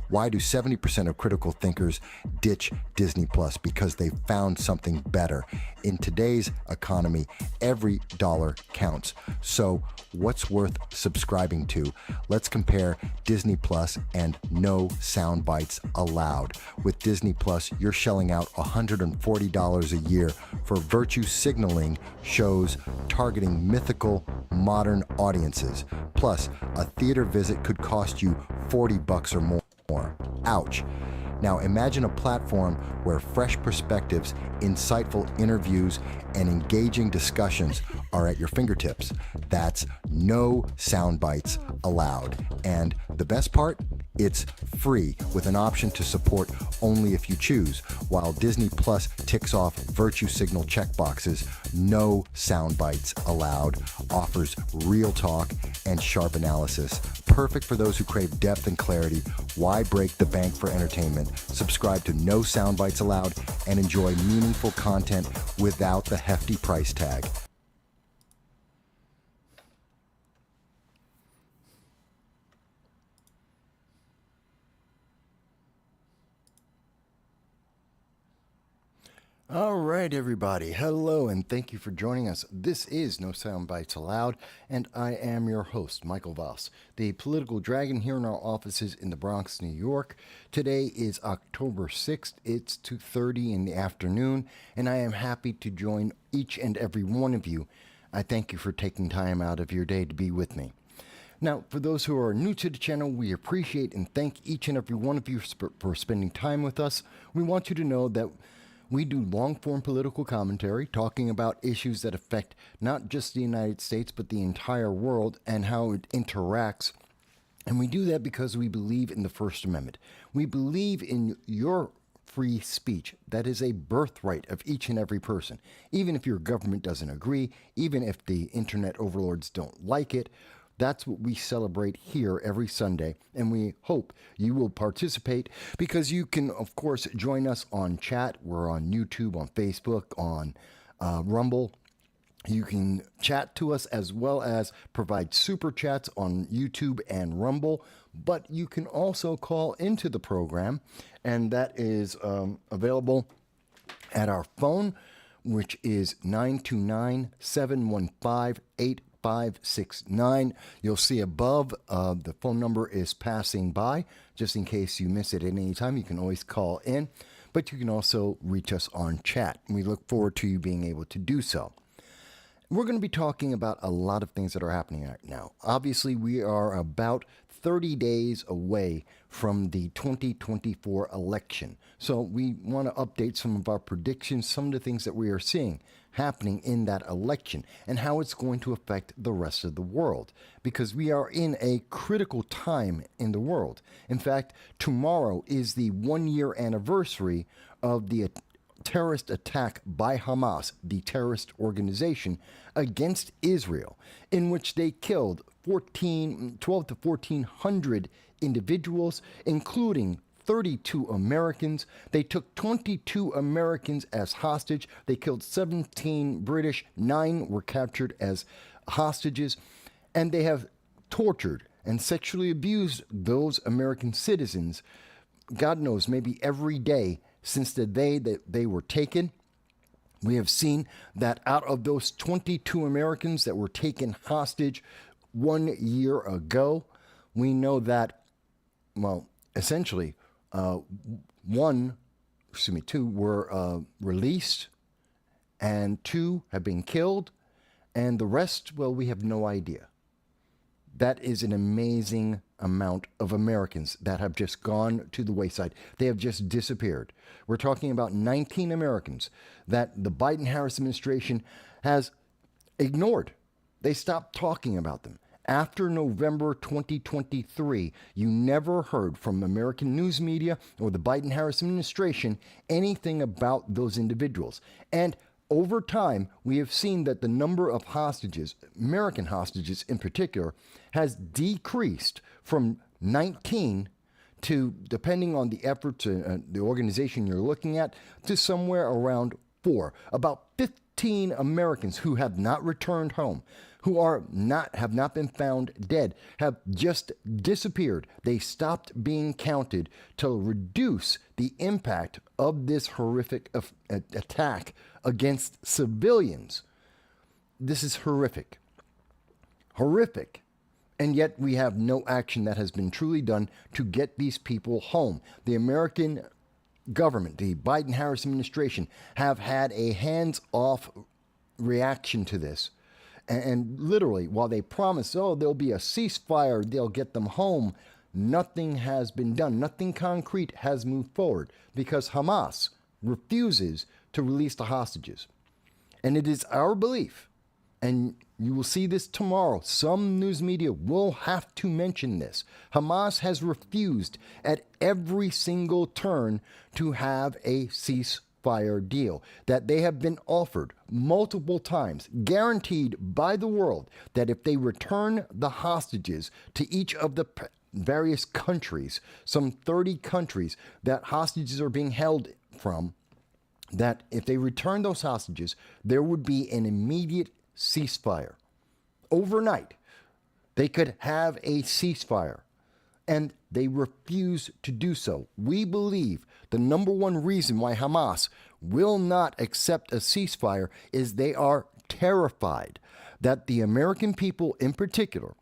Why do 70% of critical thinkers ditch Disney Plus? Because they found something better. In today's economy, every dollar counts. So what's worth subscribing to? Let's compare Disney Plus and no Soundbites Allowed. With Disney Plus, you're shelling out $140 a year for virtue signaling shows targeting mythical modern audiences. Plus, a theater visit could cost you $40 or more. Ouch. Now imagine a platform where fresh perspectives, insightful interviews, and engaging discussions are at your fingertips. That's no Soundbites Allowed. And the best part? It's free with an option to support only if you choose. While Disney Plus ticks off virtue signal checkboxes, no Soundbites Allowed offers real talk and sharp analysis. Perfect for those who crave depth and clarity. Why break the bank for entertainment? Subscribe to No Soundbites Allowed and enjoy meaningful content without the hefty price tag. All right, everybody. Hello, and thank you for joining us. This is No Soundbites Allowed, and I am your host, Michael Voss, the political dragon here in our offices in the Bronx, New York. Today is October 6th. It's 2:30 in the afternoon, and I am happy to join each and every one of you. I thank you for taking time out of your day to be with me. Now, for those who are new to the channel, we appreciate and thank each and every one of you for spending time with us. We want you to know that we do long-form political commentary talking about issues that affect not just the United States, but the entire world and how it interacts. And we do that because we believe in the First Amendment. We believe in your free speech. That is a birthright of each and every person. Even if your government doesn't agree, even if the internet overlords don't like it, that's what we celebrate here every Sunday, and we hope you will participate because you can, of course, join us on chat. We're on YouTube, on Facebook, on Rumble. You can chat to us as well as provide super chats on YouTube and Rumble, but you can also call into the program, and that is available at our phone, which is 929-715-8569. You'll see above the phone number is passing by. Just in case you miss it at any time, you can always call in, but you can also reach us on chat. We look forward to you being able to do so. We're going to be talking about a lot of things that are happening right now. Obviously, we are about 30 days away from the 2024 election. So we want to update some of our predictions, some of the things that we are seeing happening in that election and how it's going to affect the rest of the world, because we are in a critical time in the world. In fact, tomorrow is the 1-year anniversary of the terrorist attack by Hamas, the terrorist organization, against Israel, in which they killed 12 to 1,400 individuals, including 32 Americans. They took 22 Americans as hostage. They killed 17 British, 9 were captured as hostages, and they have tortured and sexually abused those American citizens, God knows, maybe every day since the day that they were taken. We have seen that out of those 22 Americans that were taken hostage 1 year ago, we know that, well, essentially, 2 were released, and 2 have been killed, and the rest, well, we have no idea. That is an amazing amount of Americans that have just gone to the wayside. They have just disappeared. We're talking about 19 Americans that the Biden-Harris administration has ignored. They stopped talking about them. After November 2023, you never heard from American news media or the Biden-Harris administration anything about those individuals. And over time, we have seen that the number of hostages, American hostages in particular, has decreased from 19 to, depending on the efforts, the organization you're looking at, to somewhere around 4. About 15 Americans who have not returned home, who have not been found dead, have just disappeared. They stopped being counted to reduce the impact of this horrific attack against civilians. This is horrific. Horrific. And yet we have no action that has been truly done to get these people home. The American government, the Biden-Harris administration, have had a hands-off reaction to this. And literally, while they promise, there'll be a ceasefire, they'll get them home, nothing has been done. Nothing concrete has moved forward because Hamas refuses to release the hostages. And it is our belief, and you will see this tomorrow, some news media will have to mention this. Hamas has refused at every single turn to have a ceasefire deal that they have been offered multiple times, guaranteed by the world that if they return the hostages to each of the various countries, some 30 countries that hostages are being held from, that if they return those hostages, there would be an immediate ceasefire. Overnight, they could have a ceasefire, and they refuse to do so. We believe the number one reason why Hamas will not accept a ceasefire is they are terrified that the American people in particular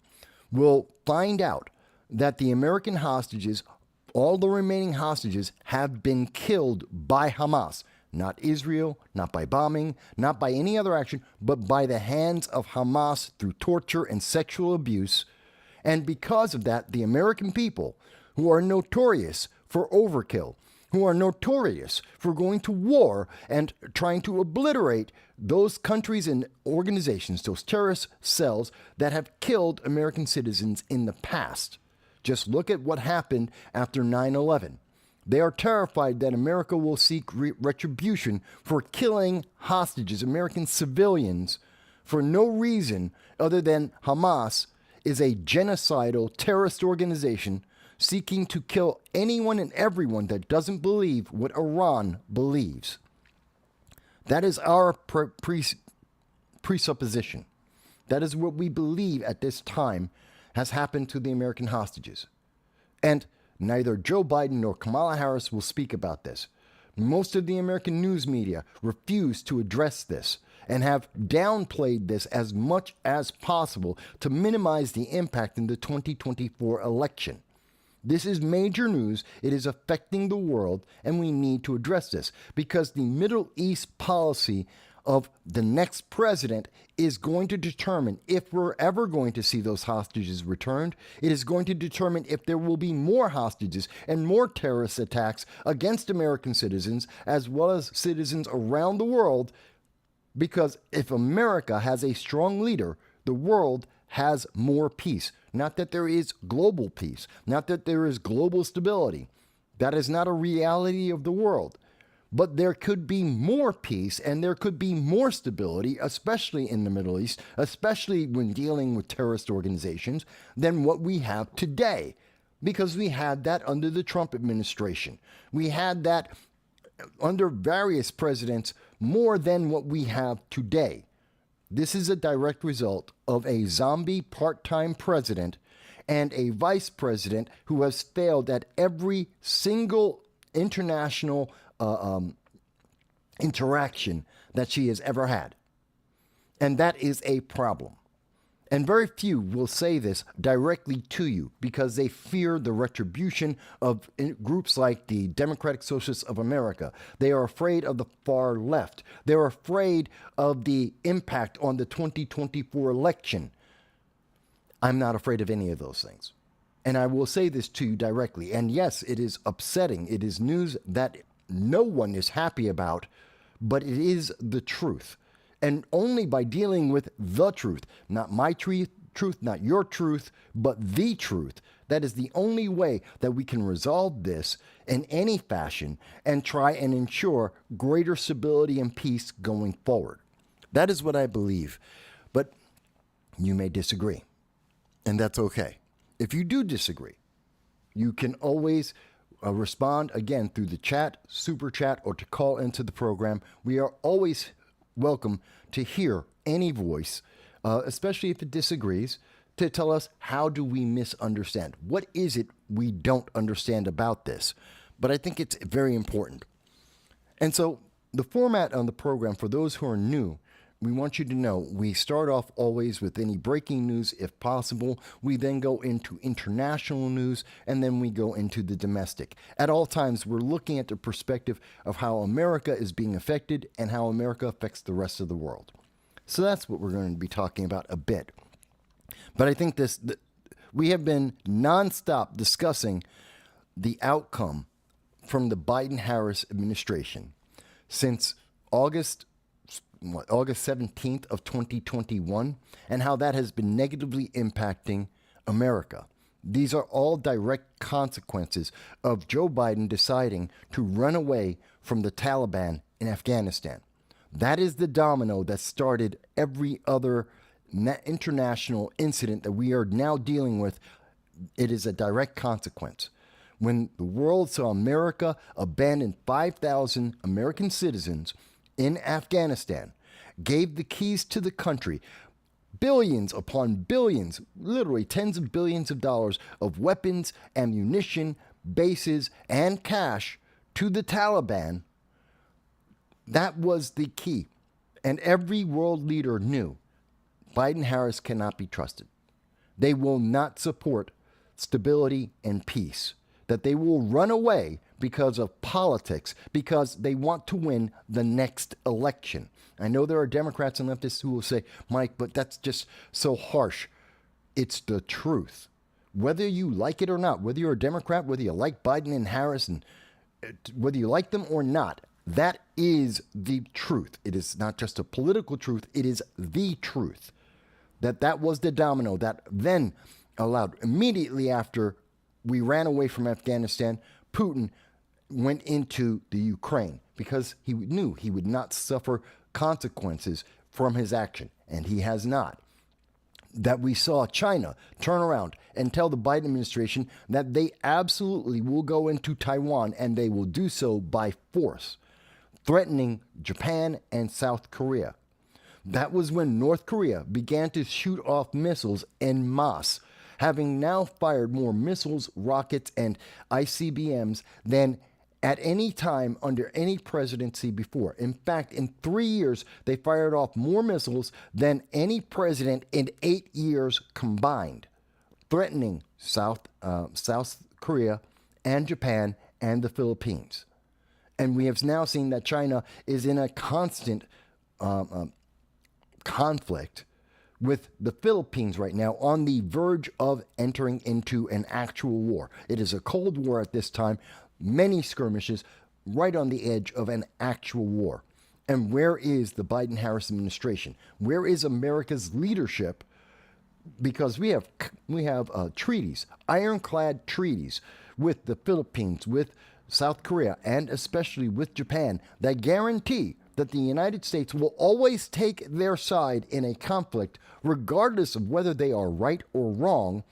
will find out that the American hostages, all the remaining hostages, have been killed by Hamas. Not Israel, not by bombing, not by any other action, but by the hands of Hamas through torture and sexual abuse. And because of that, the American people, who are notorious for overkill, who are notorious for going to war and trying to obliterate those countries and organizations, those terrorist cells that have killed American citizens in the past. Just look at what happened after 9/11. They are terrified that America will seek retribution for killing hostages, American civilians, for no reason other than Hamas is a genocidal terrorist organization seeking to kill anyone and everyone that doesn't believe what Iran believes. That is our presupposition. That is what we believe at this time has happened to the American hostages. And neither Joe Biden nor Kamala Harris will speak about this. Most of the American news media refuse to address this and have downplayed this as much as possible to minimize the impact in the 2024 election. This is major news. It is affecting the world, and we need to address this because the Middle East policy of the next president is going to determine if we're ever going to see those hostages returned. It is going to determine if there will be more hostages and more terrorist attacks against American citizens as well as citizens around the world. Because if America has a strong leader, the world has more peace. Not that there is global peace, not that there is global stability. That is not a reality of the world. But there could be more peace and there could be more stability, especially in the Middle East, especially when dealing with terrorist organizations, than what we have today. Because we had that under the Trump administration. We had that under various presidents more than what we have today. This is a direct result of a zombie part-time president and a vice president who has failed at every single international interaction that she has ever had. And that is a problem. And very few will say this directly to you because they fear the retribution of groups like the Democratic Socialists of America. They are afraid of the far left. They're afraid of the impact on the 2024 election. I'm not afraid of any of those things. And I will say this to you directly. And yes, it is upsetting. It is news that no one is happy about, but it is the truth. And only by dealing with the truth, not my truth, not your truth, but the truth, that is the only way that we can resolve this in any fashion and try and ensure greater stability and peace going forward. That is what I believe. But you may disagree, and that's okay. If you do disagree, you can always respond again through the chat, super chat, or to call into the program. We are always welcome to hear any voice, especially if it disagrees, to tell us how do we misunderstand? What is it we don't understand about this? But I think it's very important. And so the format on the program, for those who are new, we want you to know we start off always with any breaking news if possible. We then go into international news, and then we go into the domestic. At all times, we're looking at the perspective of how America is being affected and how America affects the rest of the world. So that's what we're going to be talking about a bit. But I think we have been nonstop discussing the outcome from the Biden-Harris administration since August 17th of 2021, and how that has been negatively impacting America. These are all direct consequences of Joe Biden deciding to run away from the Taliban in Afghanistan. That is the domino that started every other international incident that we are now dealing with. It is a direct consequence. When the world saw America abandon 5,000 American citizens in Afghanistan, gave the keys to the country, billions upon billions, literally tens of billions of dollars of weapons, ammunition, bases, and cash to the Taliban, that was the key. And every world leader knew Biden-Harris cannot be trusted. They will not support stability and peace, that they will run away because of politics, because they want to win the next election. I know there are Democrats and leftists who will say, Mike, but that's just so harsh. It's the truth. Whether you like it or not, whether you're a Democrat, whether you like Biden and Harris, and whether you like them or not, that is the truth. It is not just a political truth. It is the truth. That was the domino that then allowed, immediately after we ran away from Afghanistan, Putin went into the Ukraine because he knew he would not suffer consequences from his action, and he has not. That we saw China turn around and tell the Biden administration that they absolutely will go into Taiwan, and they will do so by force, threatening Japan and South Korea. That was when North Korea began to shoot off missiles en masse, having now fired more missiles, rockets, and ICBMs than at any time under any presidency before. In fact, in 3 years, they fired off more missiles than any president in 8 years combined, threatening South Korea and Japan and the Philippines. And we have now seen that China is in a constant conflict with the Philippines right now, on the verge of entering into an actual war. It is a Cold War at this time, many skirmishes, right on the edge of an actual war. And where is the Biden-Harris administration? Where is America's leadership? Because we have treaties, ironclad treaties with the Philippines, with South Korea, and especially with Japan, that guarantee that the United States will always take their side in a conflict, regardless of whether they are right or wrong,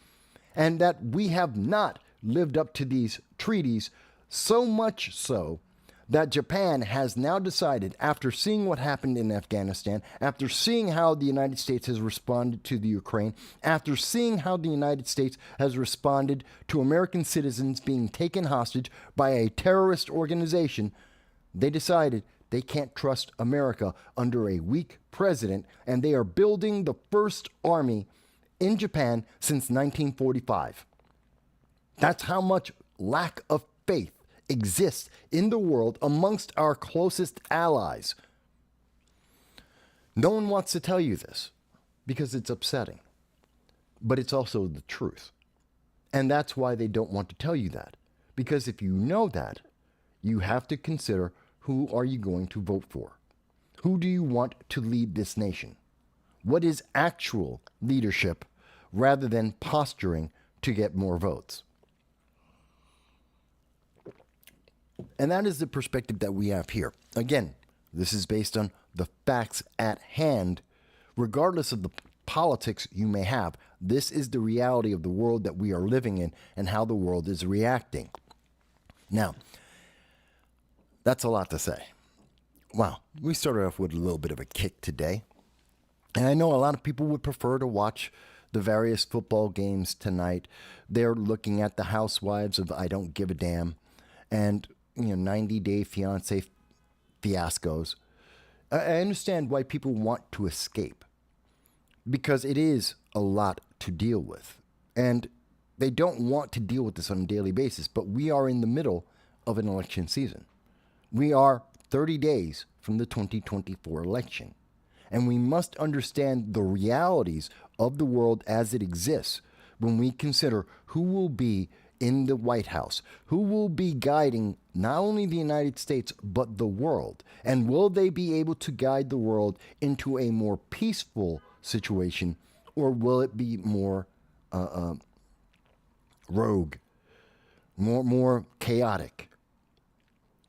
and that we have not lived up to these treaties, so much so that Japan has now decided, after seeing what happened in Afghanistan, after seeing how the United States has responded to the Ukraine, after seeing how the United States has responded to American citizens being taken hostage by a terrorist organization, they decided they can't trust America under a weak president, and they are building the first army in Japan since 1945. That's how much lack of faith exists in the world amongst our closest allies. No one wants to tell you this because it's upsetting, but it's also the truth. And that's why they don't want to tell you that, because if you know that, you have to consider, who are you going to vote for? Who do you want to lead this nation? What is actual leadership rather than posturing to get more votes? And that is the perspective that we have here. Again, this is based on the facts at hand. Regardless of the politics you may have, this is the reality of the world that we are living in and how the world is reacting. Now, that's a lot to say. Wow, we started off with a little bit of a kick today. And I know a lot of people would prefer to watch the various football games tonight. They're looking at the housewives of I Don't Give a Damn and 90 Day Fiancé fiascos. I understand why people want to escape because it is a lot to deal with. And they don't want to deal with this on a daily basis, but we are in the middle of an election season. We are 30 days from the 2024 election. And we must understand the realities of the world as it exists when we consider who will be in the White House, who will be guiding not only the United States, but the world. And will they be able to guide the world into a more peaceful situation, or will it be more rogue, more chaotic?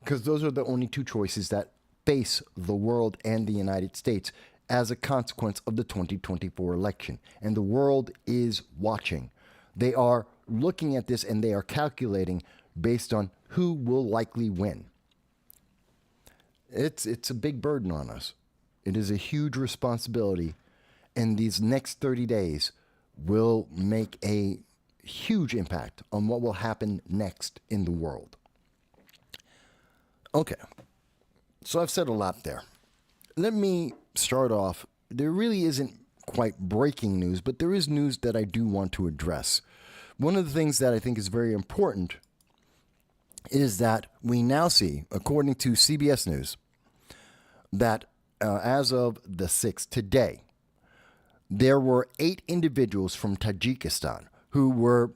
Because those are the only two choices that face the world and the United States as a consequence of the 2024 election. And the world is watching. They are looking at this and they are calculating based on who will likely win. It's a big burden on us. It is a huge responsibility. And these next 30 days will make a huge impact on what will happen next in the world. Okay, so I've said a lot there. Let me start off. There really isn't quite breaking news, but there is news that I do want to address. One of the things that I think is very important is that we now see, according to CBS News, that as of the 6th, today, there were 8 individuals from Tajikistan who were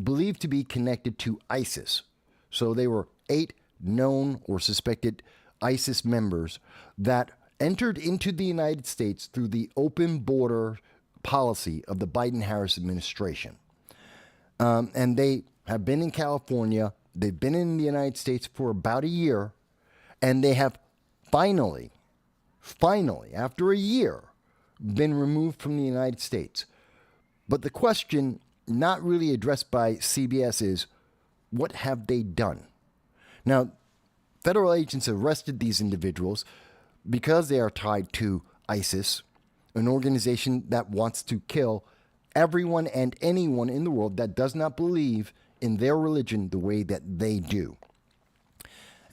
believed to be connected to ISIS. So they were 8 known or suspected ISIS members that entered into the United States through the open border policy of the Biden-Harris administration. And they have been in California. They've been in the United States for about a year. And they have finally, after a year, been removed from the United States. But the question not really addressed by CBS is, what have they done? Now, federal agents arrested these individuals because they are tied to ISIS, an organization that wants to kill everyone and anyone in the world that does not believe in their religion the way that they do.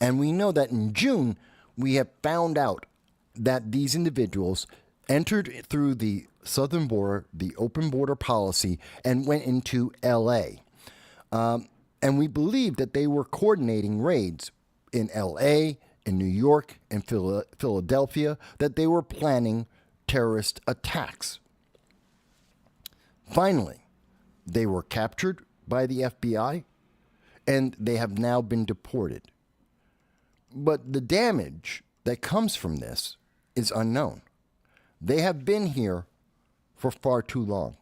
And we know that in June, we have found out that these individuals entered through the southern border, the open border policy, and went into L.A. And we believe that they were coordinating raids in L.A., in New York, and Philadelphia, that they were planning terrorist attacks. Finally, they were captured by the FBI, and they have now been deported. But the damage that comes from this is unknown. They have been here for far too long.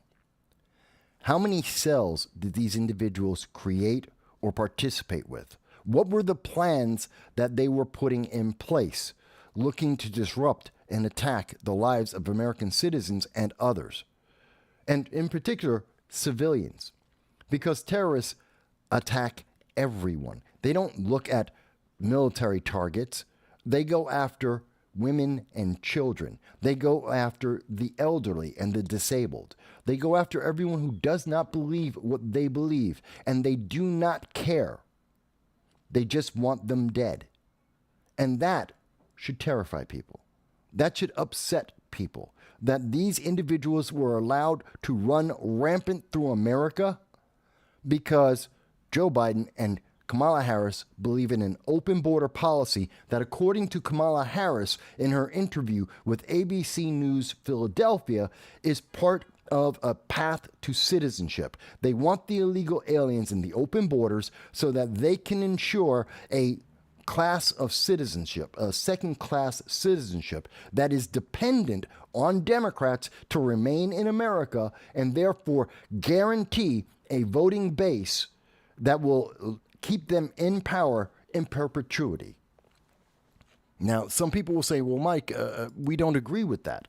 How many cells did these individuals create or participate with? What were the plans that they were putting in place, looking to disrupt and attack the lives of American citizens and others? And in particular, civilians. Because terrorists attack everyone. They don't look at military targets. They go after women and children. They go after the elderly and the disabled. They go after everyone who does not believe what they believe, and they do not care. They just want them dead. And that should terrify people. That should upset people. That these individuals were allowed to run rampant through America because Joe Biden and Kamala Harris believe in an open border policy that, according to Kamala Harris in her interview with ABC News Philadelphia, is part of a path to citizenship. They want the illegal aliens in the open borders so that they can ensure a class of citizenship, a second-class citizenship that is dependent on Democrats to remain in America and therefore guarantee a voting base that will keep them in power in perpetuity. Now, some people will say, well, Mike, we don't agree with that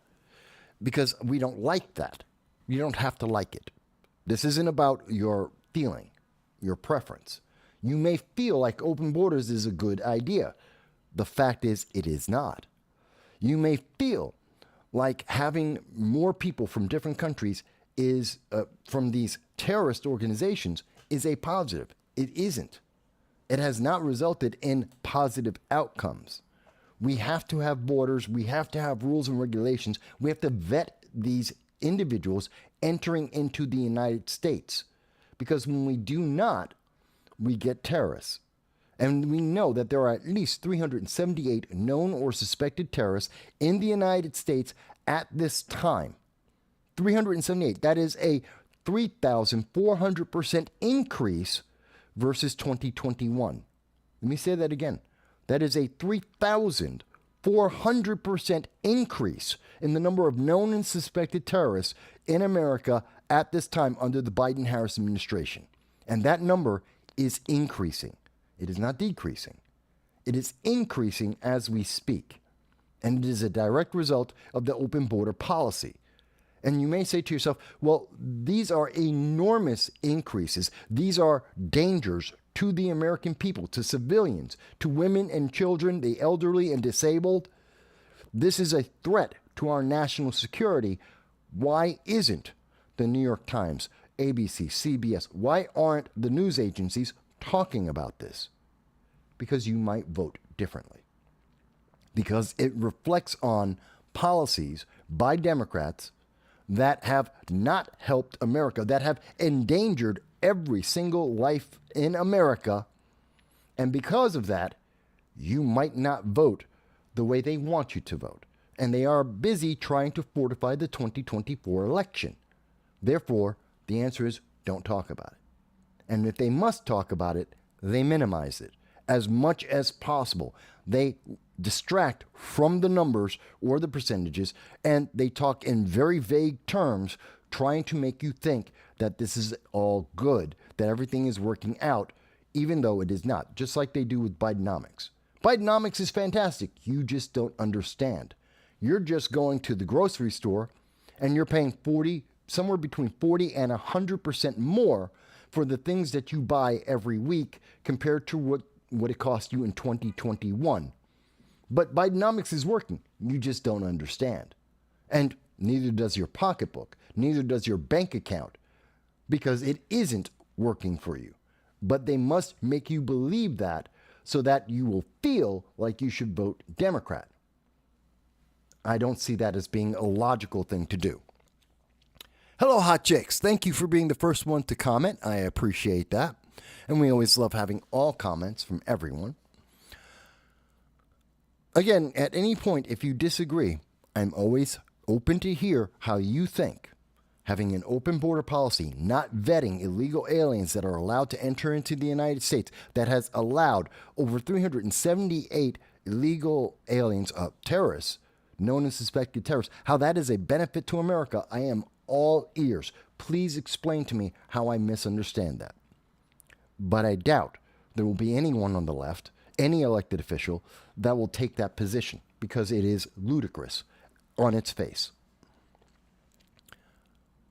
because we don't like that. You don't have to like it. This isn't about your feeling, your preference. You may feel like open borders is a good idea, The fact is, it is not. You may feel like having more people from different countries is from these terrorist organizations is a positive. It isn't. It has not resulted in positive outcomes. We have to have borders. We have to have rules and regulations. We have to vet these individuals entering into the United States. Because when we do not, we get terrorists. And we know that there are at least 378 known or suspected terrorists in the United States at this time. 378. That is a 3,400% increase versus 2021. Let me say that again. That is a 3,400% increase in the number of known and suspected terrorists in America at this time under the Biden-Harris administration. And that number is increasing. It is not decreasing. It is increasing as we speak. And it is a direct result of the open border policy. And you may say to yourself, well, these are enormous increases. These are dangers to the American people, to civilians, to women and children, the elderly and disabled. This is a threat to our national security. Why isn't the New York Times, ABC, CBS, why aren't the news agencies talking about this? Because you might vote differently. Because it reflects on policies by Democrats that have not helped America, that have endangered every single life in America. And because of that, you might not vote the way they want you to vote. And they are busy trying to fortify the 2024 election. Therefore, the answer is don't talk about it. And if they must talk about it, they minimize it as much as possible. They distract from the numbers or the percentages, and they talk in very vague terms, trying to make you think that this is all good, that everything is working out, even though it is not, just like they do with Bidenomics. Bidenomics is fantastic. You just don't understand. You're just going to the grocery store and you're paying somewhere between 40 and 100% more for the things that you buy every week compared to what it cost you in 2021. But Bidenomics is working. You just don't understand. And neither does your pocketbook. Neither does your bank account, because it isn't working for you. But they must make you believe that so that you will feel like you should vote Democrat. I don't see that as being a logical thing to do. Hello, Hot Chicks. Thank you for being the first one to comment. I appreciate that. And we always love having all comments from everyone. Again, at any point, if you disagree, I'm always open to hear how you think. Having an open border policy, not vetting illegal aliens that are allowed to enter into the United States, that has allowed over 378 illegal aliens, terrorists, known as suspected terrorists, how that is a benefit to America, I am all ears. Please explain to me how I misunderstand that. But I doubt there will be anyone on the left, any elected official, that will take that position, because it is ludicrous on its face.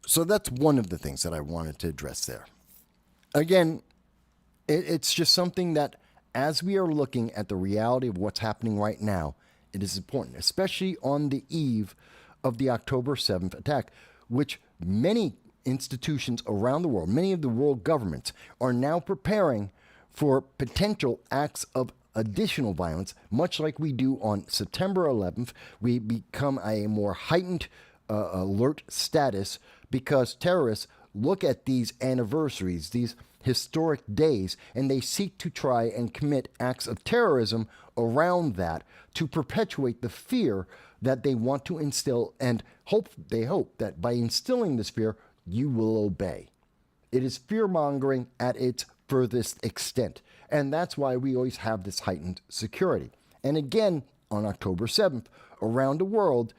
So that's one of the things that I wanted to address there. Again, it's just something that, as we are looking at the reality of what's happening right now, it is important, especially on the eve of the October 7th attack, which many institutions around the world, many of the world governments, are now preparing for potential acts of additional violence, much like we do on September 11th. We become a more heightened alert status because terrorists look at these anniversaries, these historic days, and they seek to try and commit acts of terrorism around that to perpetuate the fear that they want to instill, and they hope that by instilling this fear, you will obey. It is fear-mongering at its furthest extent, and that's why we always have this heightened security. And again, on October 7th, around the world,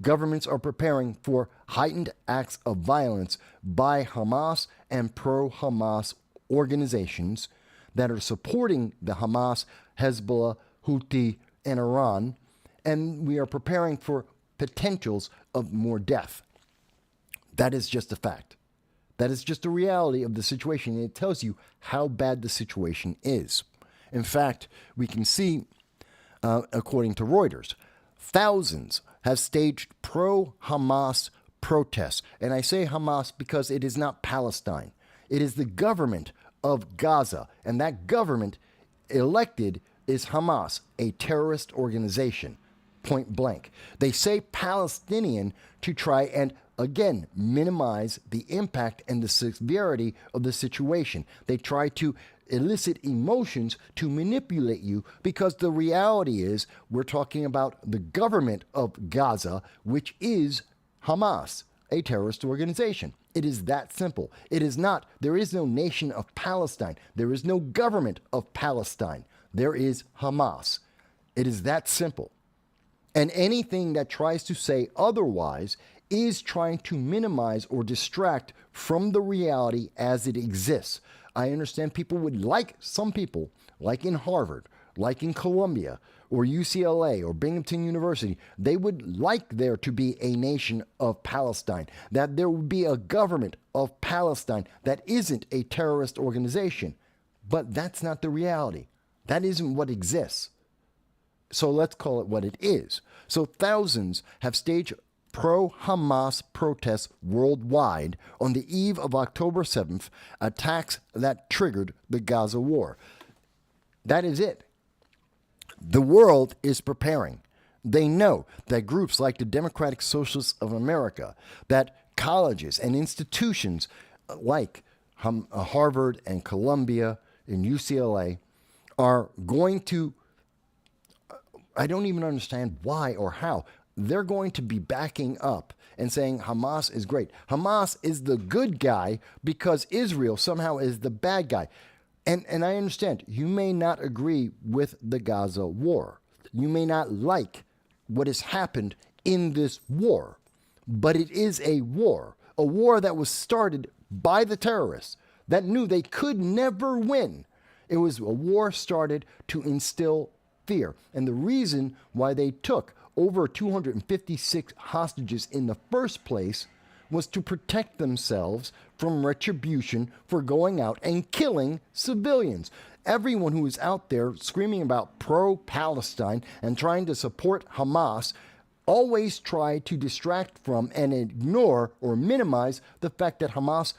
governments are preparing for heightened acts of violence by Hamas and pro-Hamas organizations that are supporting the Hamas, Hezbollah, Houthi, and Iran, and we are preparing for potentials of more death. That is just a fact. That is just a reality of the situation, and it tells you how bad the situation is. In fact, we can see according to Reuters. Thousands have staged pro-Hamas protests. And I say Hamas because it is not Palestine. It is the government of Gaza. And that government elected is Hamas, a terrorist organization, point blank. They say Palestinian to try and, again, minimize the impact and the severity of the situation. They try to elicit emotions to manipulate you, because the reality is we're talking about the government of Gaza, which is Hamas, a terrorist organization. It is that simple. It is not. There is no nation of Palestine. There is no government of Palestine. There is Hamas. It is that simple. And anything that tries to say otherwise is trying to minimize or distract from the reality as it exists. I understand people would like, some people, like in Harvard, like in Columbia, or UCLA, or Binghamton University, they would like there to be a nation of Palestine, that there would be a government of Palestine that isn't a terrorist organization. But that's not the reality. That isn't what exists. So let's call it what it is. So thousands have staged pro-Hamas protests worldwide on the eve of October 7th, attacks that triggered the Gaza war. That is it. The world is preparing. They know that groups like the Democratic Socialists of America, that colleges and institutions like Harvard and Columbia and UCLA are going to, I don't even understand why or how, they're going to be backing up and saying Hamas is great. Hamas is the good guy because Israel somehow is the bad guy. And I understand you may not agree with the Gaza war. You may not like what has happened in this war, but it is a war that was started by the terrorists that knew they could never win. It was a war started to instill fear. And the reason why they took over 256 hostages in the first place was to protect themselves from retribution for going out and killing civilians. Everyone who is out there screaming about pro-Palestine and trying to support Hamas always try to distract from and ignore or minimize the fact that Hamas,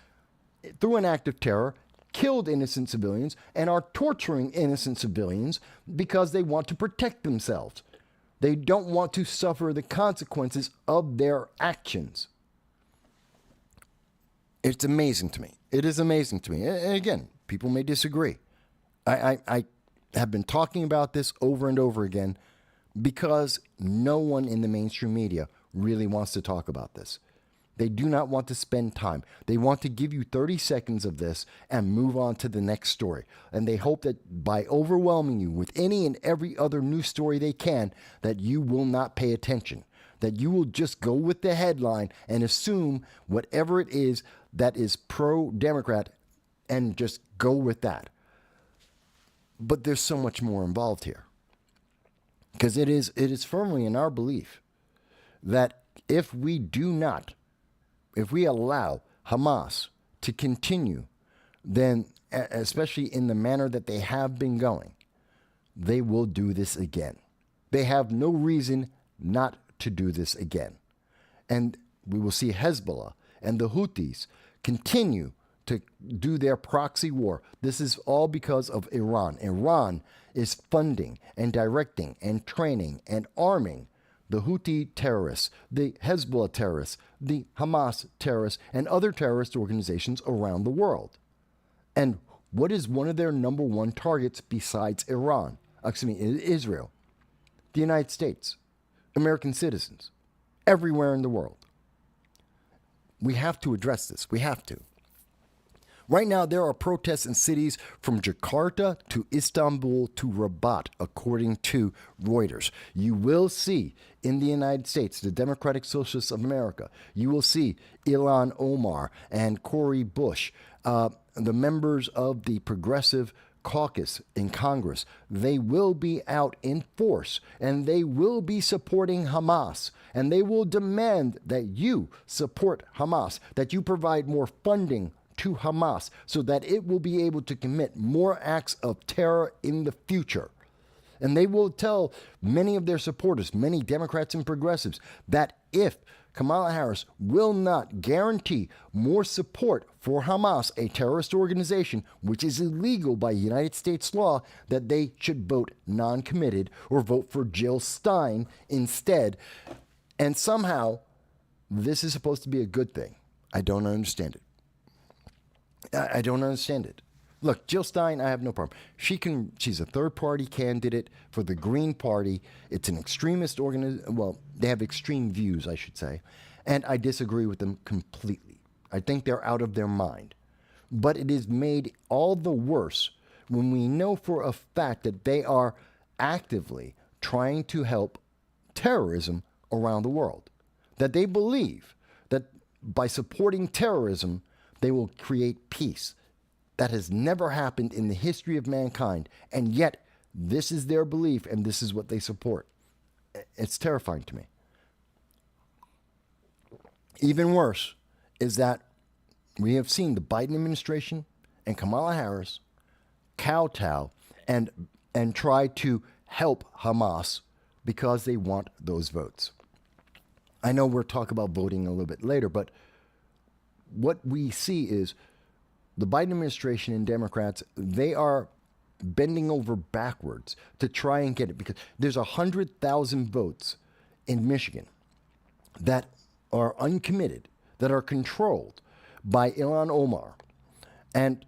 through an act of terror, killed innocent civilians and are torturing innocent civilians because they want to protect themselves. They don't want to suffer the consequences of their actions. It's amazing to me. It is amazing to me. And again, people may disagree. I have been talking about this over and over again because no one in the mainstream media really wants to talk about this. They do not want to spend time. They want to give you 30 seconds of this and move on to the next story. And they hope that by overwhelming you with any and every other news story they can, that you will not pay attention, that you will just go with the headline and assume whatever it is that is pro-Democrat and just go with that. But there's so much more involved here. Because it is firmly in our belief that if we allow Hamas to continue, then, especially in the manner that they have been going, they will do this again. They have no reason not to do this again. And we will see Hezbollah and the Houthis continue to do their proxy war. This is all because of Iran. Iran is funding and directing and training and arming the Houthi terrorists, the Hezbollah terrorists, the Hamas terrorists, and other terrorist organizations around the world. And what is one of their number one targets besides Israel? The United States, American citizens, everywhere in the world. We have to address this. We have to. Right now, there are protests in cities from Jakarta to Istanbul to Rabat, according to Reuters. You will see in the United States, the Democratic Socialists of America, you will see Ilhan Omar and Cori Bush, the members of the Progressive Caucus in Congress. They will be out in force, and they will be supporting Hamas, and they will demand that you support Hamas, that you provide more funding to Hamas so that it will be able to commit more acts of terror in the future. And they will tell many of their supporters, many Democrats and progressives, that if Kamala Harris will not guarantee more support for Hamas, a terrorist organization, which is illegal by United States law, that they should vote non-committed or vote for Jill Stein instead. And somehow, this is supposed to be a good thing. I don't understand it. I don't understand it. Look, Jill Stein, I have no problem. She's a third-party candidate for the Green Party. It's an extremist organization. Well, they have extreme views, I should say. And I disagree with them completely. I think they're out of their mind. But it is made all the worse when we know for a fact that they are actively trying to help terrorism around the world. That they believe that by supporting terrorism, they will create peace. That has never happened in the history of mankind, and yet this is their belief and this is what they support. It's terrifying to me. Even worse is that we have seen the Biden administration and Kamala Harris kowtow and try to help Hamas because they want those votes. I know we'll talk about voting a little bit later, but what we see is the Biden administration and Democrats, they are bending over backwards to try and get it because there's 100,000 votes in Michigan that are uncommitted, that are controlled by Ilhan Omar. And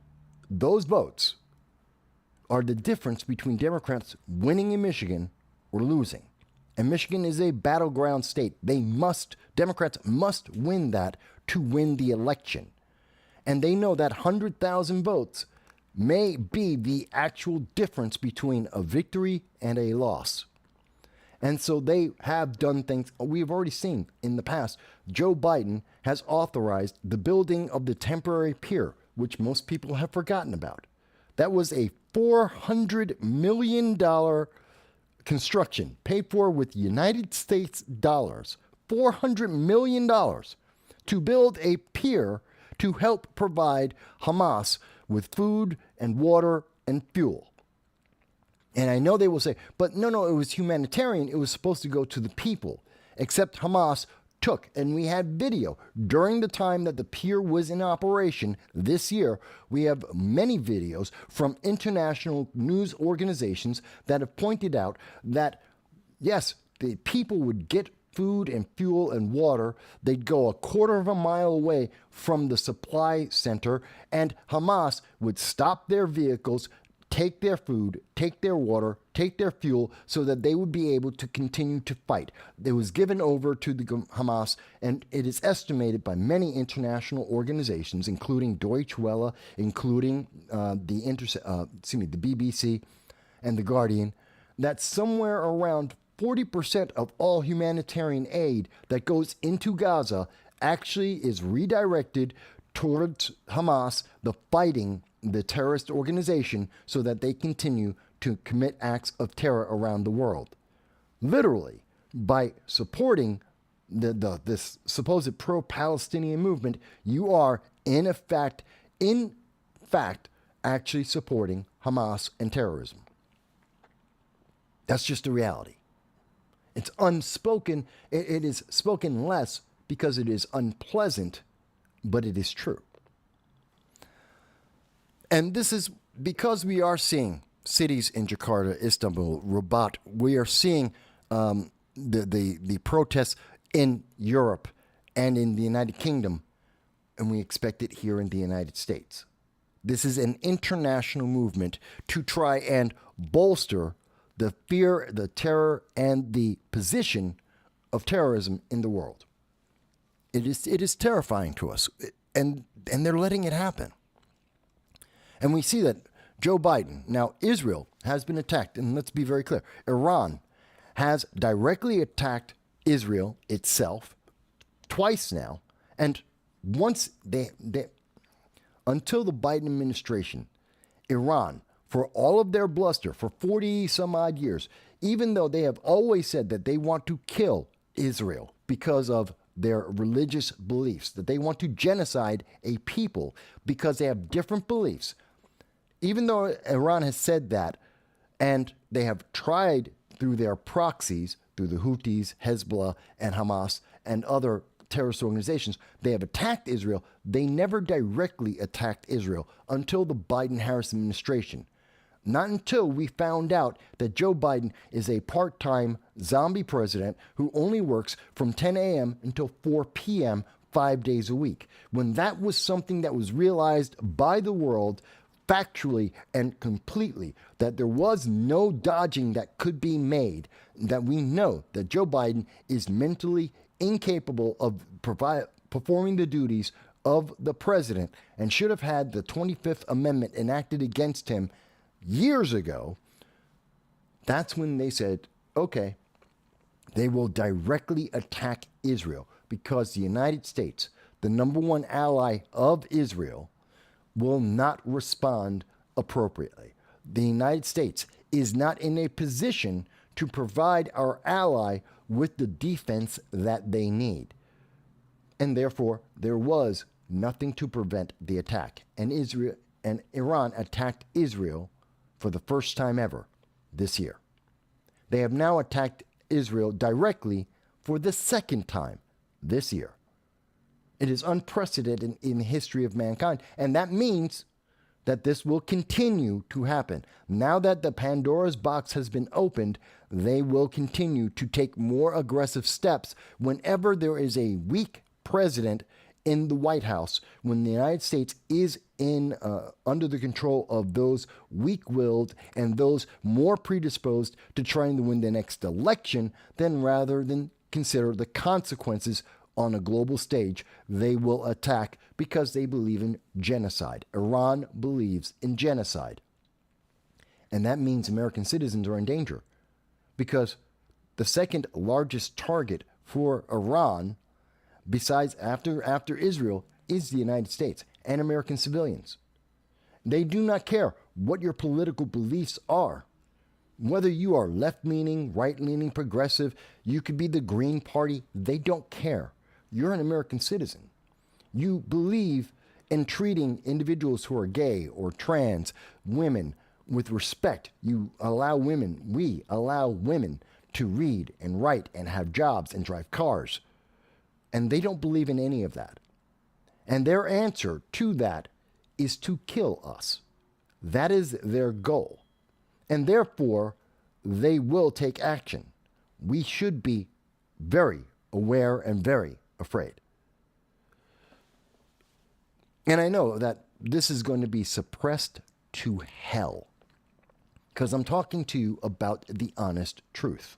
those votes are the difference between Democrats winning in Michigan or losing. And Michigan is a battleground state. Democrats must win that to win the election. And they know that 100,000 votes may be the actual difference between a victory and a loss. And so they have done things we've already seen in the past. Joe Biden has authorized the building of the temporary pier, which most people have forgotten about. That was a $400 million construction paid for with United States dollars. $400 million to build a pier to help provide Hamas with food and water and fuel. And I know they will say, but no, it was humanitarian. It was supposed to go to the people. Except Hamas took, and we had video during the time that the pier was in operation this year. We have many videos from international news organizations that have pointed out that, yes, the people would get food and fuel and water. They'd go a quarter of a mile away from the supply center, and Hamas would stop their vehicles, take their food, take their water, take their fuel, so that they would be able to continue to fight. It was given over to the Hamas, and it is estimated by many international organizations, including Deutsche Welle, including the BBC and The Guardian, that somewhere around 40% of all humanitarian aid that goes into Gaza actually is redirected towards Hamas, the terrorist organization, so that they continue to commit acts of terror around the world. Literally, by supporting this supposed pro-Palestinian movement, you are in fact, actually supporting Hamas and terrorism. That's just the reality. It's unspoken. It is spoken less because it is unpleasant, but it is true. And this is because we are seeing cities in Jakarta, Istanbul, Rabat. We are seeing the protests in Europe and in the United Kingdom, and we expect it here in the United States. This is an international movement to try and bolster the fear, the terror, and the position of terrorism in the world. It is terrifying to us, and they're letting it happen. And we see that Joe Biden, now Israel has been attacked, and let's be very clear, Iran has directly attacked Israel itself twice now, and once until the Biden administration, Iran, for all of their bluster, for 40 some odd years, even though they have always said that they want to kill Israel because of their religious beliefs, that they want to genocide a people because they have different beliefs. Even though Iran has said that, And they have tried through their proxies, through the Houthis, Hezbollah, and Hamas, and other terrorist organizations, they have attacked Israel. They never directly attacked Israel until the Biden-Harris administration. Not until we found out that Joe Biden is a part-time zombie president who only works from 10 a.m. until 4 p.m. 5 days a week. When that was something that was realized by the world factually and completely, that there was no dodging that could be made, that we know that Joe Biden is mentally incapable of performing the duties of the president and should have had the 25th Amendment enacted against him years ago, that's when they said, okay, they will directly attack Israel because the United States, the number one ally of Israel, will not respond appropriately. The United States is not in a position to provide our ally with the defense that they need. And therefore, there was nothing to prevent the attack. And Iran attacked Israel for the first time ever this year. They have now attacked Israel directly for the second time this year. It is unprecedented in the history of mankind, and that means that this will continue to happen. Now that the Pandora's box has been opened, they will continue to take more aggressive steps whenever there is a weak president in the White House, when the United States is under the control of those weak-willed and those more predisposed to trying to win the next election, then rather than consider the consequences on a global stage, they will attack because they believe in genocide. Iran believes in genocide. And that means American citizens are in danger because the second largest target for Iran, besides after Israel, is the United States and American civilians. They do not care what your political beliefs are. Whether you are left-leaning, right-leaning, progressive, you could be the Green Party, they don't care. You're an American citizen. You believe in treating individuals who are gay or trans, women, with respect. We allow women to read and write and have jobs and drive cars. And they don't believe in any of that. And their answer to that is to kill us. That is their goal. And therefore, they will take action. We should be very aware and very afraid. And I know that this is going to be suppressed to hell because I'm talking to you about the honest truth.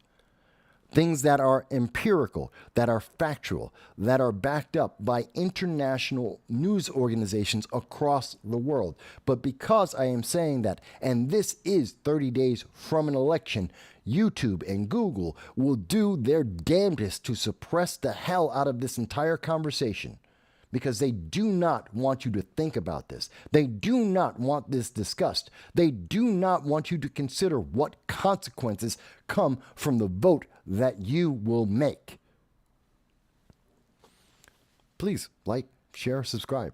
Things that are empirical, that are factual, that are backed up by international news organizations across the world. But because I am saying that, and this is 30 days from an election, YouTube and Google will do their damnedest to suppress the hell out of this entire conversation because they do not want you to think about this. They do not want this discussed. They do not want you to consider what consequences come from the vote that you will make. Please like, share, subscribe.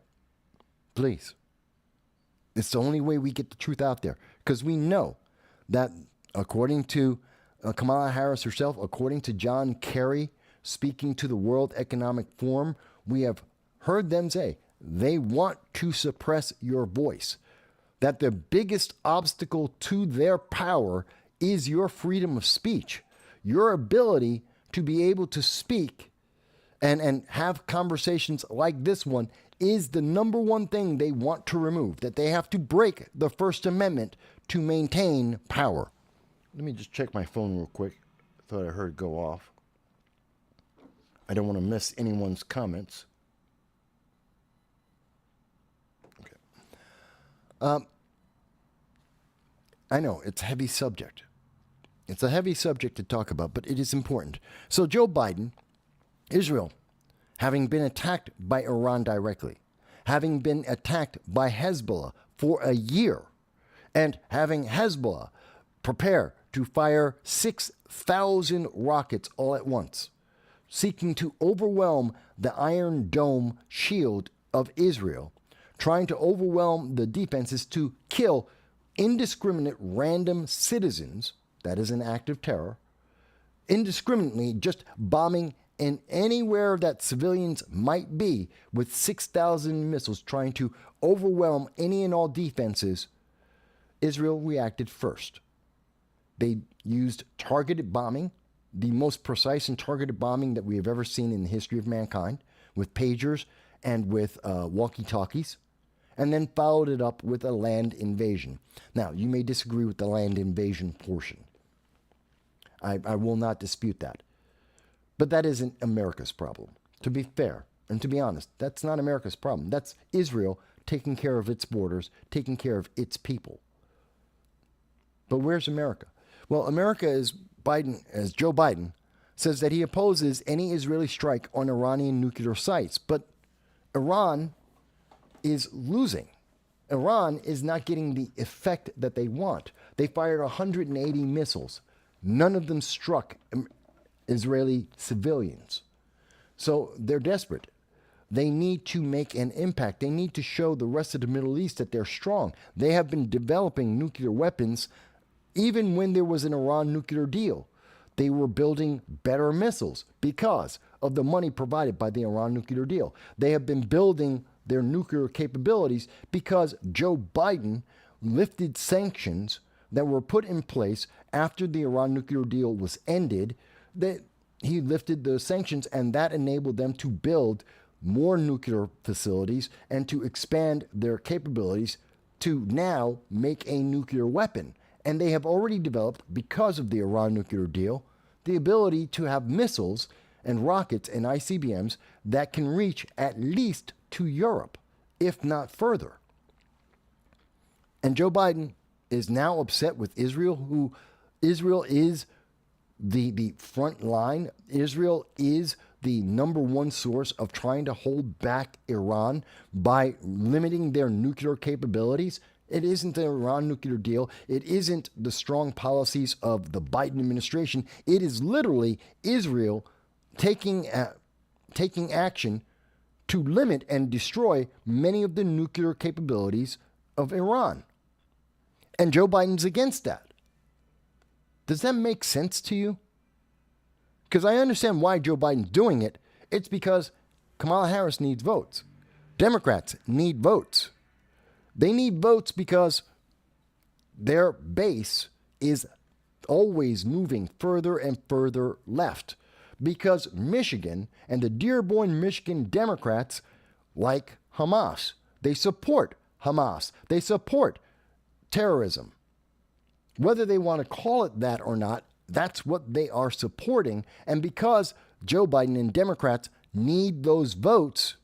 Please. It's the only way we get the truth out there because we know that according to Kamala Harris herself, according to John Kerry speaking to the World Economic Forum, we have heard them say they want to suppress your voice, that the biggest obstacle to their power is your freedom of speech, your ability to be able to speak and have conversations like this one is the number one thing they want to remove, that they have to break the First Amendment to maintain power. Let me just check my phone real quick. I thought I heard it go off. I don't want to miss anyone's comments. I know it's a heavy subject. It's a heavy subject to talk about, but it is important. So Joe Biden, Israel, having been attacked by Iran directly, having been attacked by Hezbollah for a year, and having Hezbollah prepare to fire 6,000 rockets all at once, seeking to overwhelm the Iron Dome shield of Israel, trying to overwhelm the defenses to kill indiscriminate random citizens, that is an act of terror, indiscriminately just bombing in anywhere that civilians might be with 6,000 missiles trying to overwhelm any and all defenses, Israel reacted first. They used targeted bombing, the most precise and targeted bombing that we have ever seen in the history of mankind, with pagers and with walkie-talkies, and then followed it up with a land invasion. Now, you may disagree with the land invasion portion. I will not dispute that. But that isn't America's problem. To be fair and to be honest, that's not America's problem. That's Israel taking care of its borders, taking care of its people. But where's America? Well, America is Biden, as Joe Biden says that he opposes any Israeli strike on Iranian nuclear sites. But Iran is losing. Iran is not getting the effect that they want. They fired 180 missiles. None of them struck Israeli civilians. So they're desperate. They need to make an impact. They need to show the rest of the Middle East that they're strong. They have been developing nuclear weapons even when there was an Iran nuclear deal. They were building better missiles because of the money provided by the Iran nuclear deal. They have been building their nuclear capabilities because Joe Biden lifted sanctions that were put in place after the Iran nuclear deal was ended. That he lifted the sanctions, and that enabled them to build more nuclear facilities and to expand their capabilities to now make a nuclear weapon. And they have already developed, because of the Iran nuclear deal, the ability to have missiles and rockets and ICBMs that can reach at least to Europe, if not further. And Joe Biden is now upset with Israel, who Israel is the front line. Israel is the number one source of trying to hold back Iran by limiting their nuclear capabilities. It isn't the Iran nuclear deal. It isn't the strong policies of the Biden administration. It is literally Israel taking action to limit and destroy many of the nuclear capabilities of Iran. And Joe Biden's against that. Does that make sense to you? Because I understand why Joe Biden's doing it. It's because Kamala Harris needs votes. Democrats need votes. They need votes because their base is always moving further and further left. Because Michigan and the Dearborn, Michigan Democrats like Hamas. They support Hamas. They support terrorism. Whether they want to call it that or not, that's what they are supporting. And because Joe Biden and Democrats need those votes,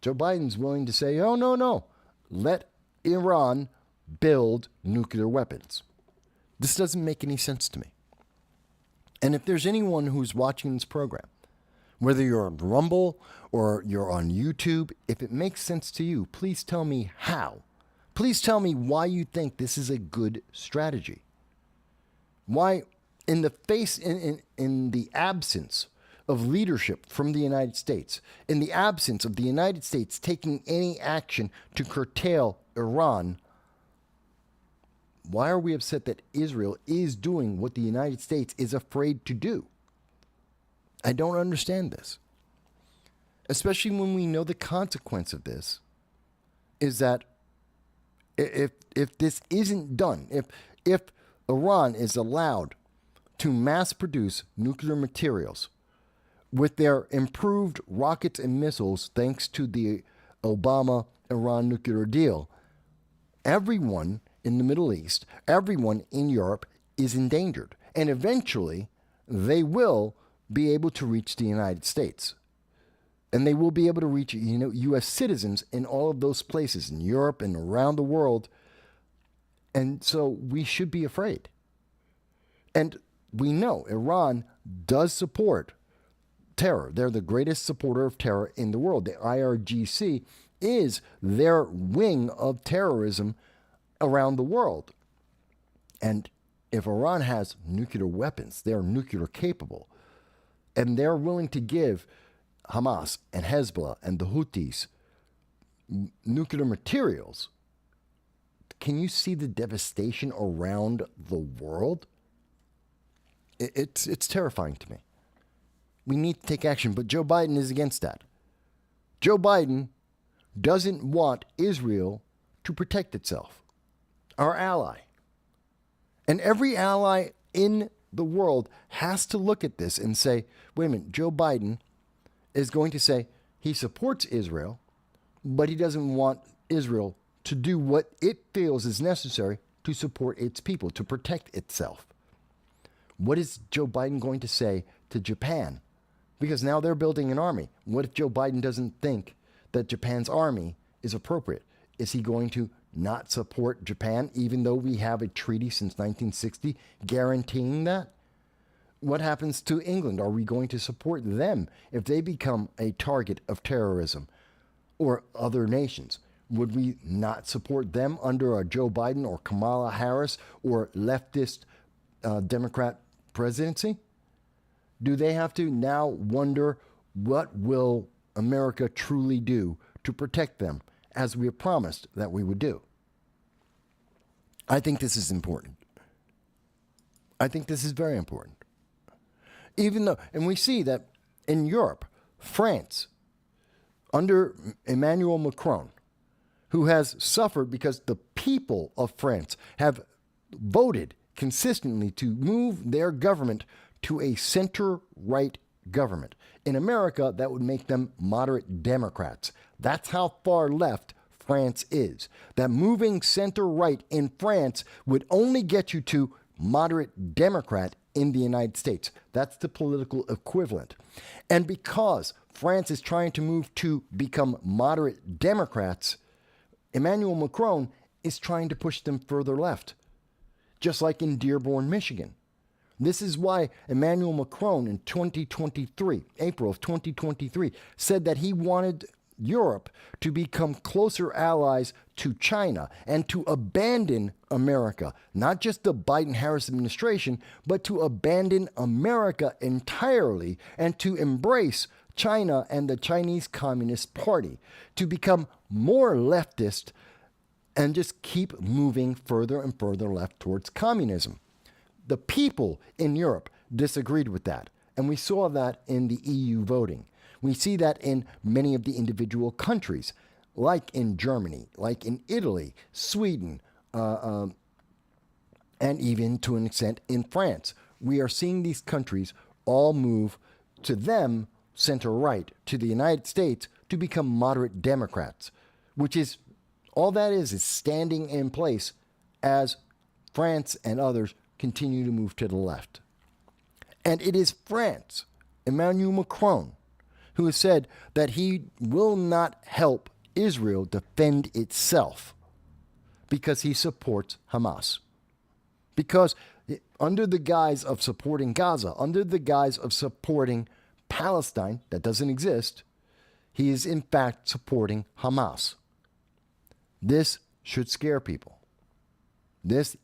Joe Biden's willing to say, oh, no, let Iran build nuclear weapons. This doesn't make any sense to me. And if there's anyone who's watching this program, whether you're on Rumble or you're on YouTube, if it makes sense to you, please tell me how. Please tell me why you think this is a good strategy. Why, in the absence of leadership from the United States, in the absence of the United States taking any action to curtail Iran, why are we upset that Israel is doing what the United States is afraid to do? I don't understand this. Especially when we know the consequence of this is that if this isn't done, if Iran is allowed to mass produce nuclear materials with their improved rockets and missiles thanks to the Obama-Iran nuclear deal, everyone in the Middle East, everyone in Europe is endangered. And eventually, they will be able to reach the United States. And they will be able to reach, U.S. citizens in all of those places, in Europe and around the world. And so we should be afraid. And we know Iran does support terror. They're the greatest supporter of terror in the world. The IRGC is their wing of terrorism around the world. And if Iran has nuclear weapons, they're nuclear capable, and they're willing to give Hamas and Hezbollah and the Houthis nuclear materials can you see the devastation around the world? It's terrifying to me. We need to take action, but Joe Biden is against that. Joe Biden doesn't want Israel to protect itself, our ally. And every ally in the world has to look at this and say, wait a minute, Joe Biden is going to say he supports Israel, but he doesn't want Israel to do what it feels is necessary to support its people, to protect itself. What is Joe Biden going to say to Japan? Because now they're building an army. What if Joe Biden doesn't think that Japan's army is appropriate? Is he going to not support Japan, even though we have a treaty since 1960 guaranteeing that? What happens to England? Are we going to support them if they become a target of terrorism or other nations? Would we not support them under a Joe Biden or Kamala Harris or leftist Democrat presidency? Do they have to now wonder what will America truly do to protect them as we have promised that we would do? I think this is important. I think this is very important. Even though, and we see that in Europe, France, under Emmanuel Macron, who has suffered because the people of France have voted consistently to move their government to a center-right government. In America, that would make them moderate Democrats. That's how far left France is. That moving center-right in France would only get you to moderate Democrat in the United States. That's the political equivalent. And because France is trying to move to become moderate Democrats, Emmanuel Macron is trying to push them further left, just like in Dearborn, Michigan. This is why Emmanuel Macron in 2023, April of 2023, said that he wanted Europe to become closer allies to China and to abandon America, not just the Biden-Harris administration, but to abandon America entirely and to embrace China and the Chinese Communist Party, to become more leftist and just keep moving further and further left towards communism. The people in Europe disagreed with that, and we saw that in the EU voting. We see that in many of the individual countries, like in Germany, like in Italy, Sweden, and even to an extent in France. We are seeing these countries all move to them center-right, to the United States, to become moderate Democrats, which is, all that is standing in place as France and others continue to move to the left. And it is France, Emmanuel Macron, who has said that he will not help Israel defend itself because he supports Hamas. Because under the guise of supporting Gaza, under the guise of supporting Palestine, that doesn't exist, he is in fact supporting Hamas. This should scare people. This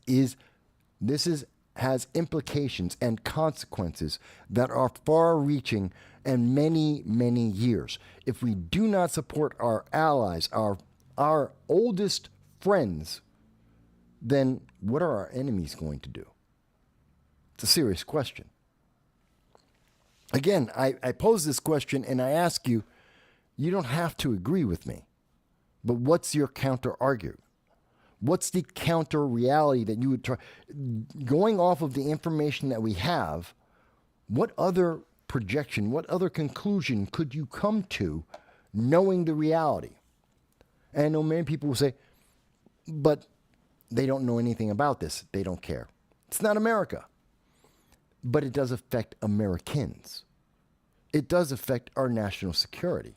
has implications and consequences that are far-reaching and many, many years. If we do not support our allies, our oldest friends, then what are our enemies going to do? It's a serious question. Again, I pose this question and I ask you, you don't have to agree with me, but what's your counter-argument? What's the counter reality that you would try? Going off of the information that we have, what other projection, what other conclusion could you come to knowing the reality? And I know many people will say, but they don't know anything about this. They don't care. It's not America. But it does affect Americans. It does affect our national security.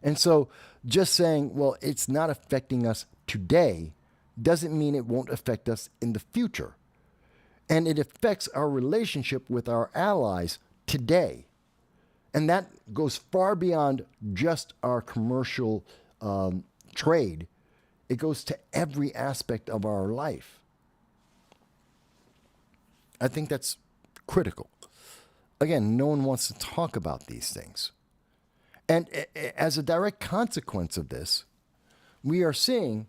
And so just saying, well, it's not affecting us today doesn't mean it won't affect us in the future. And it affects our relationship with our allies today. And that goes far beyond just our commercial trade. It goes to every aspect of our life. I think that's critical. Again, no one wants to talk about these things. And as a direct consequence of this, we are seeing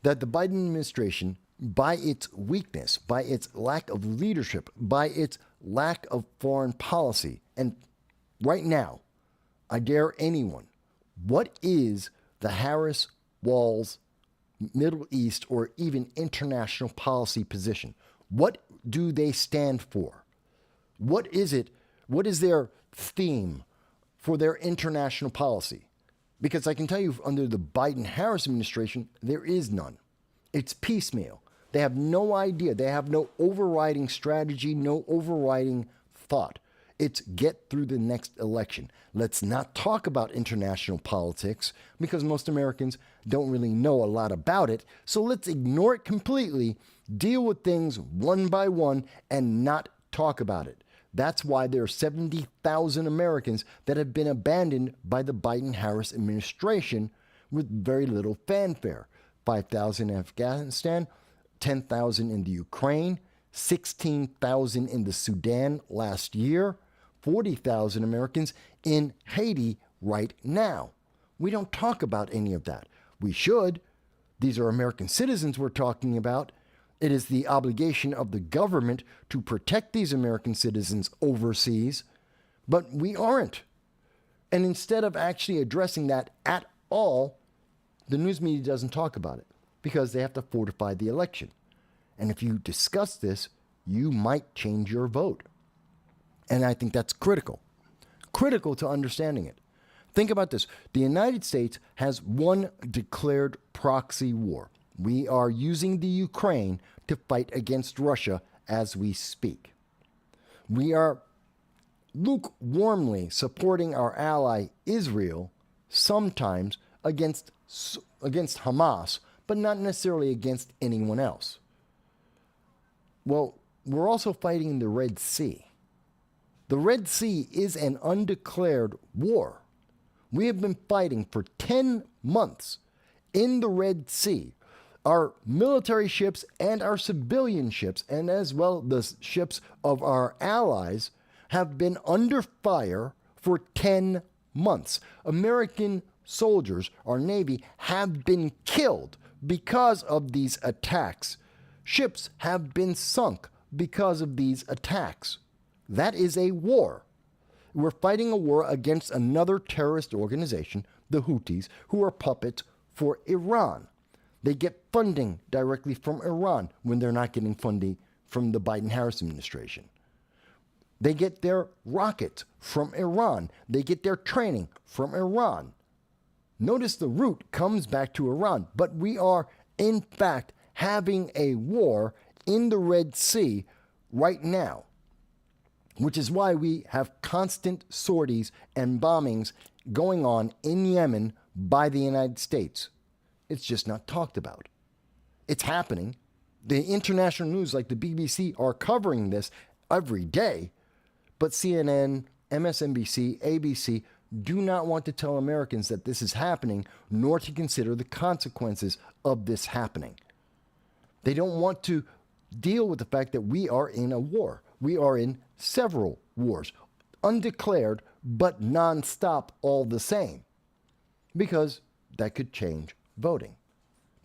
that the Biden administration, by its weakness, by its lack of leadership, by its lack of foreign policy, and right now, I dare anyone, what is the Harris-Walz Middle East or even international policy position? What do they stand for? What is it? What is their theme for their international policy? Because I can tell you under the Biden-Harris administration, there is none. It's piecemeal. They have no idea. They have no overriding strategy, no overriding thought. It's get through the next election. Let's not talk about international politics because most Americans don't really know a lot about it. So let's ignore it completely, deal with things one by one, and not talk about it. That's why there are 70,000 Americans that have been abandoned by the Biden-Harris administration with very little fanfare. 5,000 in Afghanistan, 10,000 in the Ukraine, 16,000 in the Sudan last year, 40,000 Americans in Haiti right now. We don't talk about any of that. We should. These are American citizens we're talking about. It is the obligation of the government to protect these American citizens overseas, but we aren't. And instead of actually addressing that at all, the news media doesn't talk about it because they have to fortify the election. And if you discuss this, you might change your vote. And I think that's critical to understanding it. Think about this. The United States has one declared proxy war. We are using the Ukraine to fight against Russia as we speak. We are lukewarmly supporting our ally Israel, sometimes against Hamas, but not necessarily against anyone else. Well, we're also fighting in the Red Sea. The Red Sea is an undeclared war. We have been fighting for 10 months in the Red Sea. Our military ships and our civilian ships, and as well the ships of our allies, have been under fire for 10 months. American soldiers, our Navy, have been killed because of these attacks. Ships have been sunk because of these attacks. That is a war. We're fighting a war against another terrorist organization, the Houthis, who are puppets for Iran. They get funding directly from Iran when they're not getting funding from the Biden-Harris administration. They get their rockets from Iran. They get their training from Iran. Notice the route comes back to Iran, but we are, in fact, having a war in the Red Sea right now, which is why we have constant sorties and bombings going on in Yemen by the United States. It's just not talked about. It's happening. The international news like the BBC are covering this every day, but CNN, MSNBC, ABC do not want to tell Americans that this is happening, nor to consider the consequences of this happening. They don't want to deal with the fact that we are in a war. We are in several wars, undeclared, but nonstop all the same, because that could change voting.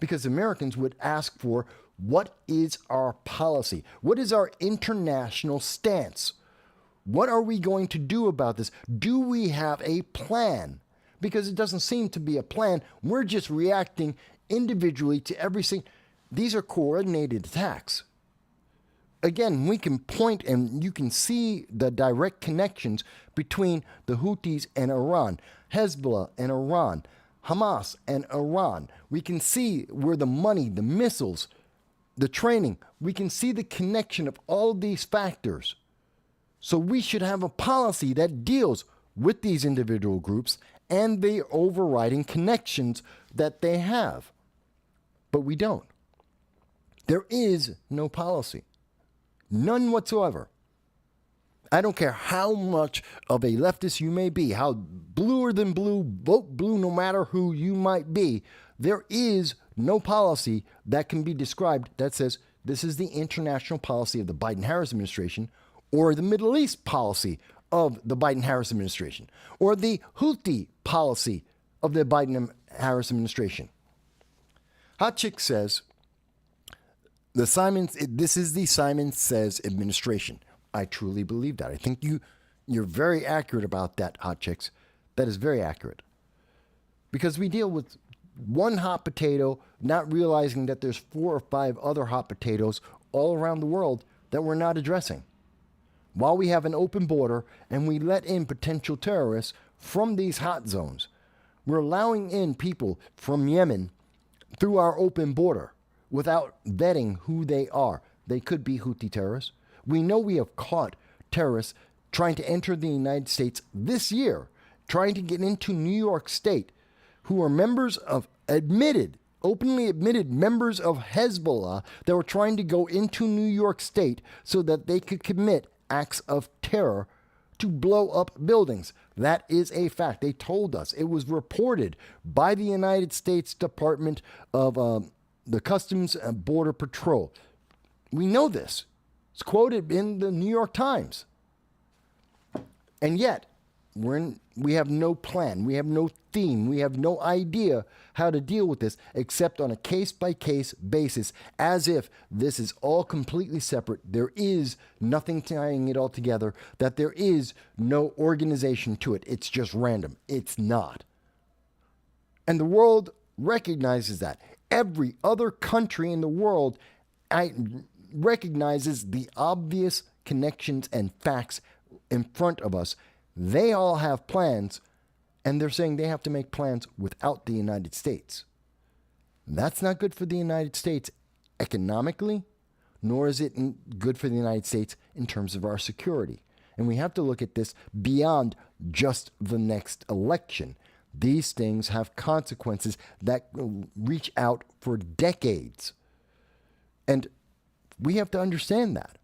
Because Americans would ask for, what is our policy? What is our international stance? What are we going to do about this? Do we have a plan? Because it doesn't seem to be a plan. We're just reacting individually to everything. These are coordinated attacks. Again, we can point and you can see the direct connections between the Houthis and Iran, Hezbollah and Iran, Hamas and Iran. We can see where the money, the missiles, the training, we can see the connection of all these factors. So we should have a policy that deals with these individual groups and the overriding connections that they have. But we don't. There is no policy. None whatsoever. I don't care how much of a leftist you may be, how bluer than blue, vote blue no matter who you might be. There is no policy that can be described that says this is the international policy of the Biden-Harris administration, or the Middle East policy of the Biden-Harris administration, or the Houthi policy of the Biden-Harris administration. Hot Chick says, this is the Simon Says administration. I truly believe that. I think you're very accurate about that, Hot Chicks. That is very accurate. Because we deal with one hot potato, not realizing that there's 4 or 5 other hot potatoes all around the world that we're not addressing. While we have an open border and we let in potential terrorists from these hot zones, we're allowing in people from Yemen through our open border without vetting who they are. They could be Houthi terrorists. We know we have caught terrorists trying to enter the United States this year, trying to get into New York State, who are members of openly admitted members of Hezbollah that were trying to go into New York State so that they could commit acts of terror to blow up buildings. That is a fact. They told us. It was reported by the United States Department of the Customs and Border Patrol. We know this. It's quoted in the New York Times. And yet, we have no plan. We have no theme. We have no idea how to deal with this except on a case-by-case basis, as if this is all completely separate. There is nothing tying it all together, that there is no organization to it. It's just random. It's not. And the world recognizes that. Every other country in the world recognizes the obvious connections and facts in front of us. They all have plans, and they're saying they have to make plans without the United States. That's not good for the United States economically, nor is it good for the United States in terms of our security. And we have to look at this beyond just the next election. These things have consequences that reach out for decades. And we have to understand that.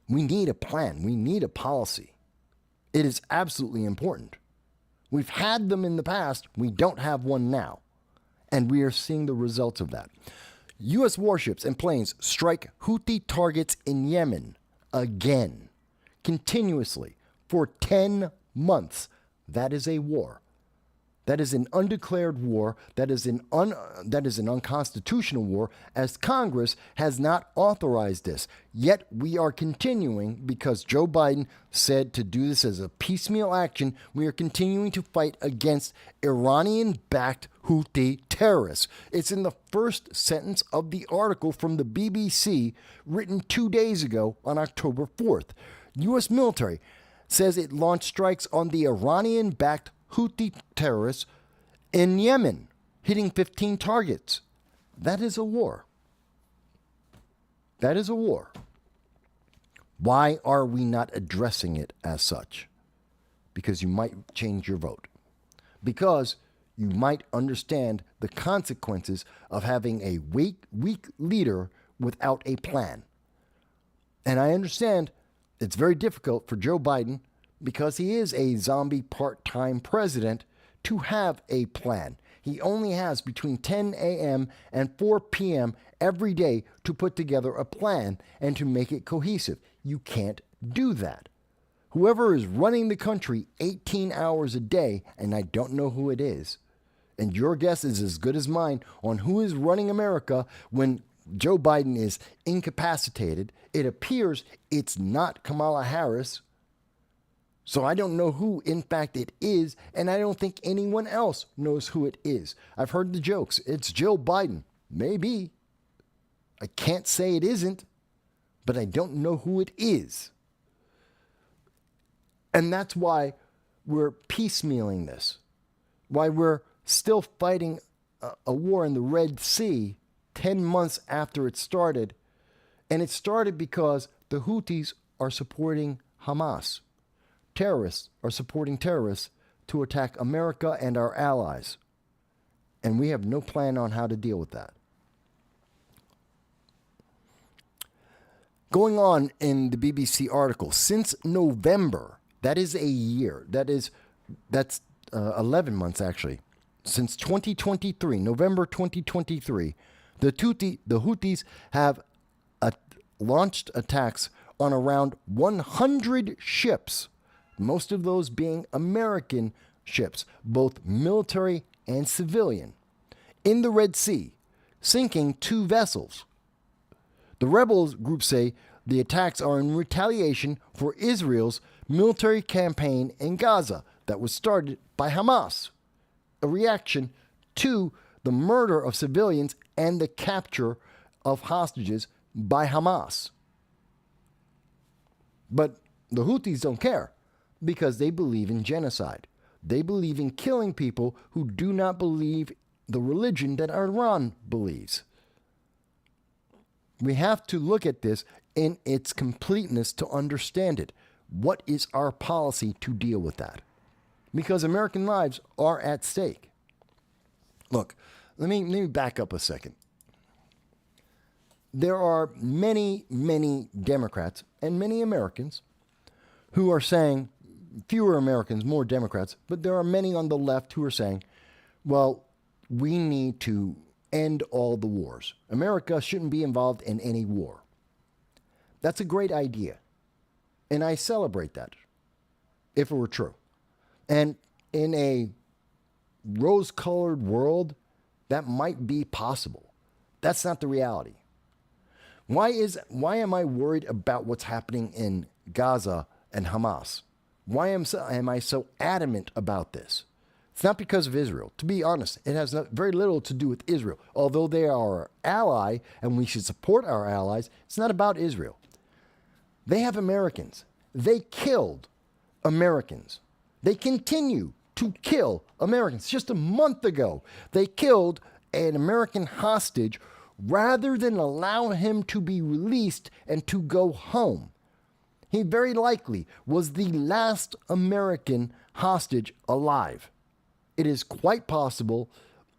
We need a plan. We need a policy. It is absolutely important. We've had them in the past. We don't have one now. And we are seeing the results of that. U.S. warships and planes strike Houthi targets in Yemen again, continuously, for 10 months. That is a war. That is an undeclared war. That is an unconstitutional war, as Congress has not authorized this. Yet we are continuing, because Joe Biden said to do this as a piecemeal action, we are continuing to fight against Iranian-backed Houthi terrorists. It's in the first sentence of the article from the BBC, written 2 days ago on October 4th. U.S. military says it launched strikes on the Iranian-backed Houthi terrorists in Yemen, hitting 15 targets. That is a war. That is a war. Why are we not addressing it as such? Because you might change your vote. Because you might understand the consequences of having a weak leader without a plan. And I understand it's very difficult for Joe Biden, because he is a zombie part-time president, to have a plan. He only has between 10 a.m. and 4 p.m. every day to put together a plan and to make it cohesive. You can't do that. Whoever is running the country 18 hours a day, and I don't know who it is, and your guess is as good as mine on who is running America when Joe Biden is incapacitated, it appears it's not Kamala Harris. So I don't know who, in fact, it is, and I don't think anyone else knows who it is. I've heard the jokes. It's Joe Biden. Maybe. I can't say it isn't, but I don't know who it is. And that's why we're piecemealing this, why we're still fighting a war in the Red Sea 10 months after it started. And it started because the Houthis are supporting Hamas. Terrorists are supporting terrorists to attack America and our allies. And we have no plan on how to deal with that. Going on in the BBC article, since November, that is a year, that's 11 months actually, since 2023, November 2023, the Houthis have launched attacks on around 100 ships, most of those being American ships, both military and civilian, in the Red Sea, sinking 2 vessels. The rebels group say the attacks are in retaliation for Israel's military campaign in Gaza that was started by Hamas, a reaction to the murder of civilians and the capture of hostages by Hamas. But the Houthis don't care because they believe in genocide. They believe in killing people who do not believe the religion that Iran believes. We have to look at this in its completeness to understand it. What is our policy to deal with that? Because American lives are at stake. Look, let me back up a second. There are many, many Democrats and many Americans who are saying, fewer Americans, more Democrats, but there are many on the left who are saying, well, we need to end all the wars. America shouldn't be involved in any war. That's a great idea. And I celebrate that, if it were true. And in a rose-colored world, that might be possible. That's not the reality. Why am I worried about what's happening in Gaza and Hamas? Why am I so adamant about this? It's not because of Israel. To be honest, it has very little to do with Israel. Although they are our ally and we should support our allies, it's not about Israel. They have Americans. They killed Americans. They continue to kill Americans. Just a month ago, they killed an American hostage rather than allow him to be released and to go home. He very likely was the last American hostage alive. It is quite possible,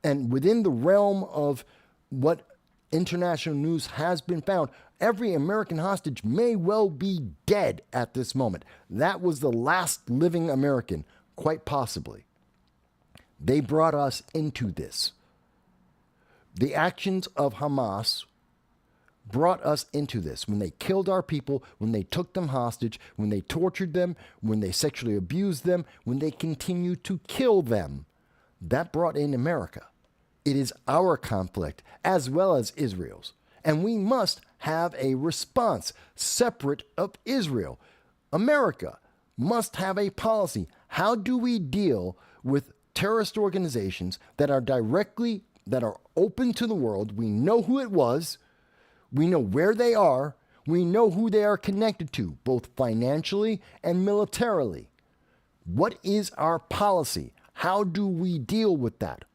and within the realm of what international news has been found, every American hostage may well be dead at this moment. That was the last living American, quite possibly. They brought us into this. The actions of Hamas brought us into this. When they killed our people, when they took them hostage, when they tortured them, when they sexually abused them, when they continued to kill them, that brought in America. It is our conflict as well as Israel's. And we must have a response separate of Israel. America must have a policy. How do we deal with terrorist organizations that are open to the world? We know who it was. We know where they are. We know who they are connected to, both financially and militarily. What is our policy? How do we deal with that?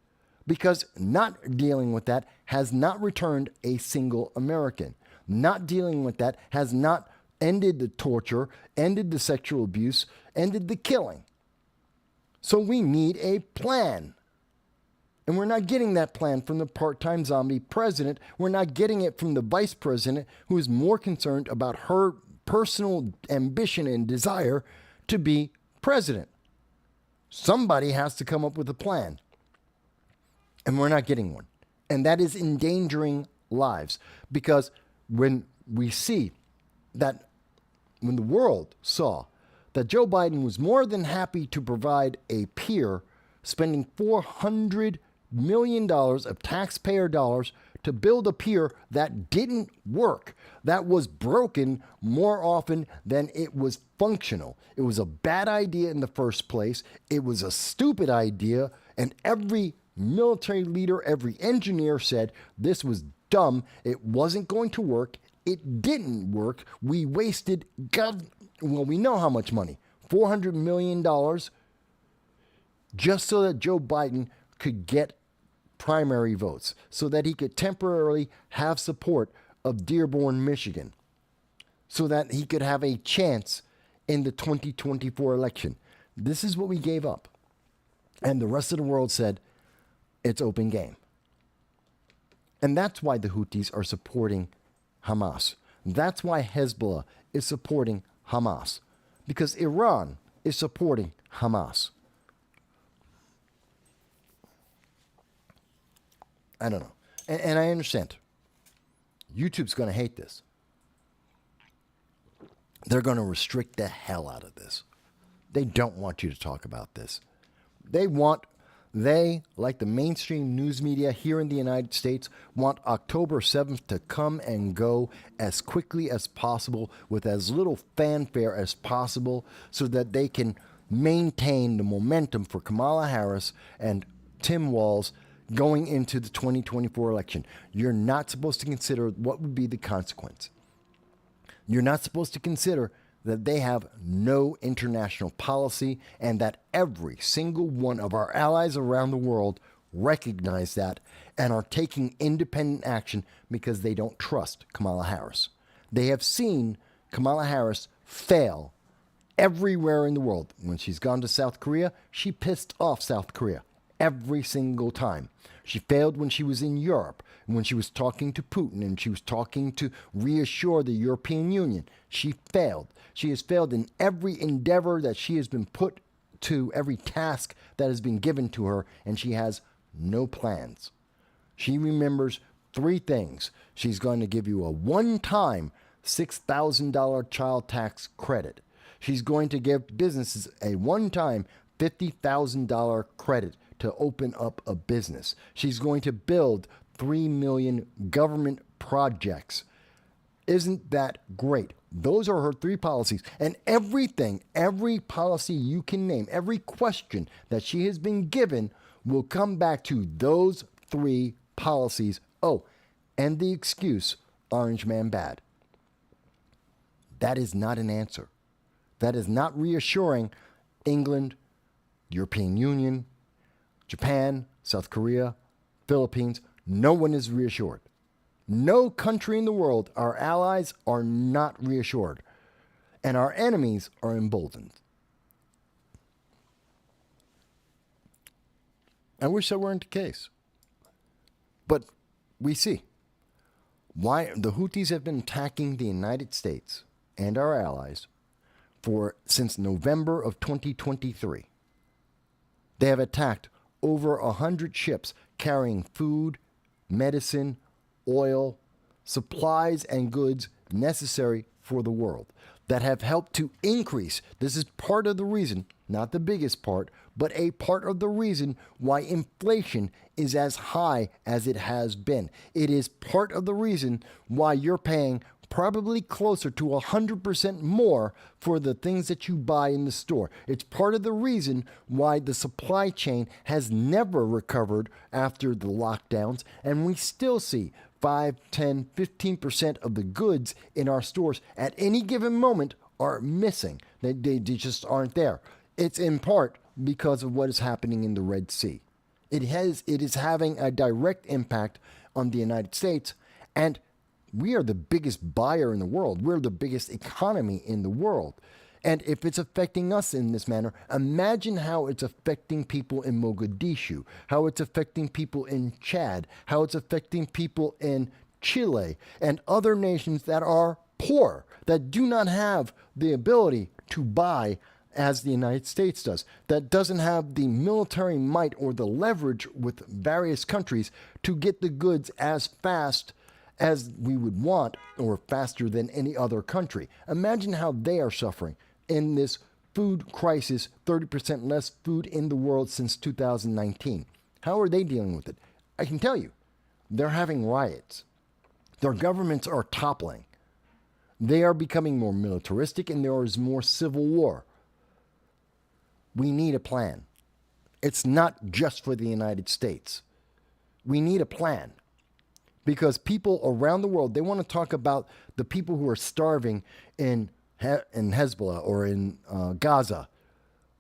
Because not dealing with that has not returned a single American. Not dealing with that has not ended the torture, ended the sexual abuse, ended the killing. So we need a plan. And we're not getting that plan from the part-time zombie president. We're not getting it from the vice president, who is more concerned about her personal ambition and desire to be president. Somebody has to come up with a plan. And we're not getting one. And that is endangering lives. Because when we see that, when the world saw that Joe Biden was more than happy to provide a pier, spending $400 million of taxpayer dollars to build a pier that didn't work, that was broken more often than it was functional. It was a bad idea in the first place. It was a stupid idea, and every military leader, every engineer said this was dumb. It wasn't going to work. It didn't work. We wasted, we know how much money, $400 million, just so that Joe Biden could get primary votes, so that he could temporarily have support of Dearborn, Michigan, so that he could have a chance in the 2024 election. This is what we gave up. And the rest of the world said, it's open game. And that's why the Houthis are supporting Hamas. That's why Hezbollah is supporting Hamas. Because Iran is supporting Hamas. I don't know. And I understand. YouTube's going to hate this. They're going to restrict the hell out of this. They don't want you to talk about this. They want They, like the mainstream news media here in the United States, want October 7th to come and go as quickly as possible with as little fanfare as possible so that they can maintain the momentum for Kamala Harris and Tim Walz going into the 2024 election. You're not supposed to consider what would be the consequence. You're not supposed to consider that they have no international policy and that every single one of our allies around the world recognize that and are taking independent action because they don't trust Kamala Harris. They have seen Kamala Harris fail everywhere in the world. When she's gone to South Korea, she pissed off South Korea every single time. She failed when she was in Europe, when she was talking to Putin and she was talking to reassure the European Union. She failed. She has failed in every endeavor that she has been put to, every task that has been given to her, and she has no plans. She remembers three things. She's going to give you a one-time $6,000 child tax credit. She's going to give businesses a one-time $50,000 credit to open up a business. She's going to build 3 million government projects. Isn't that great? Those are her three policies. And everything, every policy you can name, every question that she has been given will come back to those three policies. Oh, and the excuse, Orange Man bad. That is not an answer. That is not reassuring England, European Union, Japan, South Korea, Philippines. No one is reassured. No country in the world, our allies are not reassured. And our enemies are emboldened. I wish that weren't the case. But we see why the Houthis have been attacking the United States and our allies since November of 2023. They have attacked over 100 ships carrying food, medicine, oil, supplies, and goods necessary for the world that have helped to increase. This is part of the reason, not the biggest part, but a part of the reason why inflation is as high as it has been. It is part of the reason why you're paying probably closer to 100% more for the things that you buy in the store. It's part of the reason why the supply chain has never recovered after the lockdowns, and we still see 5, 10, 15% of the goods in our stores at any given moment are missing. They just aren't there. It's in part because of what is happening in the Red Sea. It is having a direct impact on the United States, and we are the biggest buyer in the world. We're the biggest economy in the world. And if it's affecting us in this manner, imagine how it's affecting people in Mogadishu, how it's affecting people in Chad, how it's affecting people in Chile and other nations that are poor, that do not have the ability to buy as the United States does, that doesn't have the military might or the leverage with various countries to get the goods as fast as we would want, or faster than any other country. Imagine how they are suffering in this food crisis, 30% less food in the world since 2019. How are they dealing with it? I can tell you, they're having riots. Their governments are toppling. They are becoming more militaristic, and there is more civil war. We need a plan. It's not just for the United States. We need a plan. Because people around the world, they want to talk about the people who are starving in Hezbollah or in Gaza.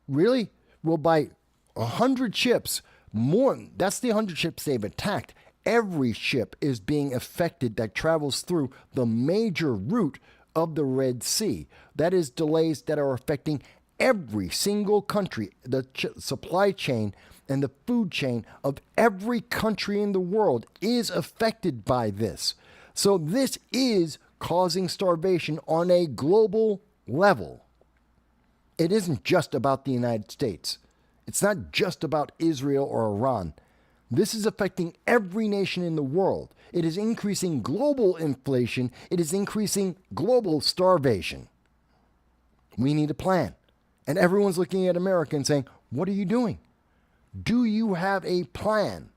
Really? Well, by 100 ships, more, that's the 100 ships they've attacked. Every ship is being affected that travels through the major route of the Red Sea. That is delays that are affecting every single country, the supply chain and the food chain of every country in the world is affected by this. So this is causing starvation on a global level. It isn't just about the United States. It's not just about Israel or Iran. This is affecting every nation in the world. It is increasing global inflation. It is increasing global starvation. We need a plan. And everyone's looking at America and saying, what are you doing? Do you have a plan?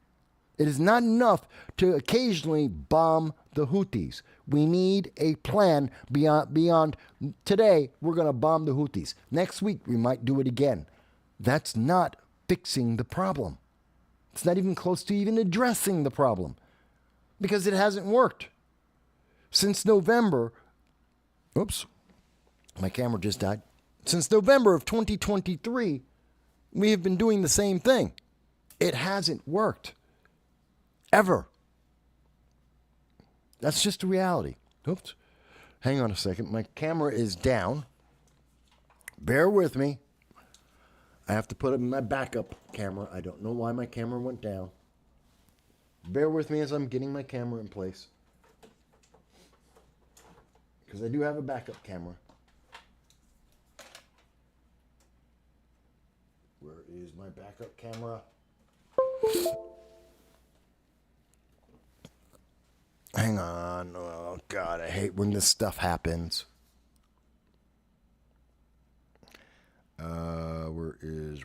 It is not enough to occasionally bomb the Houthis. We need a plan beyond today, we're going to bomb the Houthis. Next week, we might do it again. That's not fixing the problem. It's not even close to even addressing the problem because it hasn't worked. Since November, oops, my camera just died. Since November of 2023, we have been doing the same thing. It hasn't worked. Ever. That's just the reality. Oops. Hang on a second. My camera is down. Bear with me. I have to put it in my backup camera. I don't know why my camera went down. Bear with me as I'm getting my camera in place. Because I do have a backup camera. Where is my backup camera? Hang on. Oh, God, I hate when this stuff happens.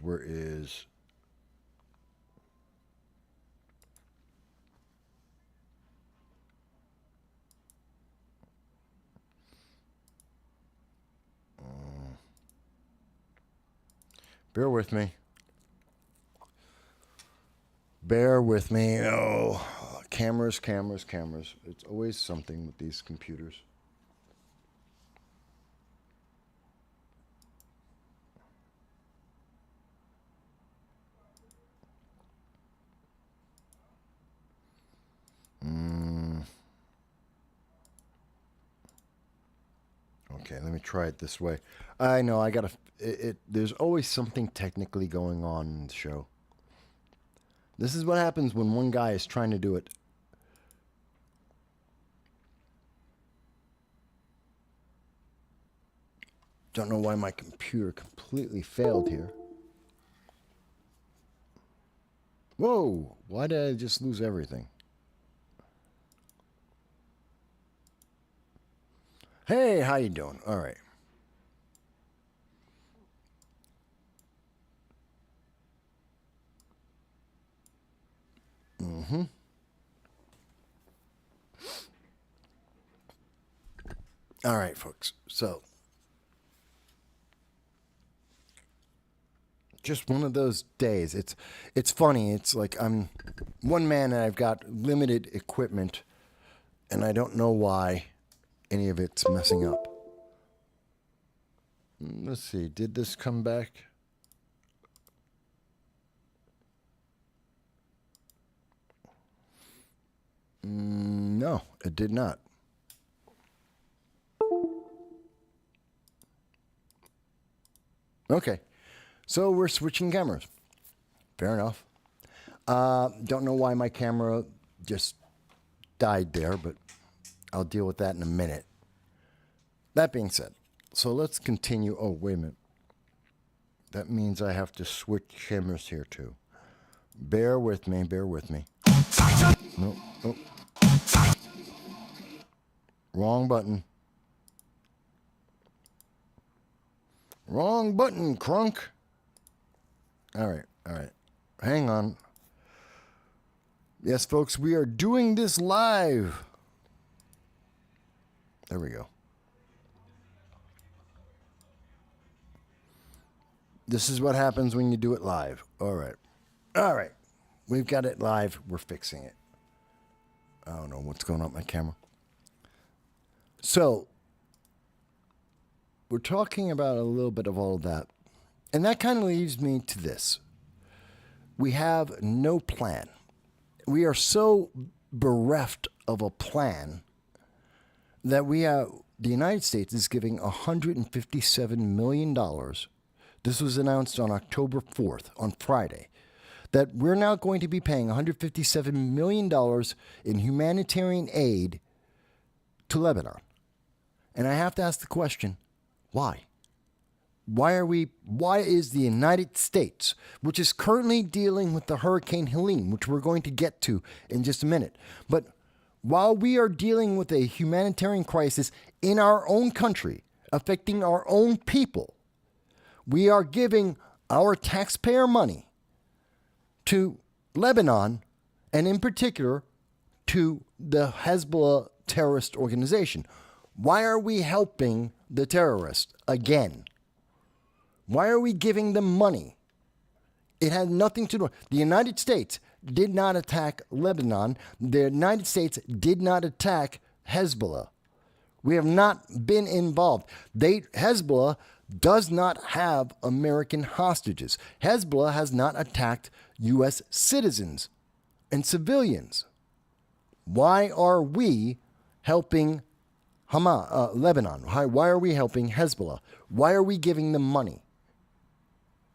Where is... Bear with me. Bear with me. Oh, cameras. It's always something with these computers. Okay, let me try it this way. I know, I gotta... there's always something technically going on in the show. This is what happens when one guy is trying to do it. Don't know why my computer completely failed here. Whoa, why did I just lose everything? Hey, how you doing? All right. All right, folks. So, just one of those days. It's funny. It's like I'm one man and I've got limited equipment, and I don't know why any of it's messing up. Let's see. Did this come back? No, it did not. Okay, so we're switching cameras. Fair enough. Don't know why my camera just died there, but I'll deal with that in a minute. That being said, so let's continue. Oh, wait a minute. That means I have to switch cameras here too. Bear with me, bear with me. Nope, nope. Wrong button. Wrong button, crunk. All right, all right. Hang on. Yes, folks, we are doing this live. There we go. This is what happens when you do it live. All right. All right. We've got it live. We're fixing it. I don't know what's going on with my camera. So, we're talking about a little bit of all of that. And that kind of leads me to this. We have no plan. We are so bereft of a plan that the United States is giving $157 million. This was announced on October 4th, on Friday, that we're now going to be paying $157 million in humanitarian aid to Lebanon. And I have to ask the question, why? Why is the United States, which is currently dealing with the Hurricane Helene, which we're going to get to in just a minute, but while we are dealing with a humanitarian crisis in our own country, affecting our own people, we are giving our taxpayer money to Lebanon, and in particular to the Hezbollah terrorist organization. Why are we helping the terrorists again? Why are we giving them money? It had nothing to do. The United States did not attack Lebanon. The United States did not attack Hezbollah. We have not been involved. Hezbollah does not have American hostages. Hezbollah has not attacked U.S. citizens and civilians. Why are we helping Lebanon? Why are we helping Hezbollah? Why are we giving them money?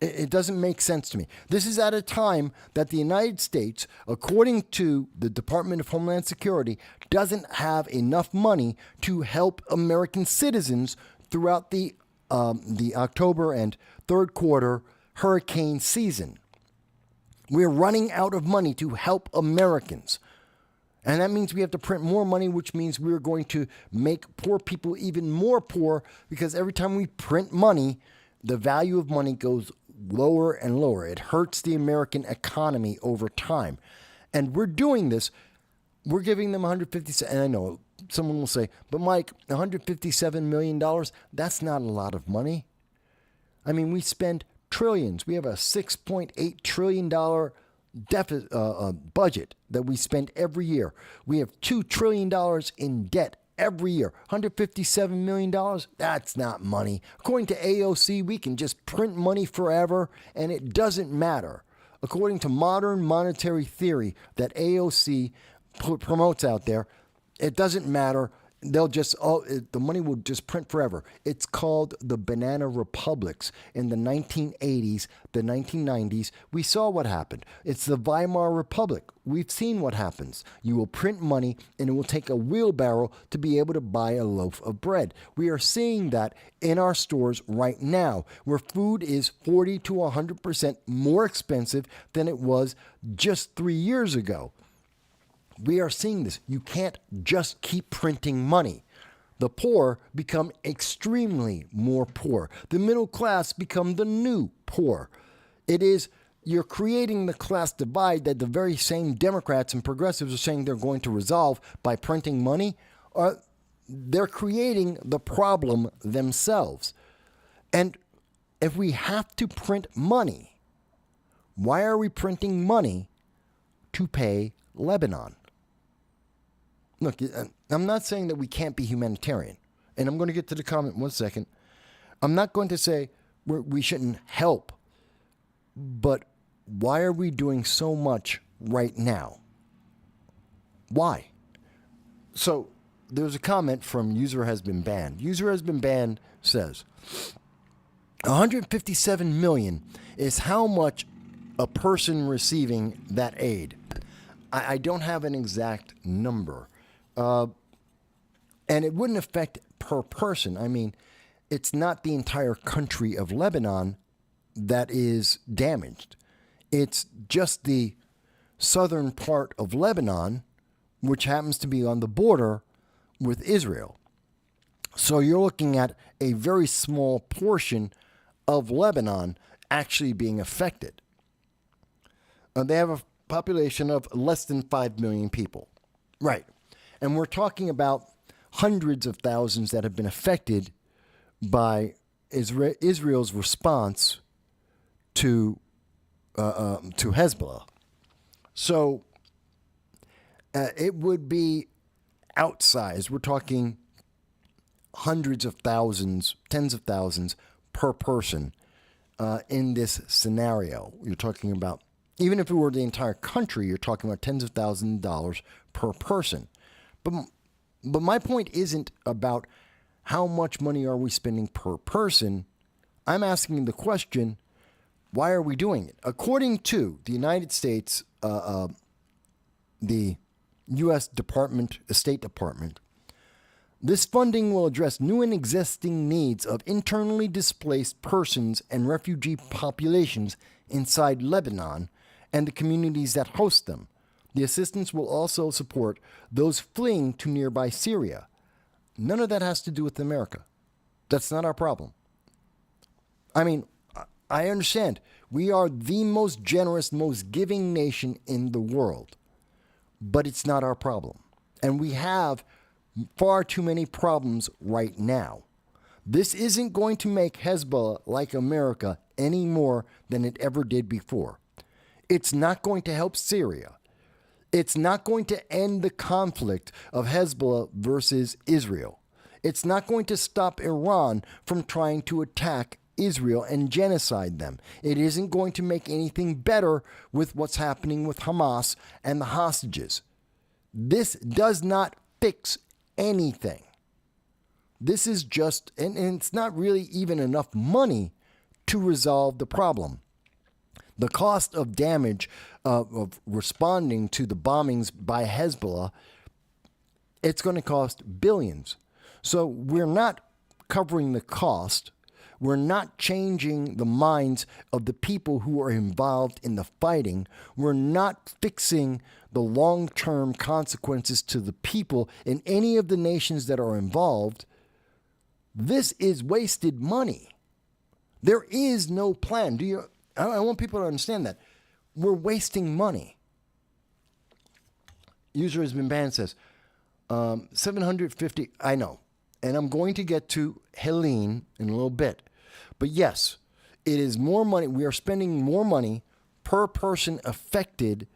It doesn't make sense to me. This is at a time that the United States, according to the Department of Homeland Security, doesn't have enough money to help American citizens throughout the October and third quarter hurricane season. We're running out of money to help Americans. And that means we have to print more money, which means we're going to make poor people even more poor, because every time we print money, the value of money goes lower and lower. It hurts the American economy over time. And we're doing this. We're giving them 157, and I know someone will say, but Mike, $157 million, that's not a lot of money. I mean, we spend trillions. We have a $6.8 trillion budget that we spend every year. We have $2 trillion in debt every year. $157 million, that's not money. According to AOC, we can just print money forever, and it doesn't matter. According to modern monetary theory that AOC promotes out there, it doesn't matter. The money will just print forever. It's called the banana republics. In the 1980s, the 1990s, we saw what happened. It's the Weimar Republic. We've seen what happens. You will print money, and it will take a wheelbarrow to be able to buy a loaf of bread. We are seeing that in our stores right now, where food is 40 to 100% more expensive than it was just 3 years ago. We are seeing this. You can't just keep printing money. The poor become extremely more poor. The middle class become the new poor. You're creating the class divide that the very same Democrats and progressives are saying they're going to resolve by printing money. They're creating the problem themselves. And if we have to print money, why are we printing money to pay Lebanon? Look, I'm not saying that we can't be humanitarian, and I'm going to get to the comment in 1 second. I'm not going to say we shouldn't help, but why are we doing so much right now? Why? So there's a comment from User Has Been Banned. User Has Been Banned says, 157 million is how much a person receiving that aid. I don't have an exact number. And it wouldn't affect per person. I mean, it's not the entire country of Lebanon that is damaged. It's just the southern part of Lebanon, which happens to be on the border with Israel. So you're looking at a very small portion of Lebanon actually being affected. They have a population of less than 5 million people. Right. And we're talking about hundreds of thousands that have been affected by Israel's response to Hezbollah. So it would be outsized. We're talking hundreds of thousands, tens of thousands per person in this scenario. You're talking about, even if it were the entire country, you're talking about tens of thousands of dollars per person. But my point isn't about how much money are we spending per person. I'm asking the question, why are we doing it? According to the United States, the U.S. State Department, this funding will address new and existing needs of internally displaced persons and refugee populations inside Lebanon and the communities that host them. The assistance will also support those fleeing to nearby Syria. None of that has to do with America. That's not our problem. I mean, I understand. We are the most generous, most giving nation in the world. But it's not our problem. And we have far too many problems right now. This isn't going to make Hezbollah like America any more than it ever did before. It's not going to help Syria. It's not going to end the conflict of Hezbollah versus Israel. It's not going to stop Iran from trying to attack Israel and genocide them. It isn't going to make anything better with what's happening with Hamas and the hostages. This does not fix anything. This is just, and it's not really even enough money to resolve the problem. The cost of damage of responding to the bombings by Hezbollah, it's going to cost billions. So we're not covering the cost. We're not changing the minds of the people who are involved in the fighting. We're not fixing the long-term consequences to the people in any of the nations that are involved. This is wasted money. There is no plan. I want people to understand that. We're wasting money. User has been banned, says, 750, I know. And I'm going to get to Helene in a little bit. But yes, it is more money. We are spending more money per person affected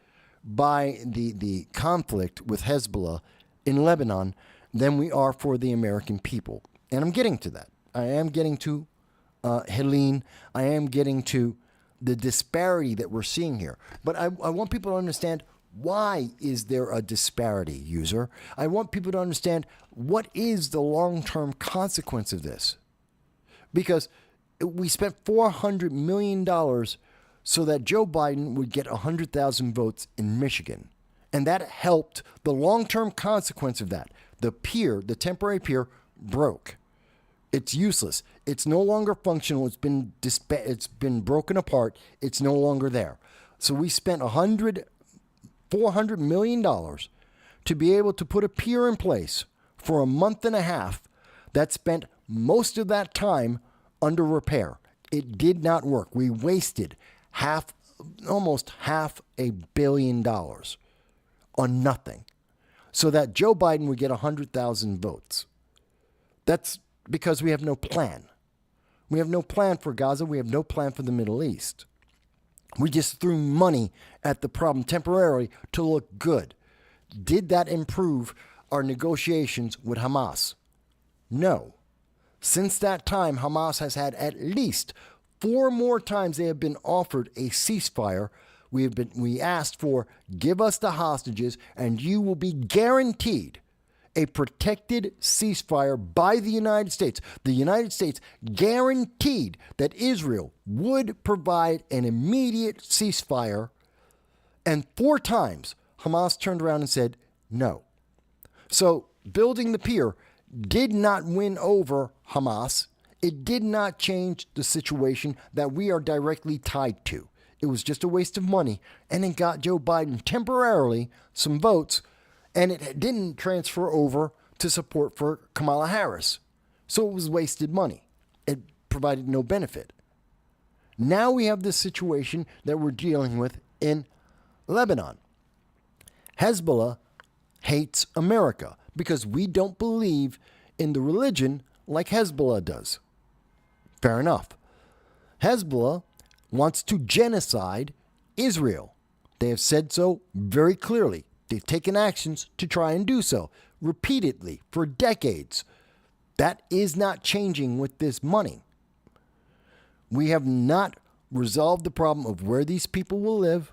by the conflict with Hezbollah in Lebanon than we are for the American people. And I'm getting to that. I am getting to Helene. I am getting to the disparity that we're seeing here. But I want people to understand, why is there a disparity, user? I want people to understand, what is the long-term consequence of this? Because we spent $400 million so that Joe Biden would get 100,000 votes in Michigan. And that helped. The long-term consequence of that, the temporary pier, broke. It's useless. It's no longer functional. It's been broken apart. It's no longer there. So we spent $400 million to be able to put a pier in place for a month and a half that spent most of that time under repair. It did not work. We wasted almost $500 million on nothing so that Joe Biden would get 100,000 votes. That's because we have no plan. We have no plan for Gaza. We have no plan for the Middle East. We just threw money at the problem temporarily to look good. Did that improve our negotiations with Hamas? No. Since that time, Hamas has had at least 4 more times they have been offered a ceasefire. We asked for, give us the hostages and you will be guaranteed a protected ceasefire by the United States. The United States guaranteed that Israel would provide an immediate ceasefire, and 4 times Hamas turned around and said no. So building the pier did not win over Hamas. It did not change the situation that we are directly tied to. It was just a waste of money, and it got Joe Biden temporarily some votes, and it didn't transfer over to support for Kamala Harris. So it was wasted money. It provided no benefit. Now we have this situation that we're dealing with in Lebanon. Hezbollah hates America because we don't believe in the religion like Hezbollah does. Fair enough. Hezbollah wants to genocide Israel. They have said so very clearly. They've taken actions to try and do so repeatedly for decades. That is not changing with this money. We have not resolved the problem of where these people will live,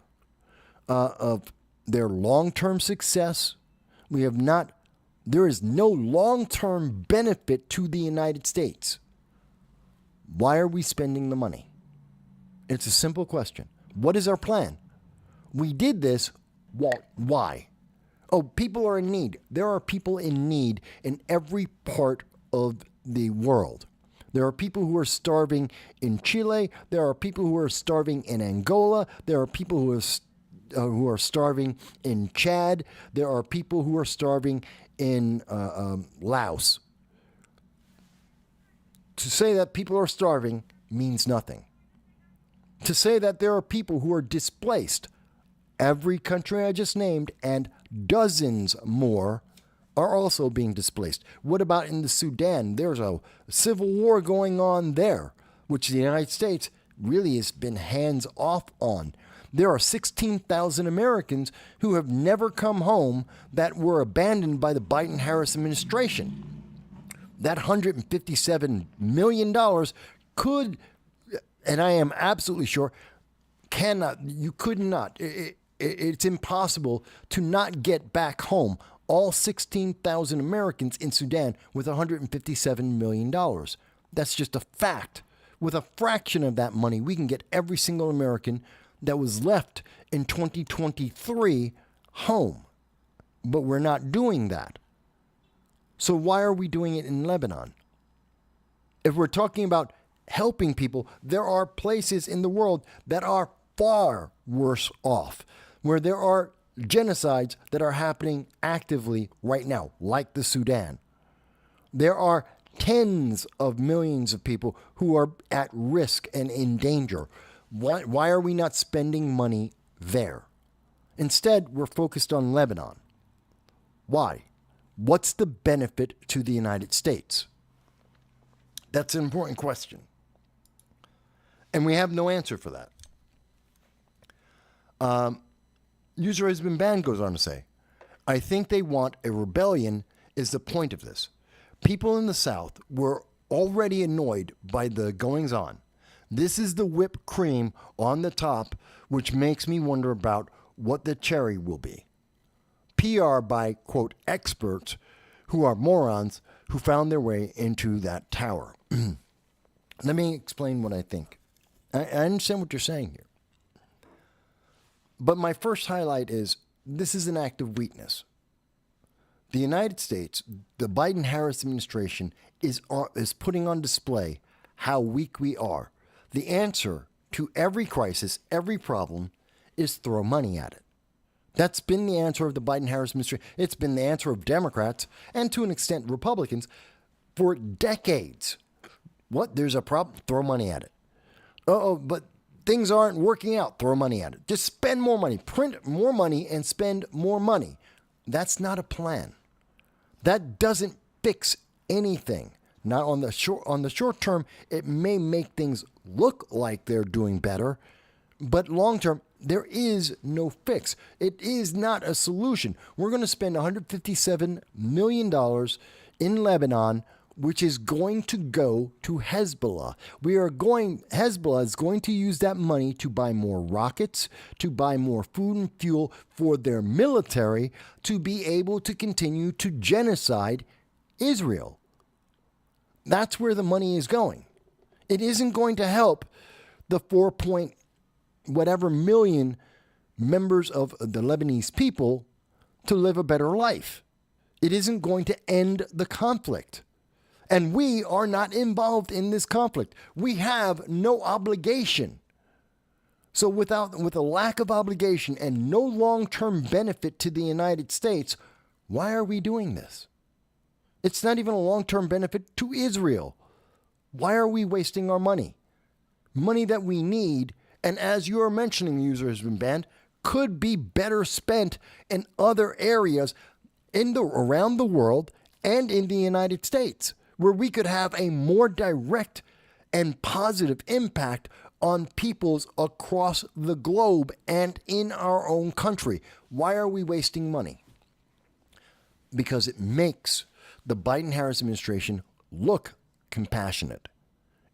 of their long-term success. There is no long-term benefit to the United States. Why are we spending the money? It's a simple question. What is our plan? We did this. Why? Oh, people are in need. There are people in need in every part of the world. There are people who are starving in Chile. There are people who are starving in Angola. There are people who are starving in Chad. There are people who are starving in Laos. To say that people are starving means nothing. to say that there are people who are displaced. Every country I just named and dozens more are also being displaced. What about in the Sudan? There's a civil war going on there, which the United States really has been hands off on. There are 16,000 Americans who have never come home that were abandoned by the Biden-Harris administration. That $157 million could, and I am absolutely sure, you could not. It's impossible to not get back home all 16,000 Americans in Sudan with $157 million. That's just a fact. With a fraction of that money, we can get every single American that was left in 2023 home. But we're not doing that. So why are we doing it in Lebanon? If we're talking about helping people, there are places in the world that are far worse off, where there are genocides that are happening actively right now, like the Sudan. There are tens of millions of people who are at risk and in danger. Why are we not spending money there? Instead, we're focused on Lebanon. Why? What's the benefit to the United States? That's an important question. And we have no answer for that. User has been banned goes on to say, I think they want a rebellion is the point of this. People in the South were already annoyed by the goings on. This is the whipped cream on the top, which makes me wonder about what the cherry will be. PR by, quote, experts who are morons who found their way into that tower. Let me explain what I think. I understand what you're saying here. But my first highlight is this is an act of weakness. The United States, the Biden-Harris administration, is putting on display how weak we are. The answer to every crisis, every problem, is throw money at it. That's been the answer of the Biden-Harris administration. It's been the answer of Democrats and, to an extent, Republicans for decades. What? There's a problem? Throw money at it. But things aren't working out. Throw money at it. Just spend more money. Print more money and spend more money. That's not a plan. That doesn't fix anything. Not on the short term, it may make things look like they're doing better, but long term, there is no fix. It is not a solution. We're going to spend $157 million in Lebanon, which is going to go to Hezbollah. Hezbollah is going to use that money to buy more rockets, to buy more food and fuel for their military, to be able to continue to genocide Israel. That's where the money is going. It isn't going to help the 4.whatever million members of the Lebanese people to live a better life. It isn't going to end the conflict. And we are not involved in this conflict. We have no obligation. So with a lack of obligation and no long-term benefit to the United States, why are we doing this? It's not even a long-term benefit to Israel. Why are we wasting our money? Money that we need, and as you are mentioning, user has been banned, could be better spent in other areas around the world and in the United States, where we could have a more direct and positive impact on peoples across the globe and in our own country. Why are we wasting money? Because it makes the Biden-Harris administration look compassionate.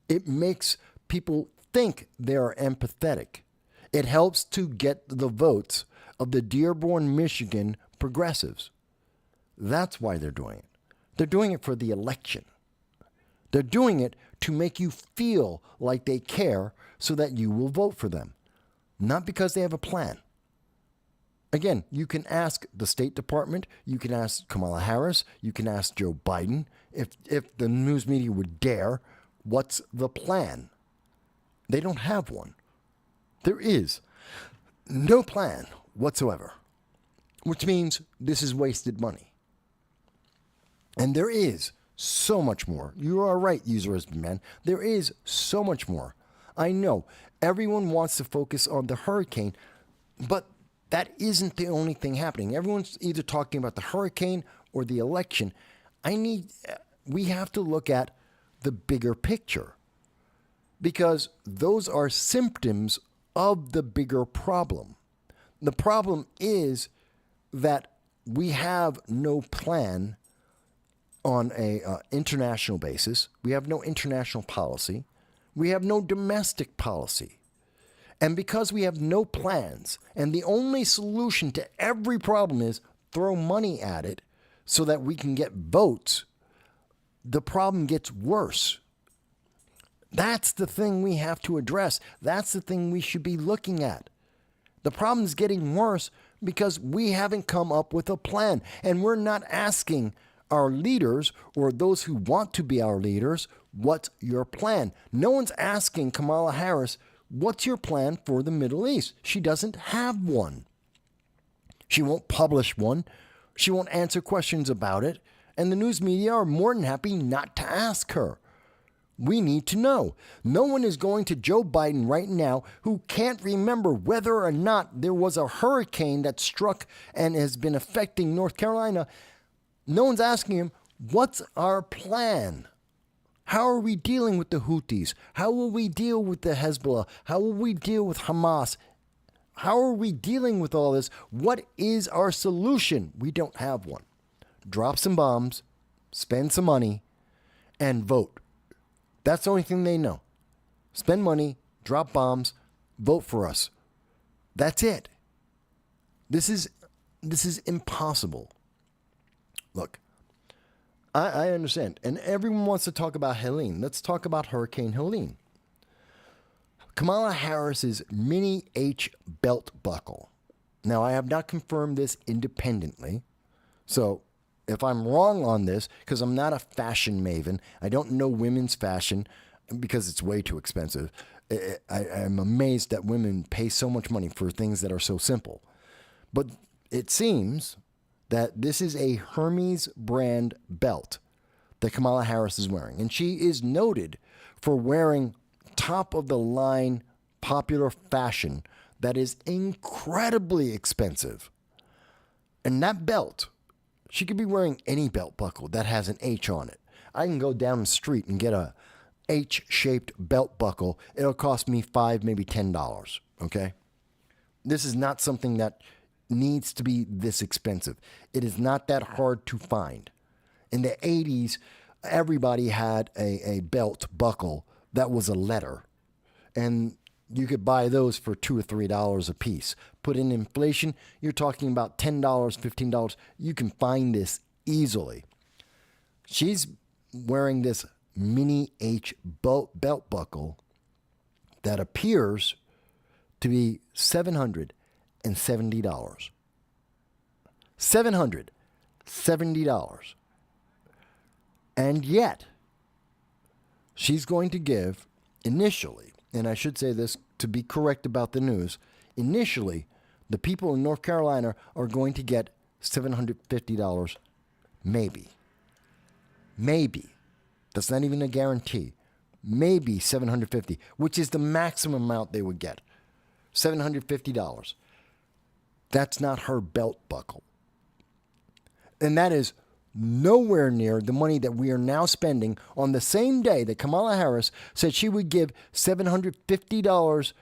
It makes people think they are empathetic. It helps to get the votes of the Dearborn, Michigan progressives. That's why they're doing it. They're doing it for the election. They're doing it to make you feel like they care so that you will vote for them, not because they have a plan. Again, you can ask the State Department, you can ask Kamala Harris, you can ask Joe Biden, if the news media would dare, what's the plan? They don't have one. There is no plan whatsoever, which means this is wasted money. And there is so much more. You are right, user has been banned. There is so much more. I know. Everyone wants to focus on the hurricane, but that isn't the only thing happening. Everyone's either talking about the hurricane or the election. We have to look at the bigger picture, because those are symptoms of the bigger problem. The problem is that we have no plan on a international basis. We have no international policy. We have no domestic policy. And because we have no plans, and the only solution to every problem is throw money at it so that we can get votes, the problem gets worse. That's the thing we have to address. That's the thing we should be looking at. The problem is getting worse because we haven't come up with a plan. And we're not asking our leaders or those who want to be our leaders, what's your plan? No one's asking Kamala Harris, what's your plan for the Middle East? She doesn't have one. She won't publish one. She won't answer questions about it. And the news media are more than happy not to ask her. We need to know. No one is going to Joe Biden right now who can't remember whether or not there was a hurricane that struck and has been affecting North Carolina. No one's asking him, what's our plan? How are we dealing with the Houthis? How will we deal with the Hezbollah? How will we deal with Hamas? How are we dealing with all this? What is our solution? We don't have one. Drop some bombs, spend some money, and vote. That's the only thing they know. Spend money, drop bombs, vote for us. That's it. This is impossible. Look, I understand. And everyone wants to talk about Helene. Let's talk about Hurricane Helene. Kamala Harris's mini H belt buckle. Now, I have not confirmed this independently. So if I'm wrong on this, because I'm not a fashion maven, I don't know women's fashion because it's way too expensive. I'm amazed that women pay so much money for things that are so simple. But it seems that this is a Hermes brand belt that Kamala Harris is wearing. And she is noted for wearing top of the line popular fashion that is incredibly expensive. And that belt, she could be wearing any belt buckle that has an H on it. I can go down the street and get a H-shaped belt buckle. It'll cost me $5, maybe $10, okay? This is not something that needs to be this expensive. It is not that hard to find. In the 80s, everybody had a belt buckle that was a letter. And you could buy those for $2 or $3 a piece. Put in inflation, you're talking about $10, $15. You can find this easily. She's wearing this mini H belt buckle that appears to be $770. $770. And yet, she's going to give initially, and I should say this to be correct about the news, initially, the people in North Carolina are going to get $750, maybe. Maybe. That's not even a guarantee. Maybe $750, which is the maximum amount they would get. $750. That's not her belt buckle. And that is nowhere near the money that we are now spending on the same day that Kamala Harris said she would give $750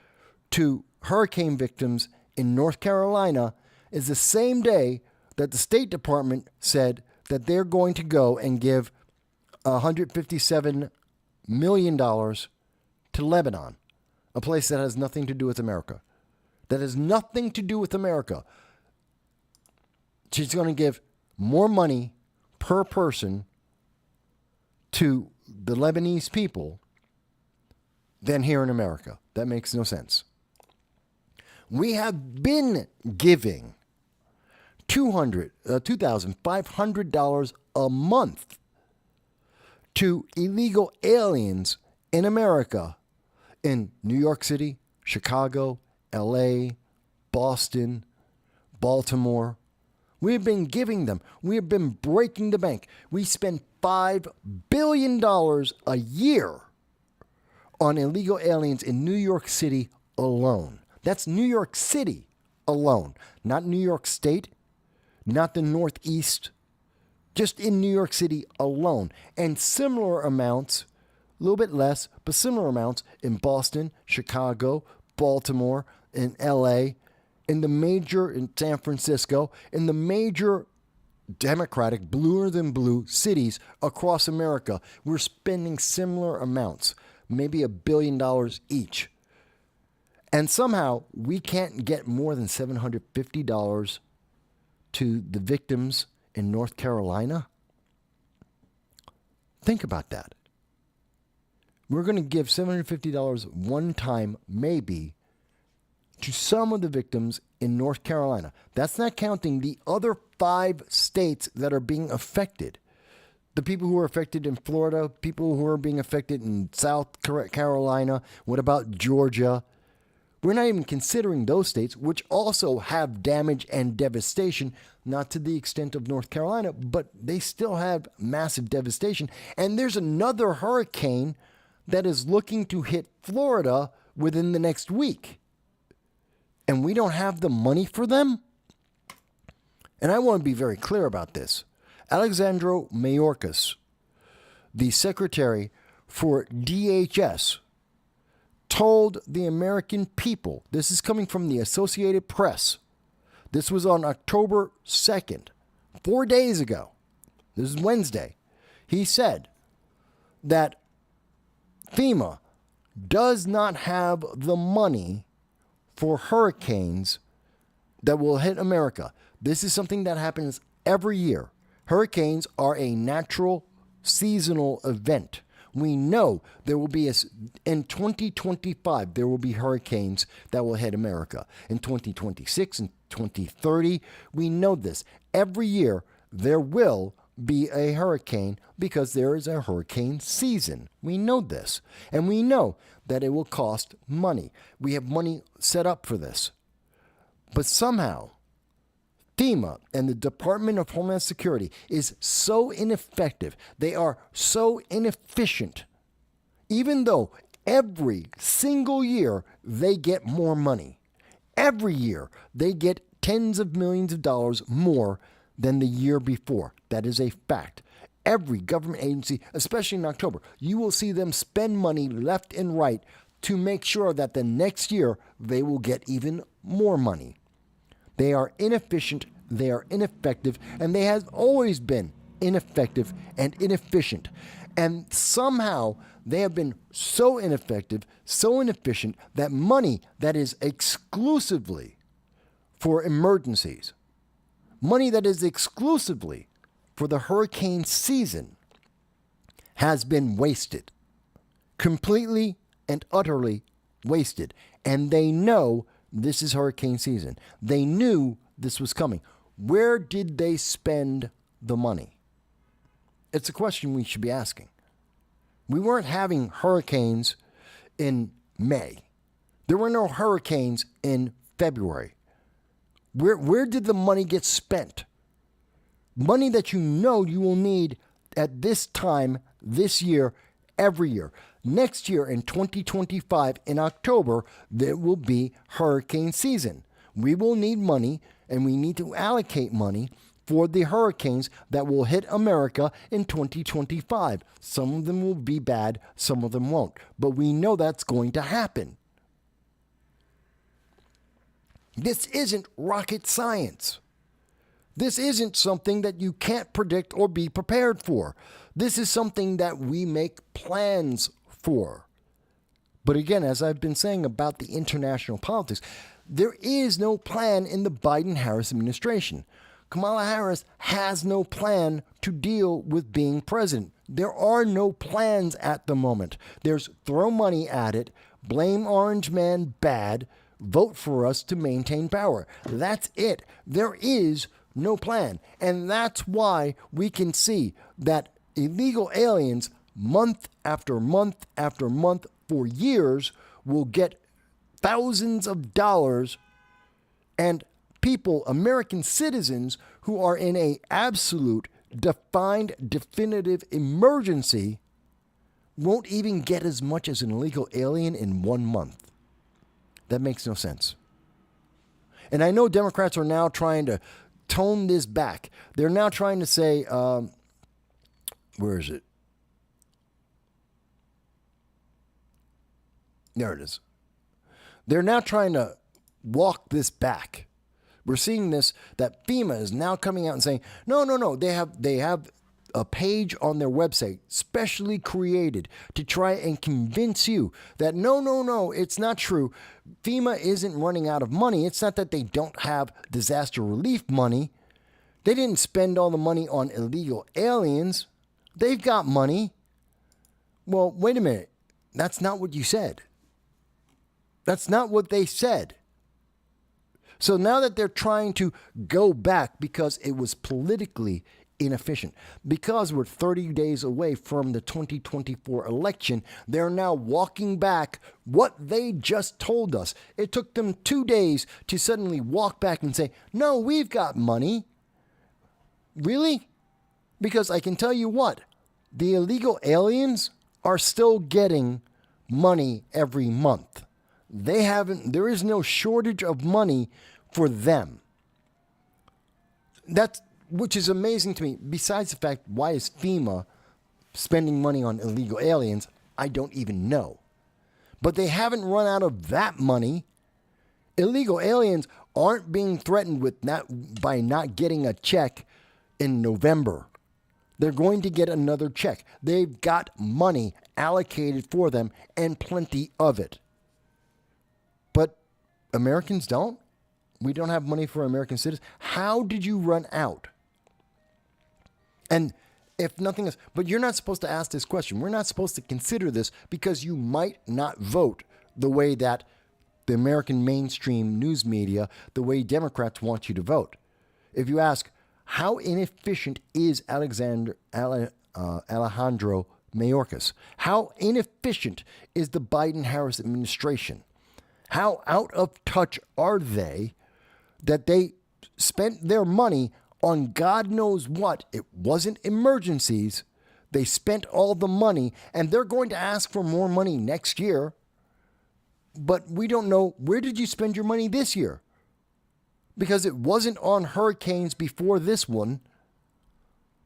to hurricane victims in North Carolina, is the same day that the State Department said that they're going to go and give $157 million to Lebanon, a place that has nothing to do with America. That has nothing to do with America. She's going to give more money per person to the Lebanese people than here in America. That makes no sense. We have been giving $2,500 a month to illegal aliens in America, in New York City, Chicago, LA, Boston, Baltimore. We have been giving them. We have been breaking the bank. We spend $5 billion a year on illegal aliens in New York City alone. That's New York City alone, not New York State, not the Northeast, just in New York City alone. And similar amounts, a little bit less, but similar amounts in Boston, Chicago, Baltimore, in LA, in San Francisco, in the major Democratic, bluer than blue cities across America. We're spending similar amounts, maybe $1 billion each. And somehow we can't get more than $750 to the victims in North Carolina. Think about that. We're going to give $750 one time, maybe, to some of the victims in North Carolina. That's not counting the other 5 states that are being affected. The people who are affected in Florida, people who are being affected in South Carolina. What about Georgia? We're not even considering those states, which also have damage and devastation, not to the extent of North Carolina, but they still have massive devastation. And there's another hurricane that is looking to hit Florida within the next week. And we don't have the money for them? And I want to be very clear about this. Alexandro Mayorkas, the secretary for DHS, told the American people, this is coming from the Associated Press, this was on October 2nd, 4 days ago, this is Wednesday, he said that FEMA does not have the money for hurricanes that will hit America. This is something that happens every year. Hurricanes are a natural seasonal event. We know there will be, in 2025, there will be hurricanes that will hit America. In 2026 and 2030, we know this. Every year, there will be a hurricane because there is a hurricane season. We know this. And we know that it will cost money. We have money set up for this. But somehow, FEMA and the Department of Homeland Security is so ineffective. They are so inefficient. Even though every single year they get more money. Every year they get tens of millions of dollars more than the year before. That is a fact. Every government agency, especially in October, you will see them spend money left and right to make sure that the next year they will get even more money. They are inefficient, they are ineffective, and they have always been ineffective and inefficient. And somehow they have been so ineffective, so inefficient, that money that is exclusively for emergencies, money that is exclusively for the hurricane season, has been wasted. Completely and utterly wasted. And they know this is hurricane season. They knew this was coming. Where did they spend the money? It's a question we should be asking. We weren't having hurricanes in May. There were no hurricanes in February. Where did the money get spent? Money that you know you will need at this time, this year, every year. Next year in 2025, in October, there will be hurricane season. We will need money, and we need to allocate money for the hurricanes that will hit America in 2025. Some of them will be bad, some of them won't. But we know that's going to happen. This isn't rocket science. This isn't something that you can't predict or be prepared for. This is something that we make plans for. But again, as I've been saying about the international politics, there is no plan in the Biden-Harris administration. Kamala Harris has no plan to deal with being president. There are no plans at the moment. There's throw money at it, blame Orange Man bad, vote for us to maintain power. That's it. There is no plan. And that's why we can see that illegal aliens, month after month after month for years, will get thousands of dollars, and people, American citizens who are in a absolute, defined, definitive emergency, won't even get as much as an illegal alien in 1 month. That makes no sense. And I know Democrats are now trying to tone this back. They're now trying to say, where is it? There it is. They're now trying to walk this back. We're seeing this, that FEMA is now coming out and saying, no. They have a page on their website specially created to try and convince you that no, it's not true. FEMA isn't running out of money. It's not that they don't have disaster relief money. They didn't spend all the money on illegal aliens. They've got money. Well, wait a minute. That's not what you said. That's not what they said. So now that they're trying to go back because it was politically inefficient, because we're 30 days away from the 2024 election, they're now walking back what they just told us. It took them 2 days to suddenly walk back and say, no, we've got money. Really? Because I can tell you what, the illegal aliens are still getting money every month. There is no shortage of money for them. Which is amazing to me. Besides the fact, why is FEMA spending money on illegal aliens? I don't even know. But they haven't run out of that money. Illegal aliens aren't being threatened by not getting a check in November. They're going to get another check. They've got money allocated for them and plenty of it. But Americans don't? We don't have money for American citizens. How did you run out? And if nothing else, but you're not supposed to ask this question. We're not supposed to consider this because you might not vote the way that the American mainstream news media, the way Democrats want you to vote. If you ask, how inefficient is Alejandro Mayorkas? How inefficient is the Biden-Harris administration? How out of touch are they that they spent their money on God knows what? It wasn't emergencies. They spent all the money, and they're going to ask for more money next year. But we don't know, where did you spend your money this year? Because it wasn't on hurricanes before this one.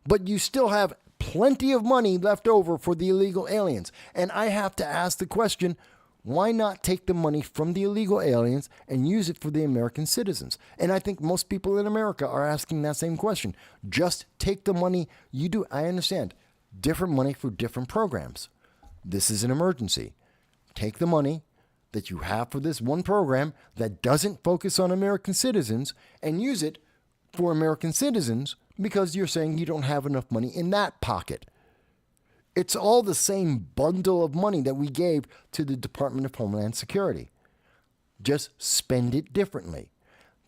But you still have plenty of money left over for the illegal aliens. And I have to ask the question, why not take the money from the illegal aliens and use it for the American citizens? And I think most people in America are asking that same question. Just take the money you do. I understand. Different money for different programs. This is an emergency. Take the money that you have for this one program that doesn't focus on American citizens and use it for American citizens because you're saying you don't have enough money in that pocket. It's all the same bundle of money that we gave to the Department of Homeland Security. Just spend it differently.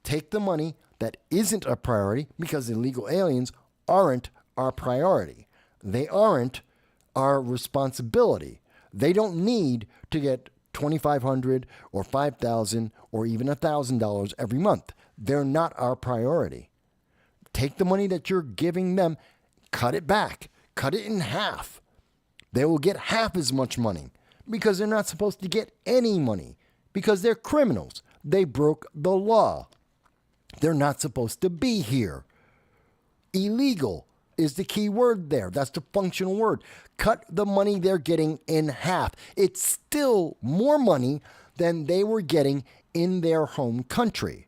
Take the money that isn't a priority because illegal aliens aren't our priority. They aren't our responsibility. They don't need to get $2,500 or $5,000 or even $1,000 every month. They're not our priority. Take the money that you're giving them, cut it back, cut it in half. They will get half as much money because they're not supposed to get any money because they're criminals. They broke the law. They're not supposed to be here. Illegal is the key word there. That's the functional word. Cut the money they're getting in half. It's still more money than they were getting in their home country.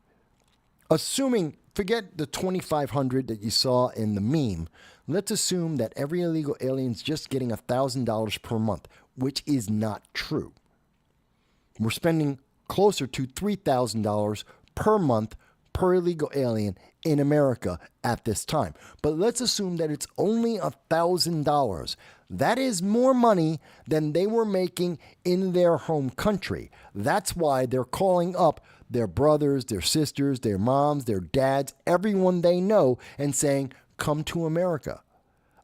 Assuming, forget the $2,500 that you saw in the meme. Let's assume that every illegal alien's just getting $1,000 per month, which is not true. We're spending closer to $3,000 per month per illegal alien in America at this time. But let's assume that it's only $1,000. That is more money than they were making in their home country. That's why they're calling up their brothers, their sisters, their moms, their dads, everyone they know, and saying, come to America.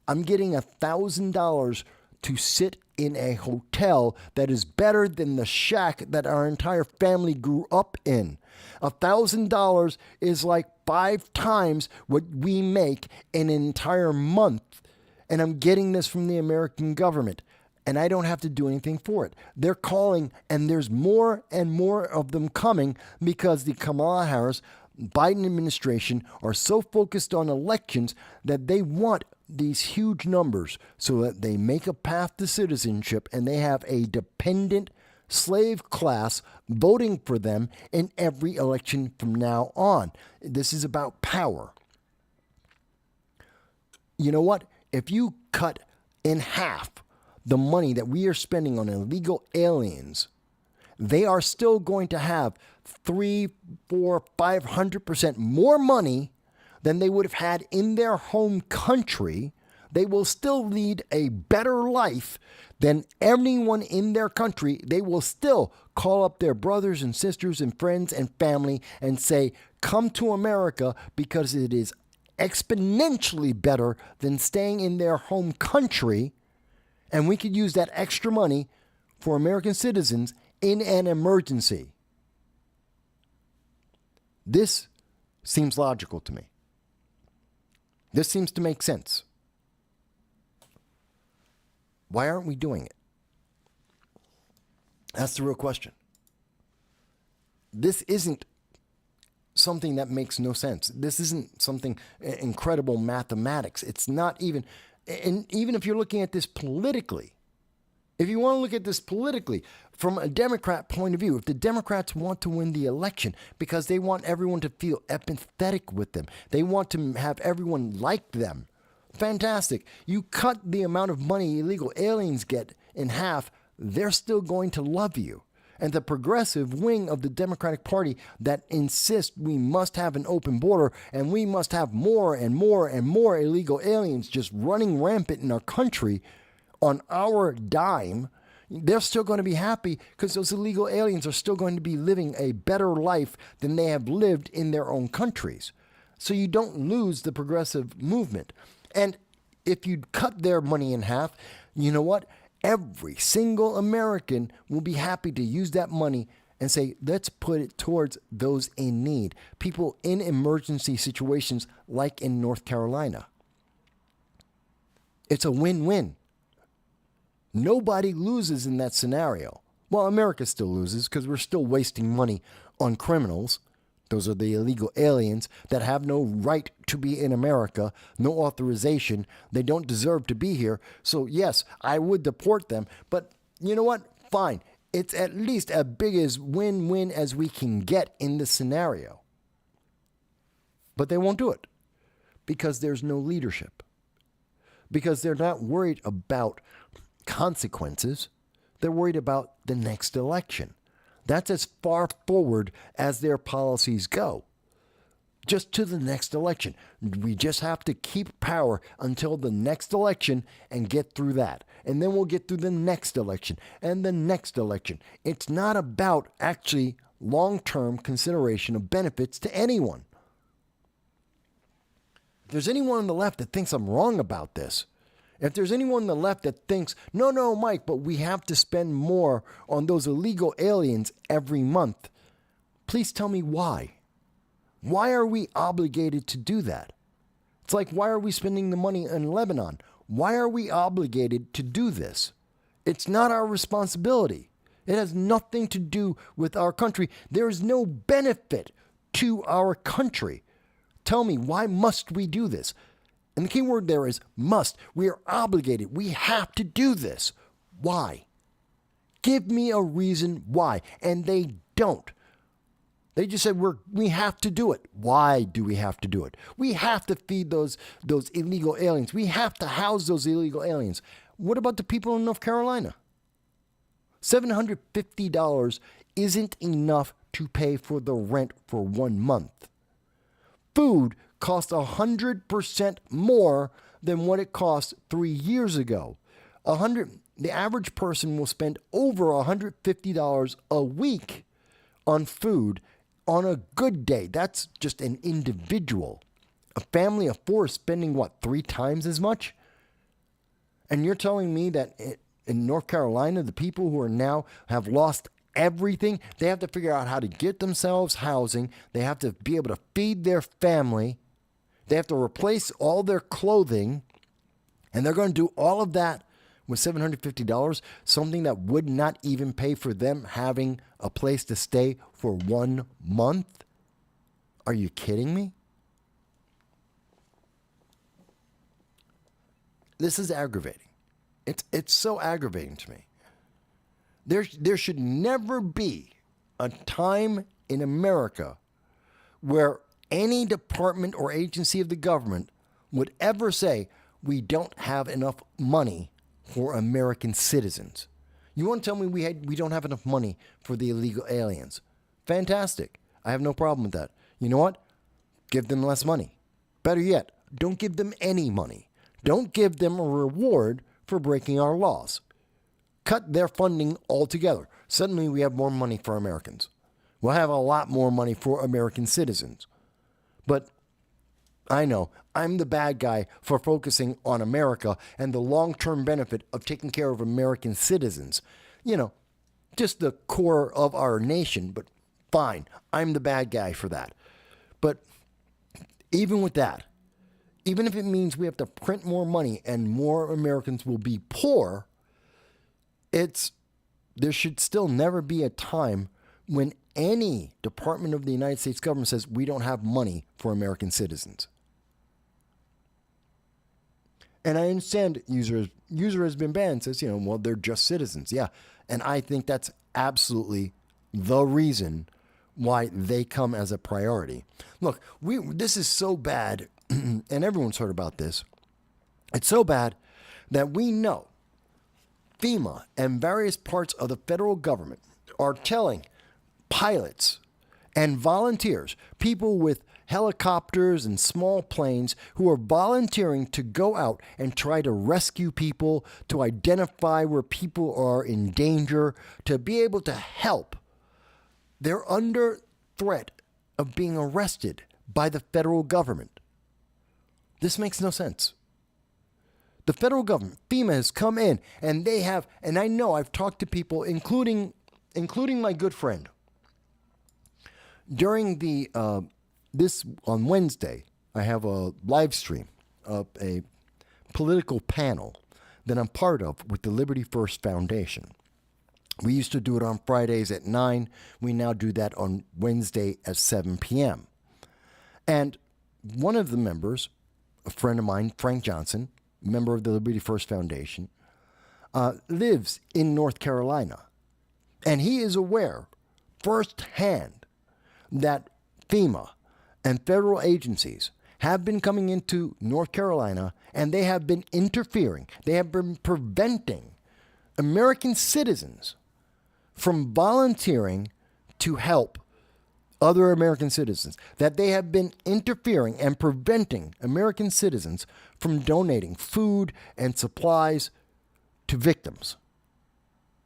I'm getting $1,000 to sit in a hotel that is better than the shack that our entire family grew up in. $1,000 is like 5 times what we make in an entire month. And I'm getting this from the American government. and I don't have to do anything for it. They're calling, and there's more and more of them coming because the Kamala Harris Biden administration are so focused on elections that they want these huge numbers so that they make a path to citizenship, and they have a dependent slave class voting for them in every election from now on. This is about power. You know what? If you cut in half the money that we are spending on illegal aliens, they are still going to have 300, 400, 500% more money than they would have had in their home country. They will still lead a better life than anyone in their country. They will still call up their brothers and sisters and friends and family and say, come to America, because it is exponentially better than staying in their home country. And we could use that extra money for American citizens in an emergency. This seems logical to me. This seems to make sense. Why aren't we doing it? That's the real question. This isn't something that makes no sense. This isn't something incredible mathematics. It's not even, and even if you're looking at this politically, if you want to look at this politically from a Democrat point of view, if the Democrats want to win the election because they want everyone to feel empathetic with them, they want to have everyone like them, fantastic. You cut the amount of money illegal aliens get in half, they're still going to love you. And the progressive wing of the Democratic Party that insists we must have an open border and we must have more and more and more illegal aliens just running rampant in our country on our dime, they're still going to be happy because those illegal aliens are still going to be living a better life than they have lived in their own countries. So you don't lose the progressive movement. And if you cut their money in half, you know what? Every single American will be happy to use that money and say, let's put it towards those in need. People in emergency situations like in North Carolina. It's a win-win. Nobody loses in that scenario. Well, America still loses because we're still wasting money on criminals. Those are the illegal aliens that have no right to be in America, no authorization. They don't deserve to be here. So yes, I would deport them. But you know what? Fine. It's at least as big as win-win as we can get in this scenario. But they won't do it because there's no leadership. Because they're not worried about consequences. They're worried about the next election. That's as far forward as their policies go. Just to the next election. We just have to keep power until the next election and get through that. And then we'll get through the next election and the next election. It's not about actually long-term consideration of benefits to anyone. If there's anyone on the left that thinks I'm wrong about this, if there's anyone on the left that thinks, no, Mike, but we have to spend more on those illegal aliens every month, please tell me why. Why are we obligated to do that? It's like, why are we spending the money in Lebanon? Why are we obligated to do this? It's not our responsibility. It has nothing to do with our country. There is no benefit to our country. Tell me, why must we do this? And the key word there is must. We are obligated. We have to do this. Why? Give me a reason why. And they don't. They just said we have to do it. Why do we have to do it? We have to feed those illegal aliens. We have to house those illegal aliens. What about the people in North Carolina? $750 isn't enough to pay for the rent for 1 month. Food costs 100% more than what it cost 3 years ago. The average person will spend over $150 a week on food on a good day. That's just an individual. A family of 4 is spending, what, 3 times as much? And you're telling me that in North Carolina, the people who are now have lost everything, they have to figure out how to get themselves housing. They have to be able to feed their family. They have to replace all their clothing, and they're going to do all of that with $750, something that would not even pay for them having a place to stay for 1 month? Are you kidding me? This is aggravating. It's so aggravating to me. There should never be a time in America where any department or agency of the government would ever say, we don't have enough money for American citizens. You want to tell me we don't have enough money for the illegal aliens? Fantastic. I have no problem with that. You know what? Give them less money. Better yet, don't give them any money. Don't give them a reward for breaking our laws. Cut their funding altogether. Suddenly we have more money for Americans. We'll have a lot more money for American citizens. But I know I'm the bad guy for focusing on America and the long-term benefit of taking care of American citizens. You know, just the core of our nation, but fine. I'm the bad guy for that. But even with that, even if it means we have to print more money and more Americans will be poor, there should still never be a time when any department of the United States government says we don't have money for American citizens. And I understand user has been banned, says, well, they're just citizens. Yeah. And I think that's absolutely the reason why they come as a priority. Look, this is so bad, and everyone's heard about this. It's so bad that we know FEMA and various parts of the federal government are telling pilots and volunteers, people with helicopters and small planes who are volunteering to go out and try to rescue people, to identify where people are in danger, to be able to help. They're under threat of being arrested by the federal government. This makes no sense. The federal government, FEMA, has come in and they have, and I know I've talked to people, including my good friend. During this on Wednesday, I have a live stream of a political panel that I'm part of with the Liberty First Foundation. We used to do it on Fridays at 9. We now do that on Wednesday at 7 p.m. And one of the members, a friend of mine, Frank Johnson, member of the Liberty First Foundation, lives in North Carolina. And he is aware firsthand that FEMA and federal agencies have been coming into North Carolina and they have been interfering. They have been preventing American citizens from volunteering to help other American citizens. That they have been interfering and preventing American citizens from donating food and supplies to victims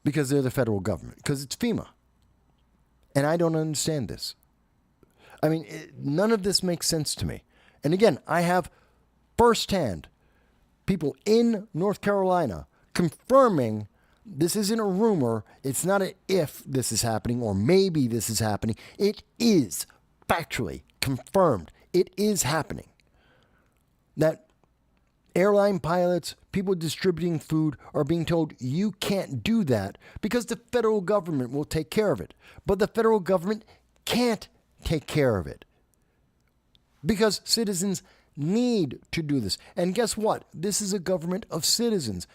because they're the federal government, because it's FEMA. And I don't understand this. I mean, none of this makes sense to me. And again, I have firsthand people in North Carolina confirming this isn't a rumor. It's not an if this is happening or maybe this is happening. It is factually confirmed. It is happening. That airline pilots, people distributing food are being told you can't do that because the federal government will take care of it. But the federal government can't take care of it because citizens need to do this. And guess what? This is a government of citizens.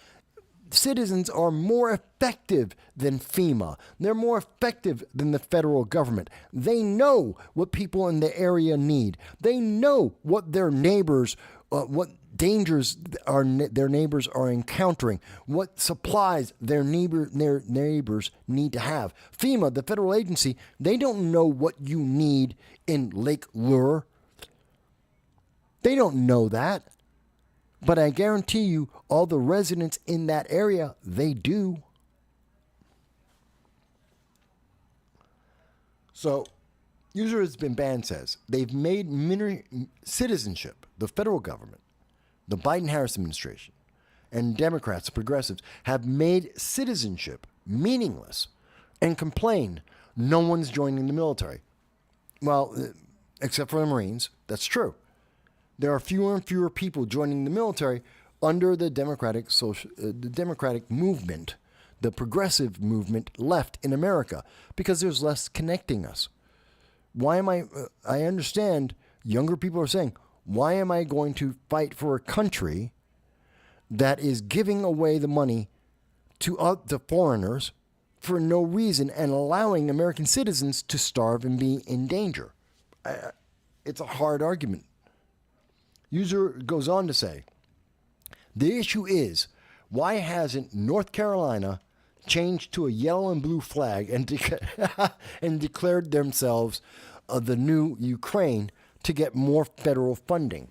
Citizens are more effective than FEMA. They're more effective than the federal government. They know what people in the area need. They know what their neighbors, what dangers their neighbors are encountering, what supplies their neighbors need to have. FEMA, the federal agency, they don't know what you need in Lake Lure. They don't know that. But I guarantee you, all the residents in that area, they do. So, user has been banned says they've made citizenship, the federal government, the Biden-Harris administration, and Democrats, progressives, have made citizenship meaningless and complain no one's joining the military. Well, except for the Marines, that's true. There are fewer and fewer people joining the military, under the Democratic movement, the progressive movement left in America, because there's less connecting us. Why am I understand younger people are saying, why am I going to fight for a country that is giving away the money to foreigners for no reason and allowing American citizens to starve and be in danger? It's a hard argument. User goes on to say, the issue is, why hasn't North Carolina changed to a yellow and blue flag and, and declared themselves the new Ukraine to get more federal funding?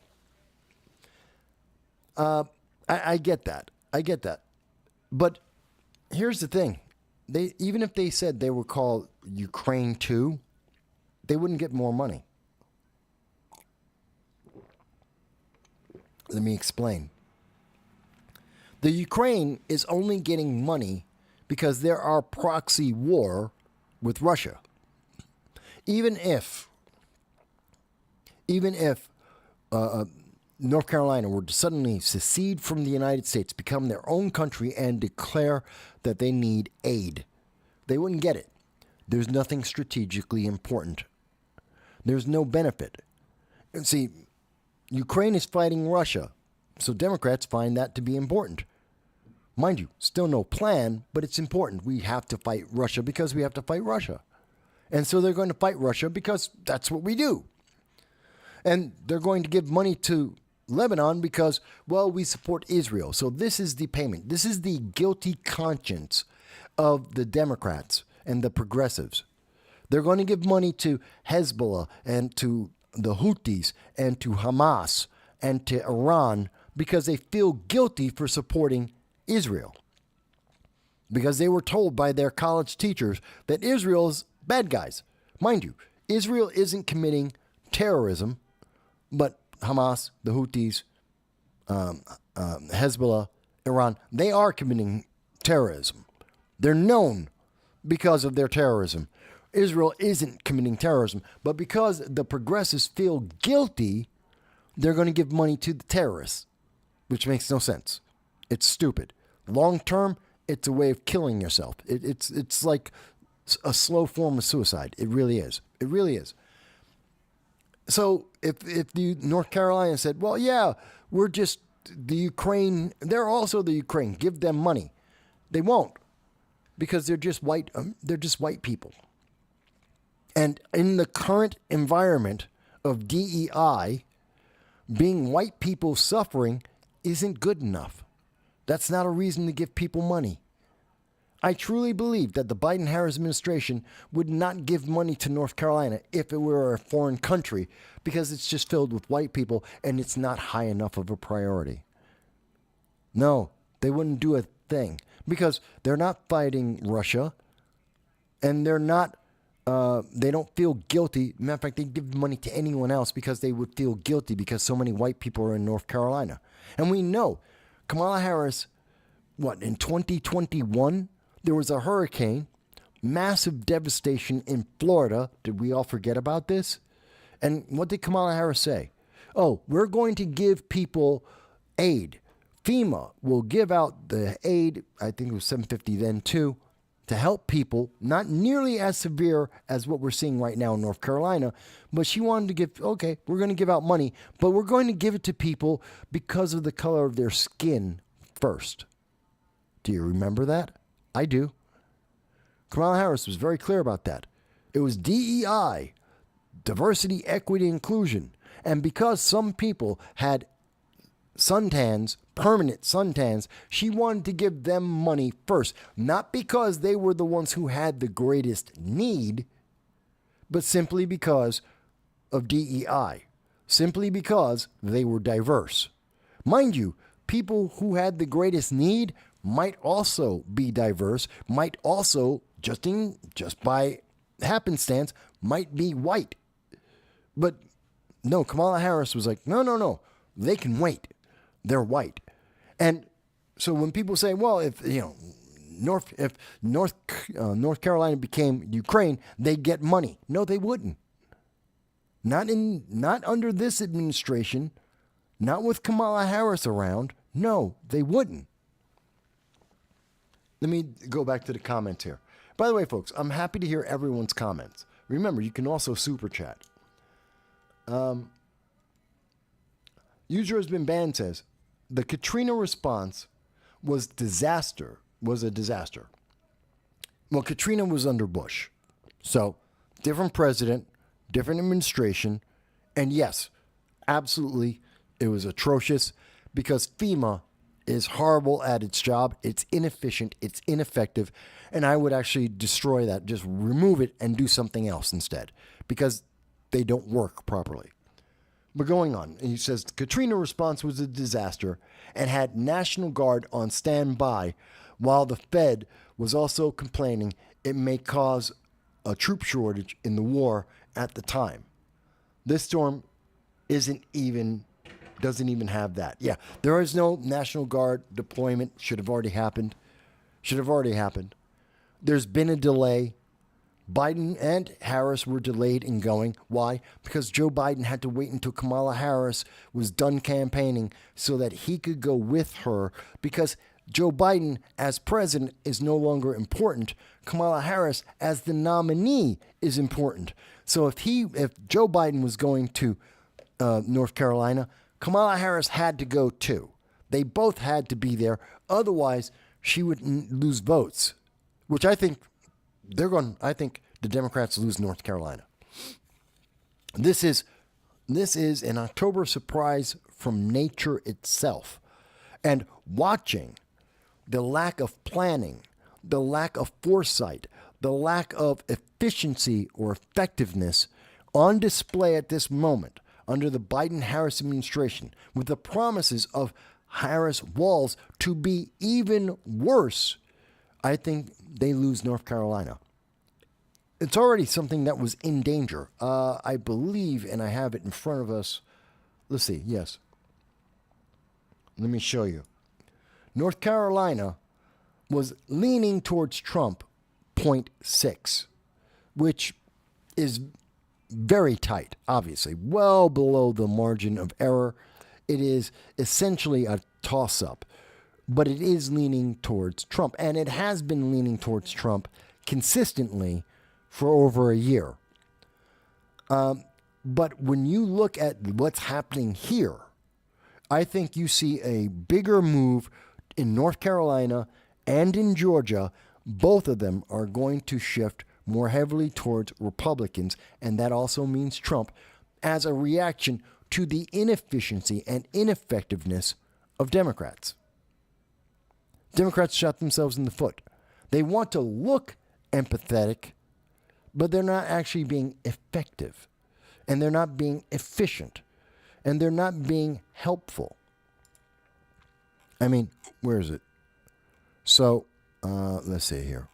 I get that. I get that. But here's the thing. Even if they said they were called Ukraine 2, they wouldn't get more money. Let me explain. The Ukraine is only getting money because there are proxy war with Russia. Even if North Carolina were to suddenly secede from the United States, become their own country, and declare that they need aid, they wouldn't get it. There's nothing strategically important. There's no benefit. See, Ukraine is fighting Russia, so Democrats find that to be important. Mind you, still no plan, but it's important. We have to fight Russia because we have to fight Russia. And so they're going to fight Russia because that's what we do. And they're going to give money to Lebanon because, well, we support Israel. So this is the payment. This is the guilty conscience of the Democrats and the progressives. They're going to give money to Hezbollah and to the Houthis and to Hamas and to Iran because they feel guilty for supporting Israel. Because they were told by their college teachers that Israel's bad guys. Mind you, Israel isn't committing terrorism, but Hamas, the Houthis, Hezbollah, Iran, they are committing terrorism. They're known because of their terrorism. Israel isn't committing terrorism, but because the progressives feel guilty, they're going to give money to the terrorists, which makes no sense. It's stupid. Long term, it's a way of killing yourself. It's like a slow form of suicide. It really is. It really is. So if the North Carolina said, well, yeah, we're just the Ukraine, they're also the Ukraine, give them money. They won't, because they're just white people. And in the current environment of DEI, being white people suffering isn't good enough. That's not a reason to give people money. I truly believe that the Biden-Harris administration would not give money to North Carolina if it were a foreign country, because it's just filled with white people and it's not high enough of a priority. No, they wouldn't do a thing because they're not fighting Russia and they're not, they don't feel guilty. Matter of fact, they give money to anyone else because they would feel guilty because so many white people are in North Carolina. And we know Kamala Harris, in 2021, there was a hurricane, massive devastation in Florida. Did we all forget about this? And what did Kamala Harris say? Oh, we're going to give people aid. FEMA will give out the aid, I think it was $750 then too, to help people, not nearly as severe as what we're seeing right now in North Carolina, but she wanted to give, okay, we're going to give out money, but we're going to give it to people because of the color of their skin first. Do you remember that? I do. Kamala Harris was very clear about that. It was DEI, diversity, equity, inclusion. And because some people had suntans, permanent suntans, she wanted to give them money first. Not because they were the ones who had the greatest need, but simply because of DEI. Simply because they were diverse. Mind you, people who had the greatest need might also be diverse, might also, just by happenstance, might be white. But no, Kamala Harris was like, no, they can wait. They're white. And so when people say, well, if North Carolina became Ukraine, they'd get money. No, they wouldn't. Not under this administration, not with Kamala Harris around. No, they wouldn't. Let me go back to the comments here. By the way, folks, I'm happy to hear everyone's comments. Remember, you can also super chat. User has been banned says, the Katrina response was a disaster. Well, Katrina was under Bush. So, different president, different administration. And yes, absolutely, it was atrocious because FEMA is horrible at its job. It's inefficient. It's ineffective. And I would actually destroy that, just remove it and do something else instead because they don't work properly. But going on, he says, the Katrina response was a disaster and had National Guard on standby while the Fed was also complaining it may cause a troop shortage in the war at the time. This storm doesn't even have that. Yeah, there is no National Guard deployment. Should have already happened. There's been a delay. Biden and Harris were delayed in going. Why? Because Joe Biden had to wait until Kamala Harris was done campaigning so that he could go with her because Joe Biden as president is no longer important. Kamala Harris as the nominee is important. So if Joe Biden was going to North Carolina, Kamala Harris had to go too. They both had to be there. Otherwise, she would lose votes, which I think the Democrats lose North Carolina. This is an October surprise from nature itself. And watching the lack of planning, the lack of foresight, the lack of efficiency or effectiveness on display at this moment under the Biden-Harris administration, with the promises of Harris walls to be even worse, I think they lose North Carolina. It's already something that was in danger. I believe, and I have it in front of us. Let's see. Yes. Let me show you. North Carolina was leaning towards Trump 0.6, which is very tight, obviously, well below the margin of error. It is essentially a toss-up, but it is leaning towards Trump, and it has been leaning towards Trump consistently for over a year. But when you look at what's happening here, I think you see a bigger move in North Carolina and in Georgia. Both of them are going to shift more heavily towards Republicans, and that also means Trump, as a reaction to the inefficiency and ineffectiveness of Democrats. Democrats shot themselves in the foot. They want to look empathetic, but they're not actually being effective, and they're not being efficient, and they're not being helpful. I mean, where is it? So, let's see here.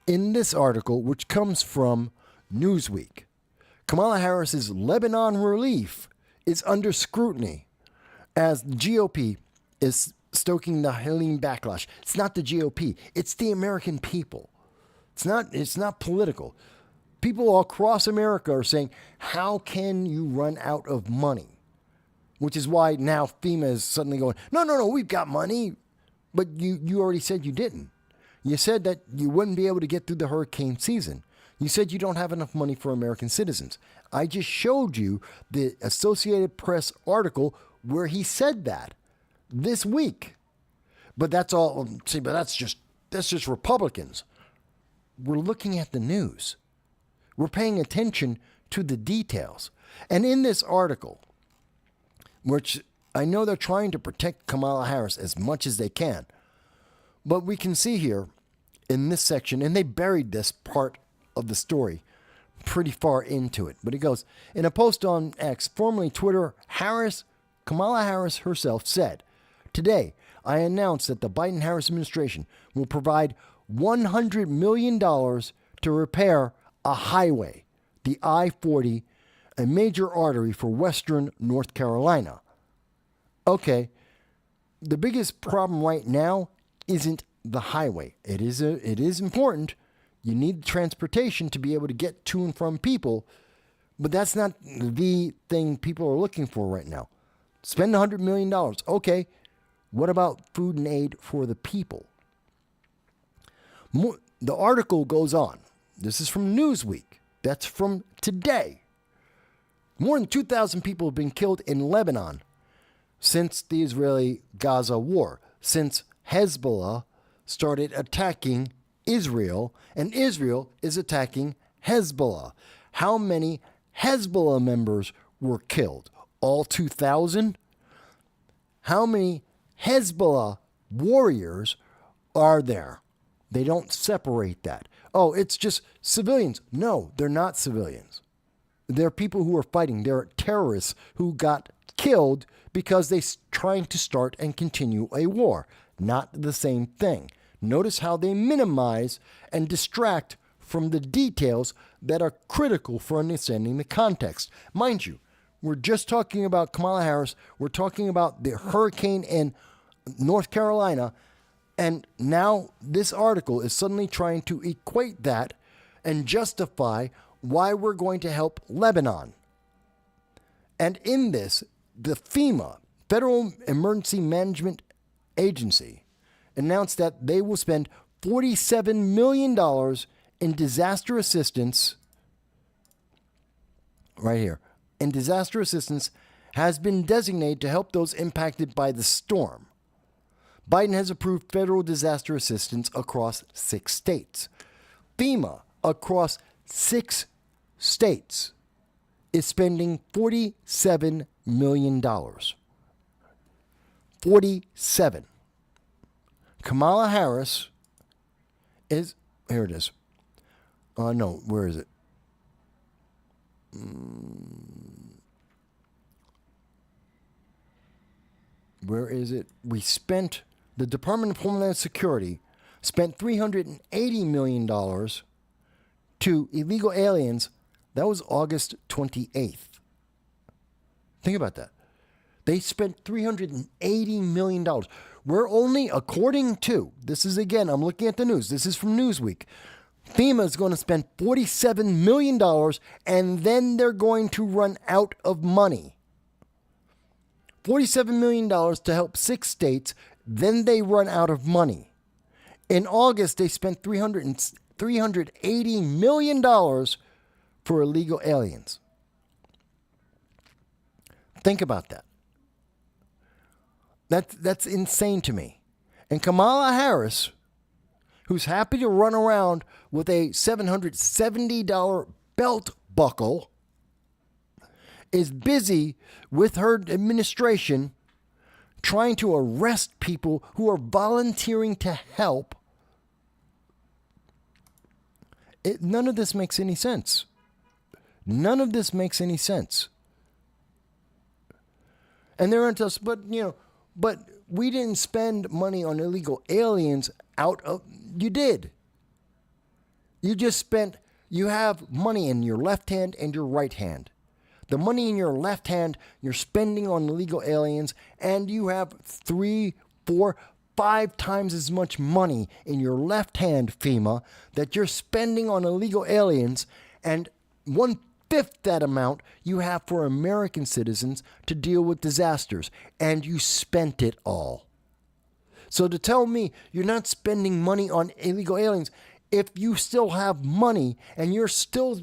In this article, which comes from Newsweek, Kamala Harris's Lebanon relief is under scrutiny as the GOP is stoking the Helene backlash. It's not the GOP. It's the American people. It's not political. People all across America are saying, how can you run out of money? Which is why now FEMA is suddenly going, no, we've got money. But you already said you didn't. You said that you wouldn't be able to get through the hurricane season. You said you don't have enough money for American citizens. I just showed you the Associated Press article where he said that this week. But that's all. See, but that's just Republicans. We're looking at the news. We're paying attention to the details. And in this article, which I know they're trying to protect Kamala Harris as much as they can, but we can see here in this section, and they buried this part of the story pretty far into it, but it goes, in a post on X, formerly Twitter, Kamala Harris herself said, "Today, I announced that the Biden-Harris administration will provide $100 million to repair a highway, the I-40, a major artery for western North Carolina." Okay, the biggest problem right now isn't the highway. It is important. You need transportation to be able to get to and from people, but that's not the thing people are looking for right now. Spend $100 million. Okay, What about food and aid for the people? The article goes on. This is from Newsweek. That's from today. More than 2,000 people have been killed in Lebanon since the Israeli-Gaza war, since Hezbollah started attacking Israel, and Israel is attacking Hezbollah. How many Hezbollah members were killed? All 2,000? How many Hezbollah warriors are there? They don't separate that. Oh, it's just civilians. No, they're not civilians. They're people who are fighting. They're terrorists who got killed because they're trying to start and continue a war. Not the same thing. Notice how they minimize and distract from the details that are critical for understanding the context. Mind you, we're just talking about Kamala Harris. We're talking about the hurricane in North Carolina. And now this article is suddenly trying to equate that and justify why we're going to help Lebanon. And in this, the FEMA, Federal Emergency Management Agency, announced that they will spend $47 million in disaster assistance. Right here. And disaster assistance has been designated to help those impacted by the storm. Biden has approved federal disaster assistance across 6 states. FEMA, across 6 states, is spending $47 million. 47. Kamala Harris is, here it is. No, where is it? Where is it? The Department of Homeland Security spent $380 million to illegal aliens. That was August 28th. Think about that. They spent $380 million. We're only, according to, this is again, I'm looking at the news. This is from Newsweek. FEMA is going to spend $47 million and then they're going to run out of money. $47 million to help 6 states, then they run out of money. In August, they spent $380 million for illegal aliens. Think about that. That's insane to me. And Kamala Harris, who's happy to run around with a $770 belt buckle, is busy with her administration trying to arrest people who are volunteering to help. None of this makes any sense. None of this makes any sense. And they're into us, but we didn't spend money on illegal aliens you did. You have money in your left hand and your right hand. The money in your left hand, you're spending on illegal aliens, and you have 3, 4, 5 times as much money in your left hand, FEMA, that you're spending on illegal aliens, and 1/5 that amount you have for American citizens to deal with disasters, and you spent it all. So to tell me you're not spending money on illegal aliens, if you still have money and you're still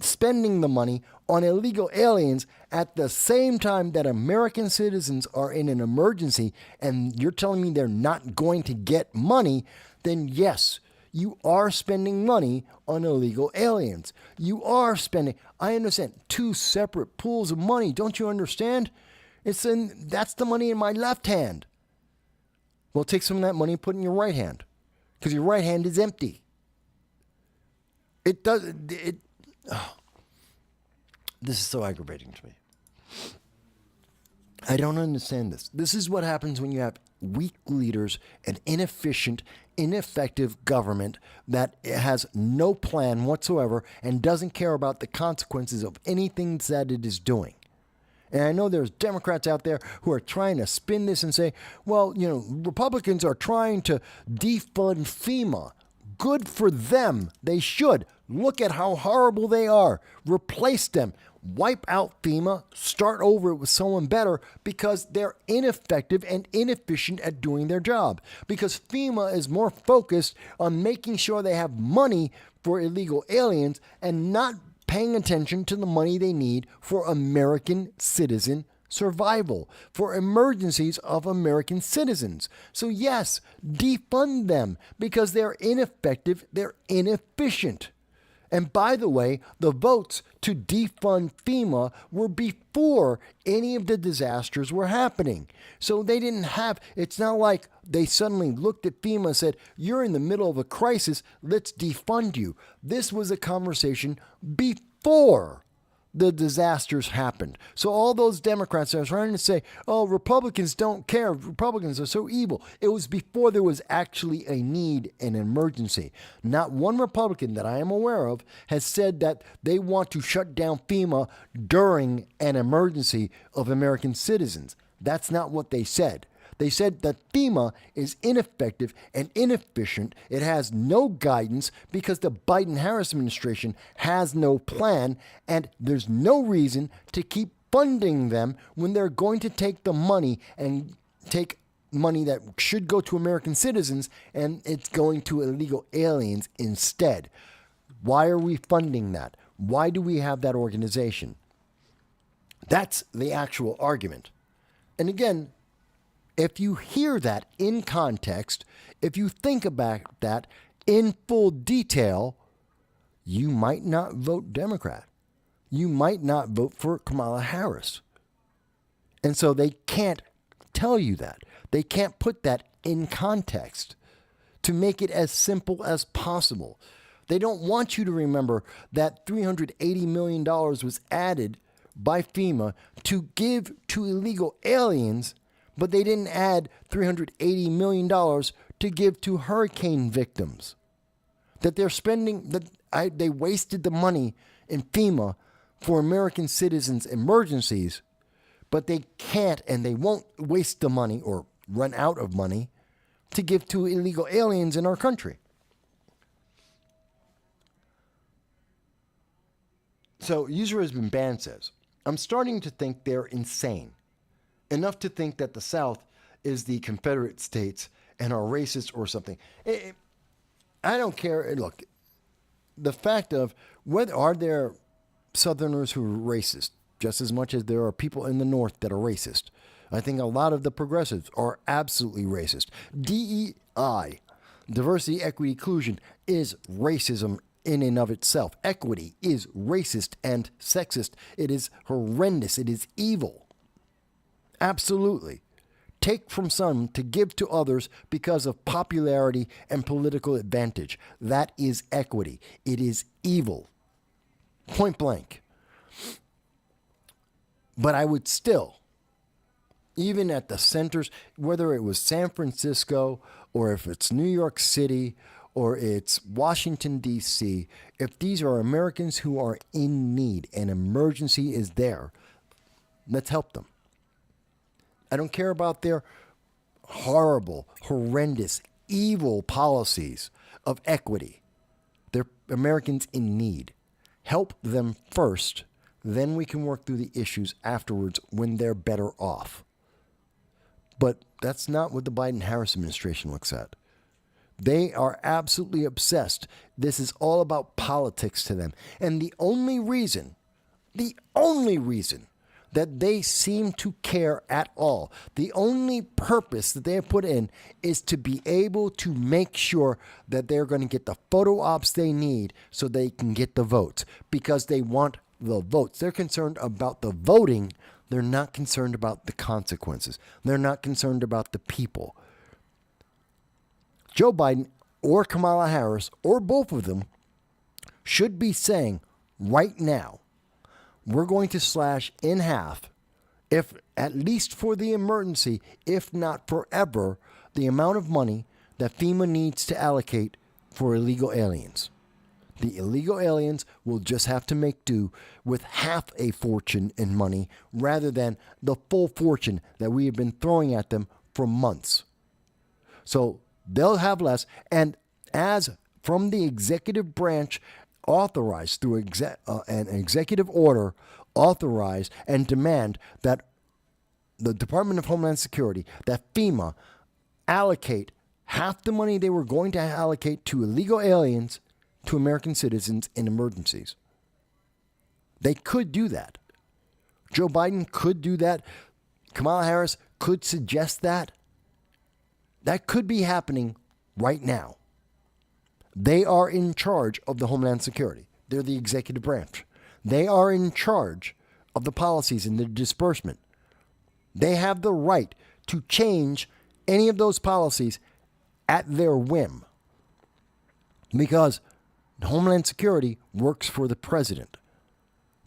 spending the money on illegal aliens at the same time that American citizens are in an emergency, and you're telling me they're not going to get money, then yes, you are spending money on illegal aliens. You are spending, I understand, 2 separate pools of money. Don't you understand? That's the money in my left hand. Well, take some of that money and put it in your right hand, because your right hand is empty. This is so aggravating to me. I don't understand this. This is what happens when you have weak leaders, an inefficient, ineffective government that has no plan whatsoever and doesn't care about the consequences of anything that it is doing. And I know there's Democrats out there who are trying to spin this and say, well, Republicans are trying to defund FEMA. Good for them. They should. Look at how horrible they are. Replace them. Wipe out FEMA. Start over with someone better because they're ineffective and inefficient at doing their job. Because FEMA is more focused on making sure they have money for illegal aliens and not paying attention to the money they need for American citizen survival, for emergencies of American citizens. So yes, defund them because they're ineffective, they're inefficient. And by the way, the votes to defund FEMA were before any of the disasters were happening. So they didn't have, it's not like they suddenly looked at FEMA and said, you're in the middle of a crisis, let's defund you. This was a conversation before the disasters happened. So all those Democrats are trying to say, oh, Republicans don't care. Republicans are so evil. It was before there was actually a need, an emergency. Not one Republican that I am aware of has said that they want to shut down FEMA during an emergency of American citizens. That's not what they said. They said that FEMA is ineffective and inefficient. It has no guidance because the Biden-Harris administration has no plan, and there's no reason to keep funding them when they're going to take the money and take money that should go to American citizens, and it's going to illegal aliens instead. Why are we funding that? Why do we have that organization? That's the actual argument. And again, if you hear that in context, if you think about that in full detail, you might not vote Democrat. You might not vote for Kamala Harris. And so they can't tell you that. They can't put that in context to make it as simple as possible. They don't want you to remember that $380 million was added by FEMA to give to illegal aliens, but they didn't add $380 million to give to hurricane victims. That they're spending, they wasted the money in FEMA for American citizens' emergencies, but they can't and they won't waste the money or run out of money to give to illegal aliens in our country. So, user has been banned says, I'm starting to think they're insane. Enough to think that the South is the Confederate States and are racist or something. I don't care. Look, the fact of whether are there Southerners who are racist, just as much as there are people in the North that are racist. I think a lot of the progressives are absolutely racist. DEI, diversity, equity, inclusion, is racism in and of itself. Equity is racist and sexist. It is horrendous. It is evil. Absolutely. Take from some to give to others because of popularity and political advantage. That is equity. It is evil. Point blank. But I would still, even at the centers, whether it was San Francisco or if it's New York City or it's Washington, D.C., if these are Americans who are in need, an emergency is there, let's help them. I don't care about their horrible, horrendous, evil policies of equity. They're Americans in need. Help them first, then we can work through the issues afterwards when they're better off. But that's not what the Biden-Harris administration looks at. They are absolutely obsessed. This is all about politics to them. And the only reason that they seem to care at all, the only purpose that they have put in is to be able to make sure that they're going to get the photo ops they need so they can get the votes, because they want the votes. They're concerned about the voting. They're not concerned about the consequences. They're not concerned about the people. Joe Biden or Kamala Harris or both of them should be saying right now, we're going to slash in half, if at least for the emergency, if not forever, the amount of money that FEMA needs to allocate for illegal aliens. The illegal aliens will just have to make do with half a fortune in money rather than the full fortune that we have been throwing at them for months. So they'll have less. And as from the executive branch authorize through an executive order, authorize and demand that the Department of Homeland Security, that FEMA allocate half the money they were going to allocate to illegal aliens to American citizens in emergencies. They could do that. Joe Biden could do that. Kamala Harris could suggest that. That could be happening right now. They are in charge of the Homeland Security. They're the executive branch. They are in charge of the policies and the disbursement. They have the right to change any of those policies at their whim, because Homeland Security works for the president.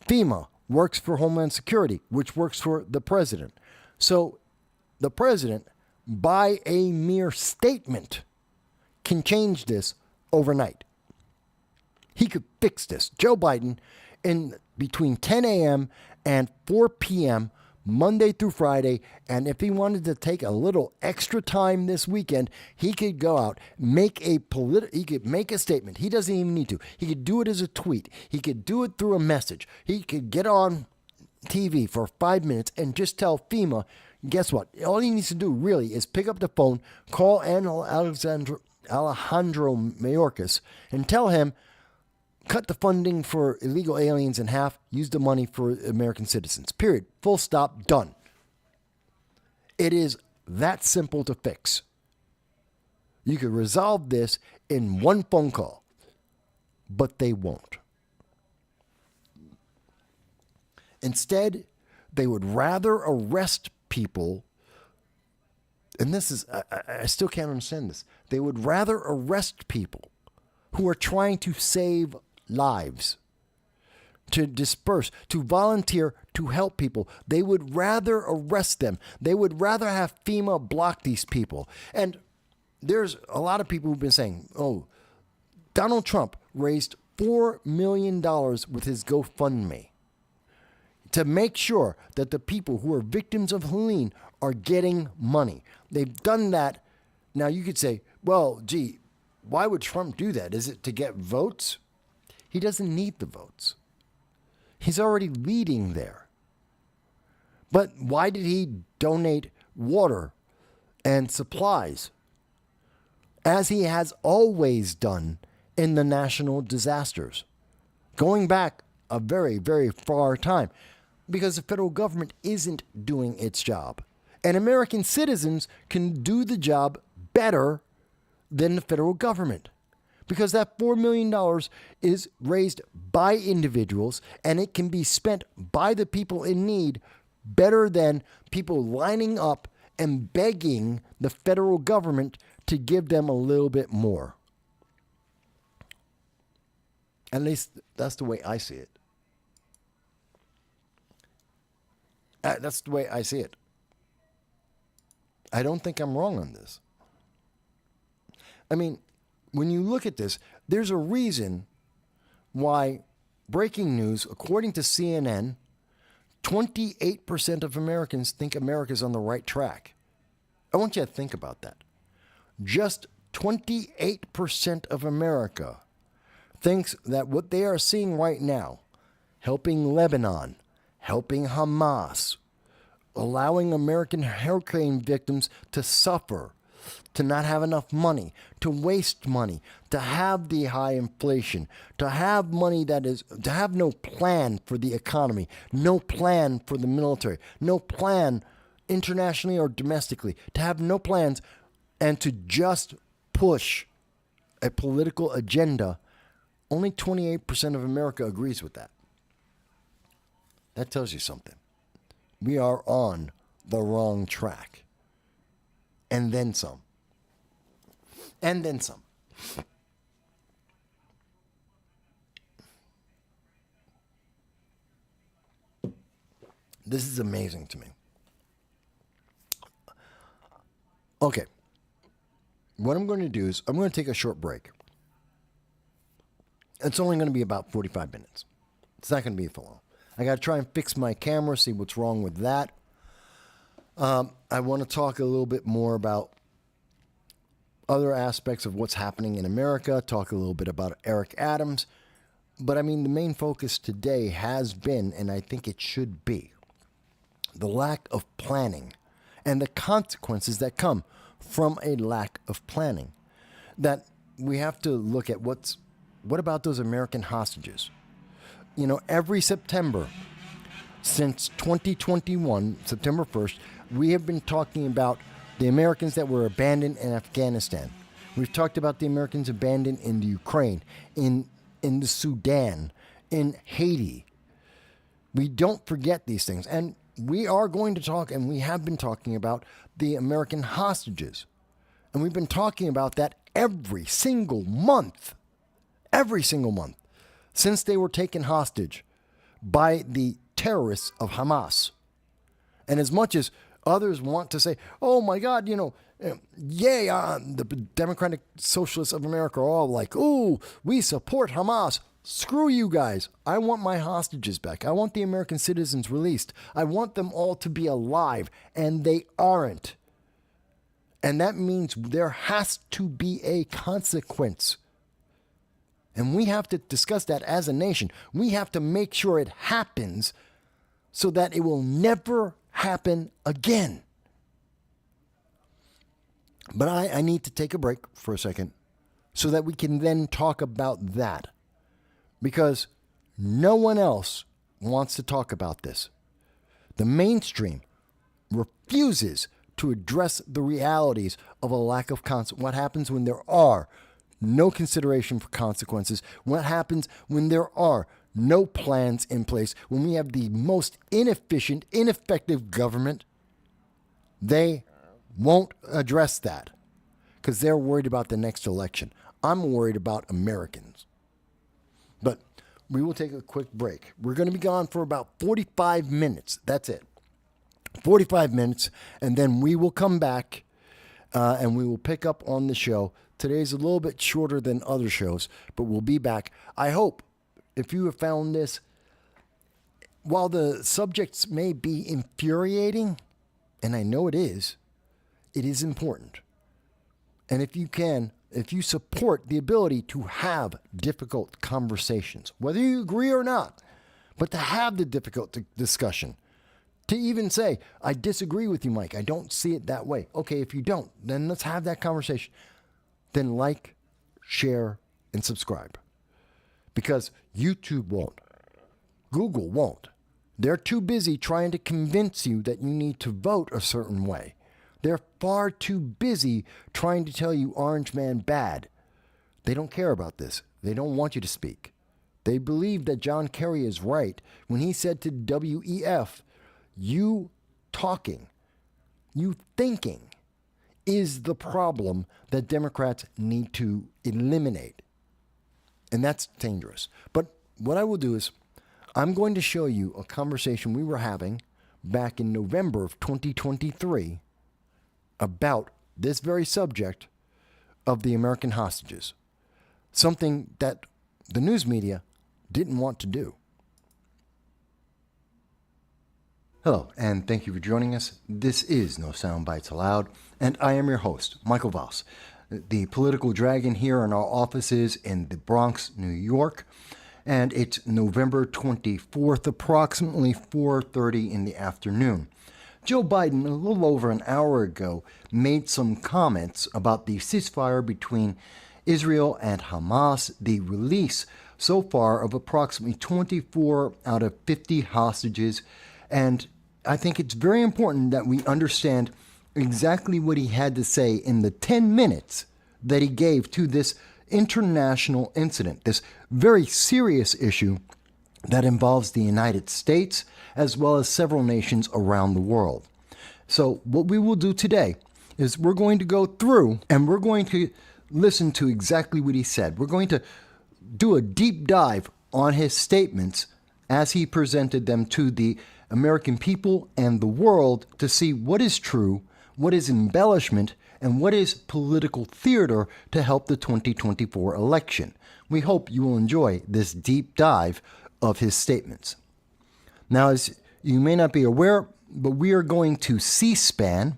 FEMA works for Homeland Security, which works for the president. So the president, by a mere statement, can change this overnight. He could fix this. Joe Biden, in between 10 a.m. and 4 p.m., Monday through Friday, and if he wanted to take a little extra time this weekend, he could go out, he could make a statement. He doesn't even need to. He could do it as a tweet. He could do it through a message. He could get on TV for 5 minutes and just tell FEMA, guess what? All he needs to do really is pick up the phone, call Alejandro Mayorkas, and tell him, cut the funding for illegal aliens in half, use the money for American citizens. Period. Full stop. Done. It is that simple to fix. You could resolve this in one phone call, but they won't. Instead, they would rather arrest people, and this is, I still can't understand this. They would rather arrest people who are trying to save lives, to disperse, to volunteer, to help people. They would rather arrest them. They would rather have FEMA block these people. And there's a lot of people who've been saying, oh, Donald Trump raised $4 million with his GoFundMe to make sure that the people who are victims of Helene are getting money. They've done that. Now you could say, well, gee, why would Trump do that? Is it to get votes? He doesn't need the votes. He's already leading there. But why did he donate water and supplies, as he has always done in the national disasters, going back a very, very far time? Because the federal government isn't doing its job. And American citizens can do the job better than the federal government. Because that $4 million is raised by individuals, and it can be spent by the people in need better than people lining up and begging the federal government to give them a little bit more. At least that's the way I see it. That's the way I see it. I don't think I'm wrong on this. I mean, when you look at this, there's a reason why, breaking news, according to CNN, 28% of Americans think America's on the right track. I want you to think about that. Just 28% of America thinks that what they are seeing right now, helping Lebanon, helping Hamas, allowing American hurricane victims to suffer, to not have enough money, to waste money, to have the high inflation, to have money to have no plan for the economy, no plan for the military, no plan internationally or domestically, to have no plans, and to just push a political agenda. Only 28% of America agrees with that. That tells you something. We are on the wrong track. And then some. And then some. This is amazing to me. Okay. What I'm going to do is I'm going to take a short break. It's only going to be about 45 minutes. It's not going to be for long. I got to try and fix my camera, see what's wrong with that. I want to talk a little bit more about other aspects of what's happening in America, talk a little bit about Eric Adams. But I mean, the main focus today has been, and I think it should be, the lack of planning and the consequences that come from a lack of planning. That we have to look at what about those American hostages? You know, every September since 2021, September 1st, we have been talking about the Americans that were abandoned in Afghanistan. We've talked about the Americans abandoned in the Ukraine, in the Sudan, in Haiti. We don't forget these things. And we are going to talk, and we have been talking about the American hostages. And we've been talking about that every single month, since they were taken hostage by the terrorists of Hamas. And as much as others want to say, oh my God, the Democratic Socialists of America are all like, ooh, we support Hamas. Screw you guys. I want my hostages back. I want the American citizens released. I want them all to be alive, and they aren't. And that means there has to be a consequence. And we have to discuss that as a nation. We have to make sure it happens so that it will never happen again. But I need to take a break for a second so that we can then talk about that. Because no one else wants to talk about this. The mainstream refuses to address the realities of a lack of what happens when there are no consideration for consequences, what happens when there are no plans in place, when we have the most inefficient, ineffective government. They won't address that because they're worried about the next election. I'm worried about Americans. But we will take a quick break. We're going to be gone for about 45 minutes. That's it. 45 minutes, and then we will come back and we will pick up on the show. Today's a little bit shorter than other shows, but we'll be back. I hope if you have found this, while the subjects may be infuriating, and I know it is important. And if you support the ability to have difficult conversations, whether you agree or not, but to have the difficult discussion, to even say, I disagree with you, Mike. I don't see it that way. Okay, if you don't, then let's have that conversation. Then like, share, and subscribe. Because YouTube won't. Google won't. They're too busy trying to convince you that you need to vote a certain way. They're far too busy trying to tell you Orange Man bad. They don't care about this. They don't want you to speak. They believe that John Kerry is right when he said to WEF, you talking, you thinking is the problem that Democrats need to eliminate. And that's dangerous. But what I will do is I'm going to show you a conversation we were having back in November of 2023 about this very subject of the American hostages. Something that the news media didn't want to do. Hello, and thank you for joining us. This is No Soundbites Allowed, and I am your host, Michael Voss, the political dragon here in our offices in the Bronx, New York. And it's November 24th, approximately 4:30 in the afternoon. Joe Biden, a little over an hour ago, made some comments about the ceasefire between Israel and Hamas, the release so far of approximately 24 out of 50 hostages. And I think it's very important that we understand exactly what he had to say in the 10 minutes that he gave to this international incident, this very serious issue that involves the United States as well as several nations around the world. So what we will do today is we're going to go through and we're going to listen to exactly what he said. We're going to do a deep dive on his statements as he presented them to the American people and the world to see what is true, what is embellishment, and what is political theater to help the 2024 election. We hope you will enjoy this deep dive of his statements. Now, as you may not be aware, but we are going to C-SPAN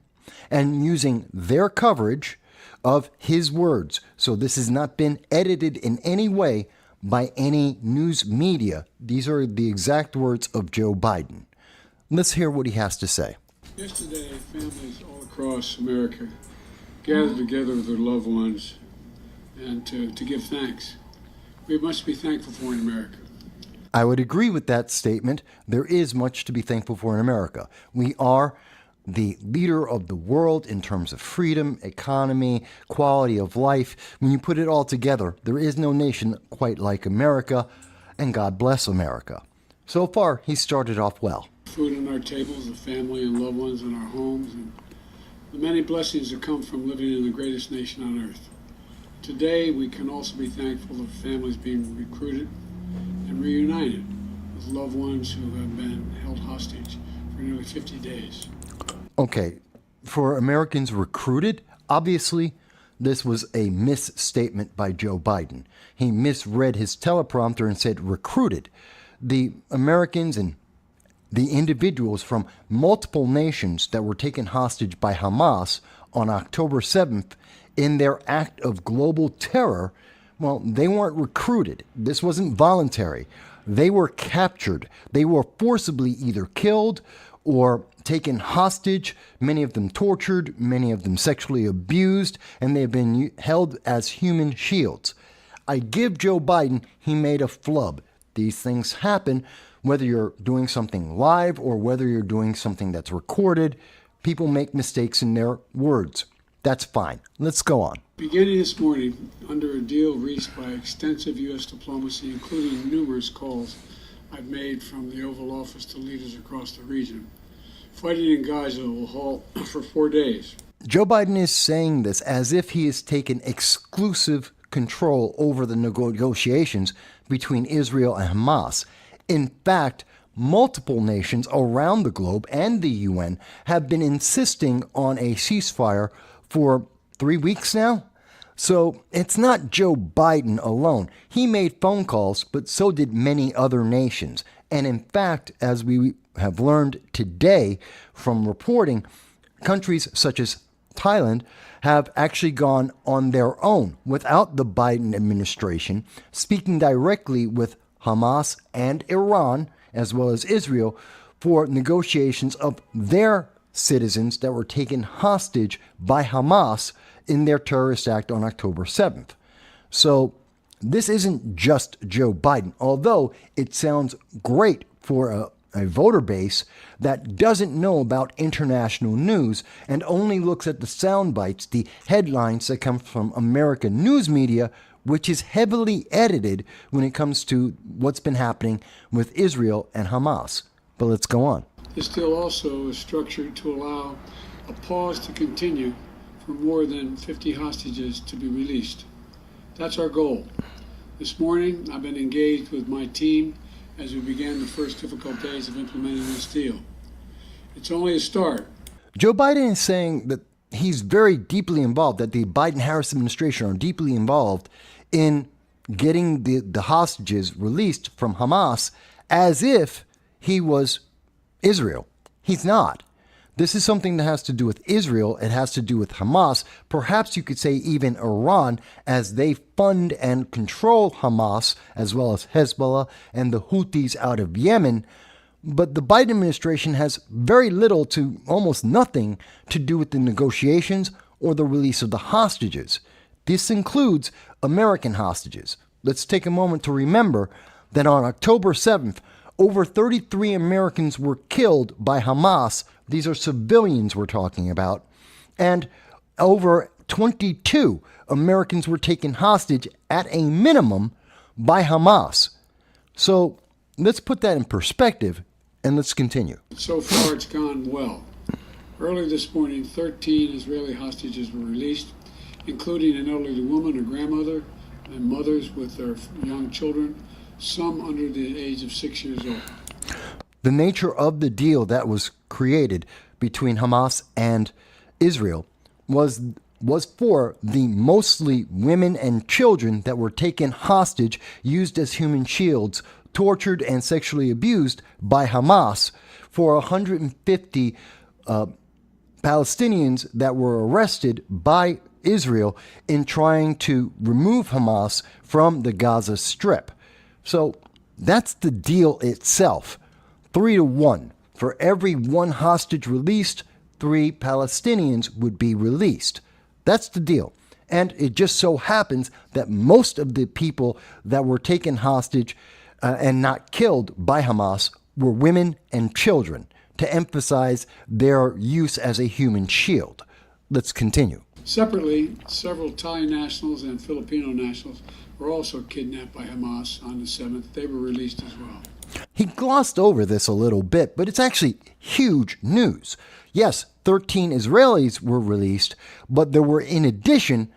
and using their coverage of his words. So this has not been edited in any way by any news media. These are the exact words of Joe Biden. Let's hear what he has to say. Yesterday, families all across America gathered together with their loved ones and to give thanks. We must be thankful for in America. I would agree with that statement. There is much to be thankful for in America. We are the leader of the world in terms of freedom, economy, quality of life. When you put it all together, there is no nation quite like America, and God bless America. So far, he started off well. Food on our tables, the family and loved ones in our homes, and the many blessings that come from living in the greatest nation on earth. Today, we can also be thankful of families being recruited and reunited with loved ones who have been held hostage for nearly 50 days. Okay, for Americans recruited, obviously, this was a misstatement by Joe Biden. He misread his teleprompter and said recruited. The Americans and the individuals from multiple nations that were taken hostage by Hamas on October 7th in their act of global terror, well, they weren't recruited. This wasn't voluntary. They were captured. They were forcibly either killed or taken hostage, many of them tortured, many of them sexually abused, and they've been held as human shields. I give Joe Biden, he made a flub. These things happen, whether you're doing something live or whether you're doing something that's recorded. People make mistakes in their words. That's fine. Let's go on. Beginning this morning, under a deal reached by extensive U.S. diplomacy, including numerous calls I've made from the Oval Office to leaders across the region, fighting in Gaza will halt for 4 days. Joe Biden is saying this as if he has taken exclusive control over the negotiations between Israel and Hamas. In fact, multiple nations around the globe and the UN have been insisting on a ceasefire for 3 weeks now. So it's not Joe Biden alone. He made phone calls, but so did many other nations. And in fact, as we have learned today from reporting, countries such as Thailand have actually gone on their own without the Biden administration, speaking directly with Hamas and Iran, as well as Israel, for negotiations of their citizens that were taken hostage by Hamas in their terrorist act on October 7th. So this isn't just Joe Biden, although it sounds great for a voter base that doesn't know about international news and only looks at the sound bites, the headlines that come from American news media, which is heavily edited when it comes to what's been happening with Israel and Hamas. But let's go on. This deal also is structured to allow a pause to continue for more than 50 hostages to be released. That's our goal. This morning, I've been engaged with my team as we began the first difficult days of implementing this deal. It's only a start. Joe Biden is saying that he's very deeply involved, that the Biden-Harris administration are deeply involved in getting the hostages released from Hamas as if he was Israel. He's not. This is something that has to do with Israel. It has to do with Hamas. Perhaps you could say even Iran, as they fund and control Hamas, as well as Hezbollah and the Houthis out of Yemen. But the Biden administration has very little to almost nothing to do with the negotiations or the release of the hostages. This includes American hostages. Let's take a moment to remember that on October 7th, over 33 Americans were killed by Hamas. These are civilians we're talking about. And over 22 Americans were taken hostage at a minimum by Hamas. So let's put that in perspective and let's continue. So far, it's gone well. Early this morning, 13 Israeli hostages were released, including an elderly woman, a grandmother, and mothers with their young children, some under the age of 6 years old. The nature of the deal that was created between Hamas and Israel was for the mostly women and children that were taken hostage, used as human shields, tortured and sexually abused by Hamas, for 150 Palestinians that were arrested by Israel in trying to remove Hamas from the Gaza Strip. So that's the deal itself. 3-1. For every one hostage released, 3 Palestinians would be released. That's the deal. And it just so happens that most of the people that were taken hostage and not killed by Hamas were women and children, to emphasize their use as a human shield. Let's continue. Separately, several Thai nationals and Filipino nationals were also kidnapped by Hamas on the 7th. They were released as well. He glossed over this a little bit, but it's actually huge news. Yes, 13 Israelis were released, but there were in addition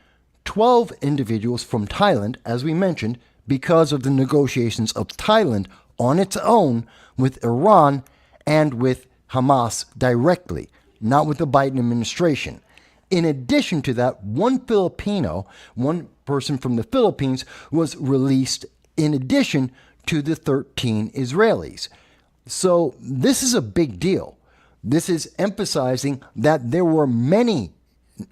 12 individuals from Thailand, as we mentioned, because of the negotiations of Thailand on its own with Iran and with Hamas directly, not with the Biden administration. In addition to that, one Filipino, one person from the Philippines, was released in addition to the 13 Israelis. So this is a big deal. This is emphasizing that there were many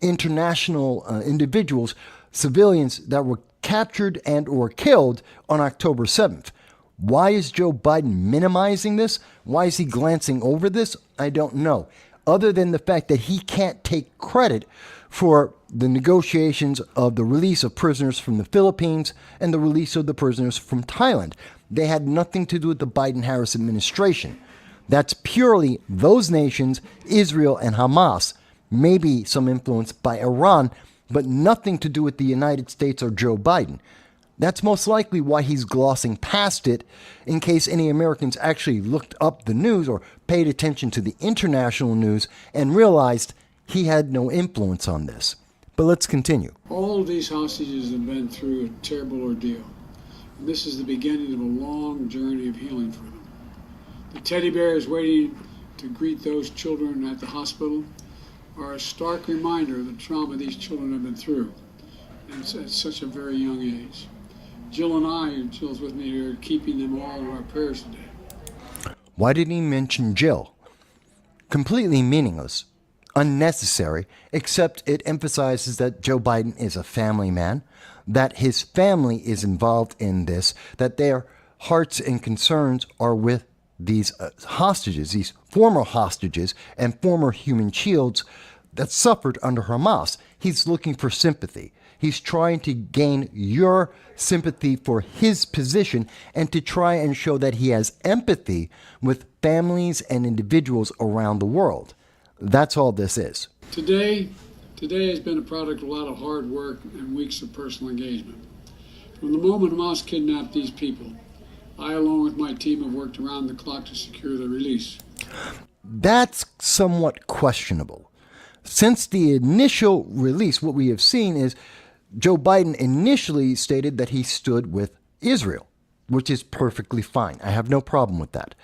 international individuals, civilians that were captured and or killed on October 7th. Why is Joe Biden minimizing this? Why is he glancing over this? I don't know. Other than the fact that he can't take credit for the negotiations of the release of prisoners from the Philippines and the release of the prisoners from Thailand. They had nothing to do with the Biden-Harris administration. That's purely those nations, Israel and Hamas, maybe some influence by Iran, but nothing to do with the United States or Joe Biden. That's most likely why he's glossing past it, in case any Americans actually looked up the news or paid attention to the international news and realized he had no influence on this. But let's continue. All of these hostages have been through a terrible ordeal. And this is the beginning of a long journey of healing for them. The teddy bears waiting to greet those children at the hospital are a stark reminder of the trauma these children have been through, and at such a very young age. Jill and I, Jill's with me here, keeping them all in our prayers today. Why did he mention Jill? Completely meaningless, unnecessary, except it emphasizes that Joe Biden is a family man, that his family is involved in this, that their hearts and concerns are with these hostages, these former hostages and former human shields that suffered under Hamas. He's looking for sympathy. He's trying to gain your sympathy for his position and to try and show that he has empathy with families and individuals around the world. That's all this is. Today has been a product of a lot of hard work and weeks of personal engagement. From the moment Hamas kidnapped these people, I, along with my team, have worked around the clock to secure their release. That's somewhat questionable. Since the initial release, what we have seen is Joe Biden initially stated that he stood with Israel, which is perfectly fine. I have no problem with that.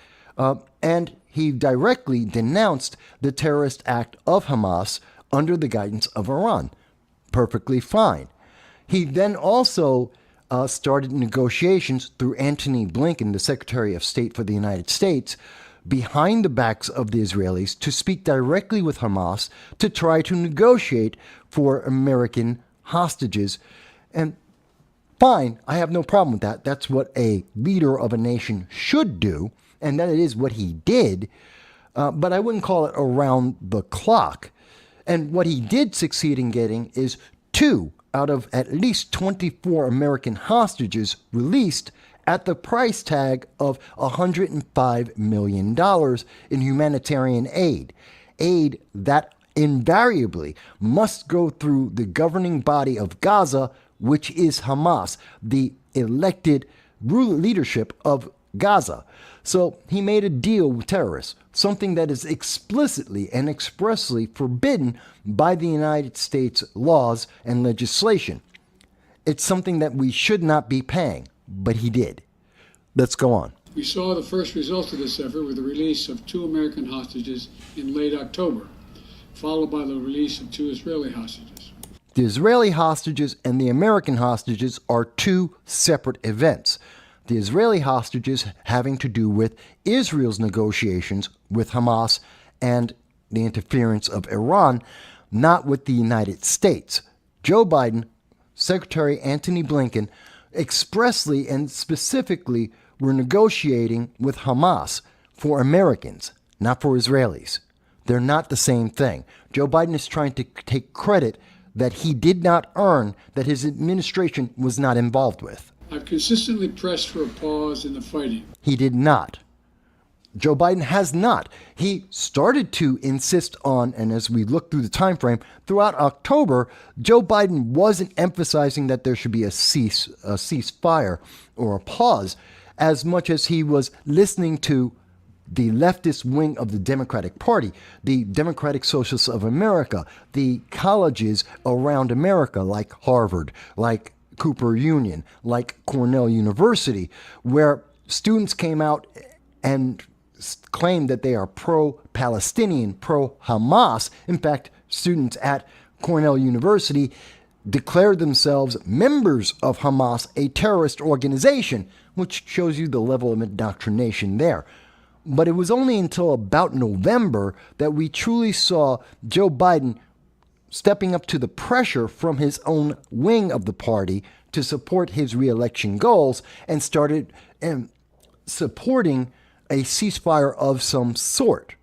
And he directly denounced the terrorist act of Hamas under the guidance of Iran. Perfectly fine. He then also started negotiations through Antony Blinken, the Secretary of State for the United States, behind the backs of the Israelis to speak directly with Hamas to try to negotiate for American hostages. And fine, I have no problem with that. That's what a leader of a nation should do, and that is what he did. But I wouldn't call it around the clock. And what he did succeed in getting is 2 out of at least 24 American hostages released at the price tag of $105 million in humanitarian aid. Aid that invariably must go through the governing body of Gaza, which is Hamas, the elected leadership of Gaza. So he made a deal with terrorists, something that is explicitly and expressly forbidden by the United States laws and legislation. It's something that we should not be paying, but he did. Let's go on. We saw the first results of this effort with the release of 2 American hostages in late October, followed by the release of 2 Israeli hostages. The Israeli hostages and the American hostages are 2 separate events. The Israeli hostages having to do with Israel's negotiations with Hamas and the interference of Iran, not with the United States. Joe Biden, Secretary Antony Blinken, expressly and specifically were negotiating with Hamas for Americans, not for Israelis. They're not the same thing. Joe Biden is trying to take credit that he did not earn, that his administration was not involved with. I've consistently pressed for a pause in the fighting. He did not. Joe Biden has not. He started to insist on, and as we look through the time frame, throughout October, Joe Biden wasn't emphasizing that there should be a ceasefire or a pause, as much as he was listening to the leftist wing of the Democratic Party, the Democratic Socialists of America, the colleges around America like Harvard, like Cooper Union, like Cornell University, where students came out and claimed that they are pro-Palestinian, pro-Hamas. In fact, students at Cornell University declared themselves members of Hamas, a terrorist organization, which shows you the level of indoctrination there. But it was only until about November that we truly saw Joe Biden stepping up to the pressure from his own wing of the party to support his reelection goals and started supporting a ceasefire of some sort.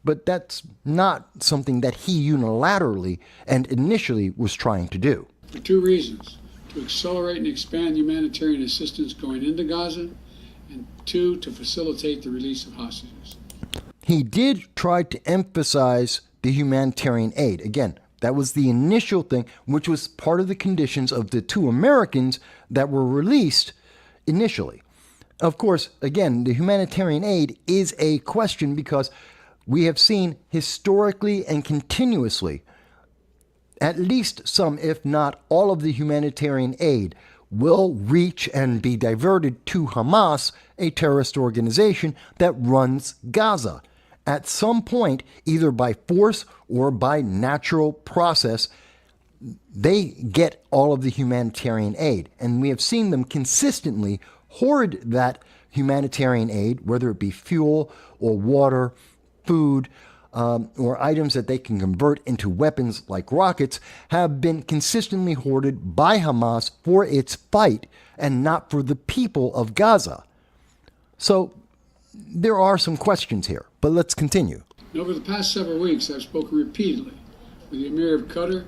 But that's not something that he unilaterally and initially was trying to do. For two reasons: to accelerate and expand humanitarian assistance going into Gaza, and two, to facilitate the release of hostages. He did try to emphasize the humanitarian aid. Again, that was the initial thing, which was part of the conditions of the 2 Americans that were released initially. Of course, again, the humanitarian aid is a question because we have seen historically and continuously at least some, if not all of the humanitarian aid will reach and be diverted to Hamas, a terrorist organization that runs Gaza. At some point, either by force or by natural process, they get all of the humanitarian aid. And we have seen them consistently hoard that humanitarian aid, whether it be fuel or water, food, or items that they can convert into weapons like rockets, have been consistently hoarded by Hamas for its fight and not for the people of Gaza. So there are some questions here, but let's continue. Over the past several weeks, I've spoken repeatedly with the Emir of Qatar,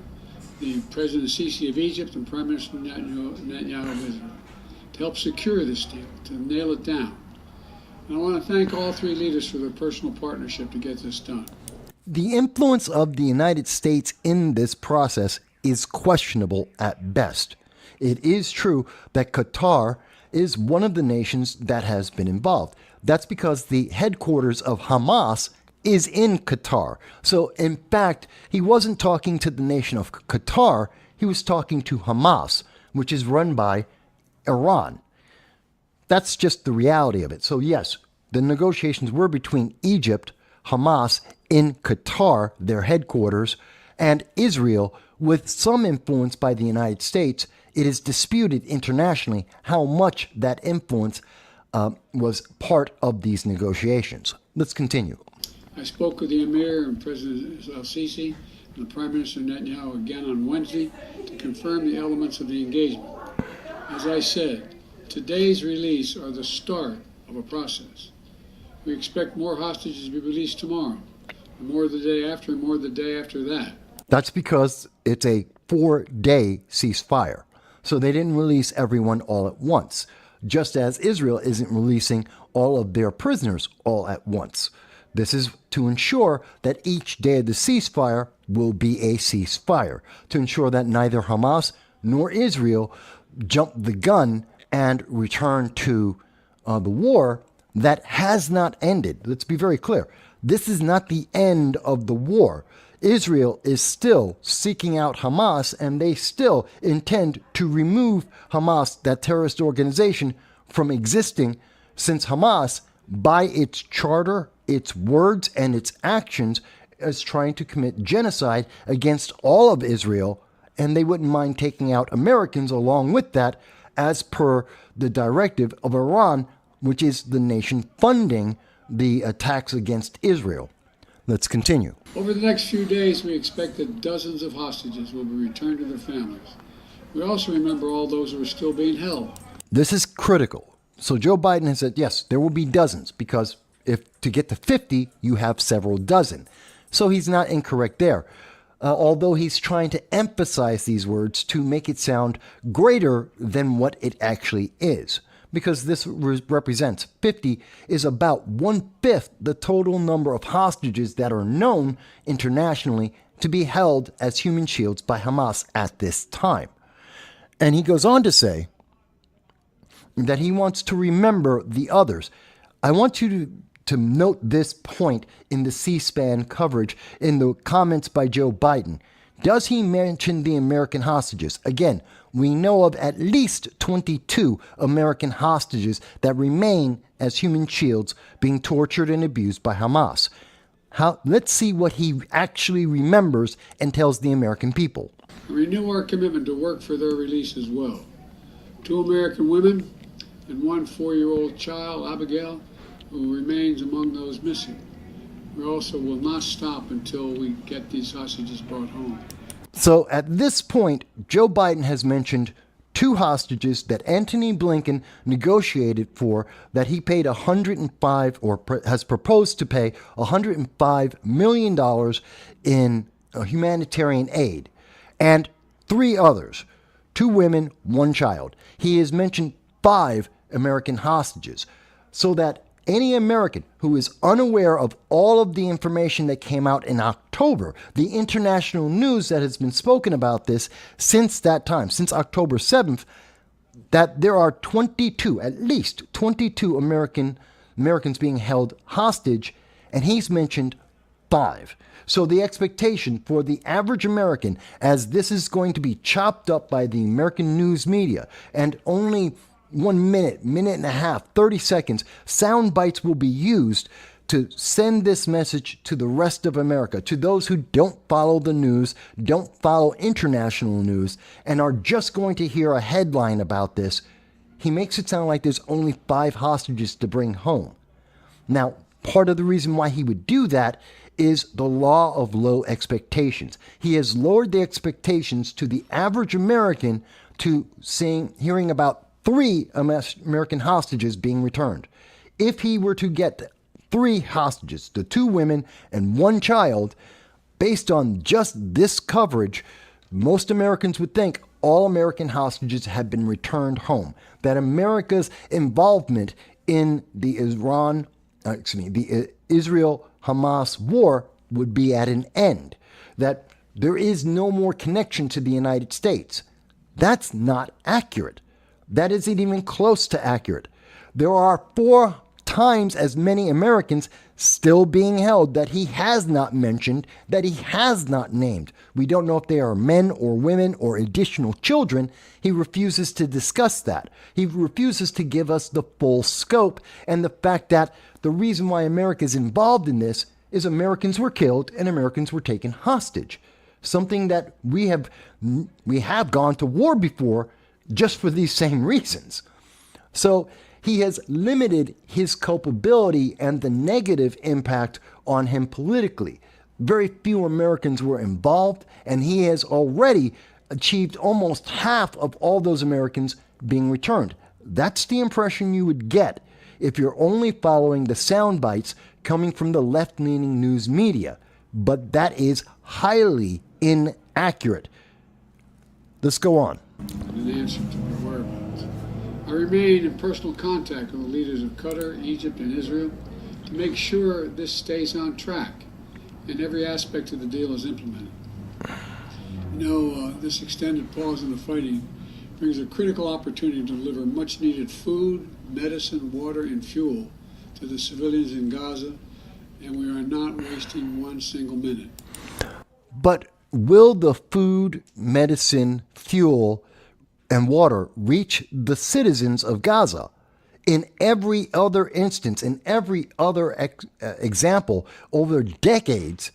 the President Sisi of Egypt, and Prime Minister Netanyahu of Israel to help secure this deal, to nail it down. And I want to thank all 3 leaders for their personal partnership to get this done. The influence of the United States in this process is questionable at best. It is true that Qatar is one of the nations that has been involved. That's because the headquarters of Hamas is in Qatar. So, in fact, he wasn't talking to the nation of Qatar, he was talking to Hamas, which is run by Iran. That's just the reality of it. So yes, the negotiations were between Egypt, Hamas in Qatar, their headquarters, and Israel, with some influence by the United States. It is disputed internationally how much that influence was part of these negotiations. Let's continue. I spoke with the Emir and President Sisi and the Prime Minister Netanyahu again on Wednesday to confirm the elements of the engagement. As I said, today's release are the start of a process. We expect more hostages to be released tomorrow, and more the day after, and more the day after that. That's because it's a 4-day ceasefire. So they didn't release everyone all at once, just as Israel isn't releasing all of their prisoners all at once. This is to ensure that each day of the ceasefire will be a ceasefire, to ensure that neither Hamas nor Israel jump the gun and return to the war that has not ended. Let's be very clear. This is not the end of the war. Israel is still seeking out Hamas, and they still intend to remove Hamas, that terrorist organization, from existing, since Hamas, by its charter, its words, and its actions, is trying to commit genocide against all of Israel, and they wouldn't mind taking out Americans along with that, as per the directive of Iran, which is the nation funding the attacks against Israel. Let's continue. Over the next few days, we expect that dozens of hostages will be returned to their families. We also remember all those who are still being held. This is critical. So Joe Biden has said, yes, there will be dozens, because if to get to 50, you have several dozen. So he's not incorrect there. Although he's trying to emphasize these words to make it sound greater than what it actually is. Because this represents 50 is about 1/5 the total number of hostages that are known internationally to be held as human shields by Hamas at this time. And he goes on to say that he wants to remember the others. I want you to note this point in the C-SPAN coverage in the comments by Joe Biden. Does he mention the American hostages? Again, we know of at least 22 American hostages that remain as human shields being tortured and abused by Hamas. Let's see what he actually remembers and tells the American people. We renew our commitment to work for their release as well. 2 American women and 1 4-year-old child, Abigail, who remains among those missing. We also will not stop until we get these hostages brought home. So at this point, Joe Biden has mentioned 2 hostages that Antony Blinken negotiated for, that he paid has proposed to pay $105 million in humanitarian aid, and 3 others, 2 women, 1 child. He has mentioned 5 American hostages, so that any American who is unaware of all of the information that came out in October, the international news that has been spoken about this since that time, since October 7th, that there are at least 22 Americans being held hostage, and he's mentioned 5. So the expectation for the average American, as this is going to be chopped up by the American news media, and only 1 minute, minute and a half, 30 seconds, sound bites will be used to send this message to the rest of America, to those who don't follow the news, don't follow international news, and are just going to hear a headline about this. He makes it sound like there's only 5 hostages to bring home. Now, part of the reason why he would do that is the law of low expectations. He has lowered the expectations to the average American to hearing about 3 American hostages being returned. If he were to get 3 hostages, the 2 women and 1 child, based on just this coverage, most Americans would think all American hostages have been returned home, that America's involvement in the Israel-Hamas war would be at an end, that there is no more connection to the United States. That's not accurate. That isn't even close to accurate. There are 4 times as many Americans still being held that he has not mentioned, that he has not named. We don't know if they are men or women or additional children. He refuses to discuss that. He refuses to give us the full scope, and the fact that the reason why America is involved in this is Americans were killed and Americans were taken hostage. Something that we have gone to war before, just for these same reasons. So he has limited his culpability and the negative impact on him politically. Very few Americans were involved, and he has already achieved almost half of all those Americans being returned. That's the impression you would get if you're only following the sound bites coming from the left-leaning news media. But that is highly inaccurate. Let's go on. In answer to our whereabouts, I remain in personal contact with the leaders of Qatar, Egypt, and Israel to make sure this stays on track and every aspect of the deal is implemented. This extended pause in the fighting brings a critical opportunity to deliver much-needed food, medicine, water, and fuel to the civilians in Gaza, and we are not wasting 1 single minute. But will the food, medicine, fuel, and water reach the citizens of Gaza? In every other instance, in every other example over decades,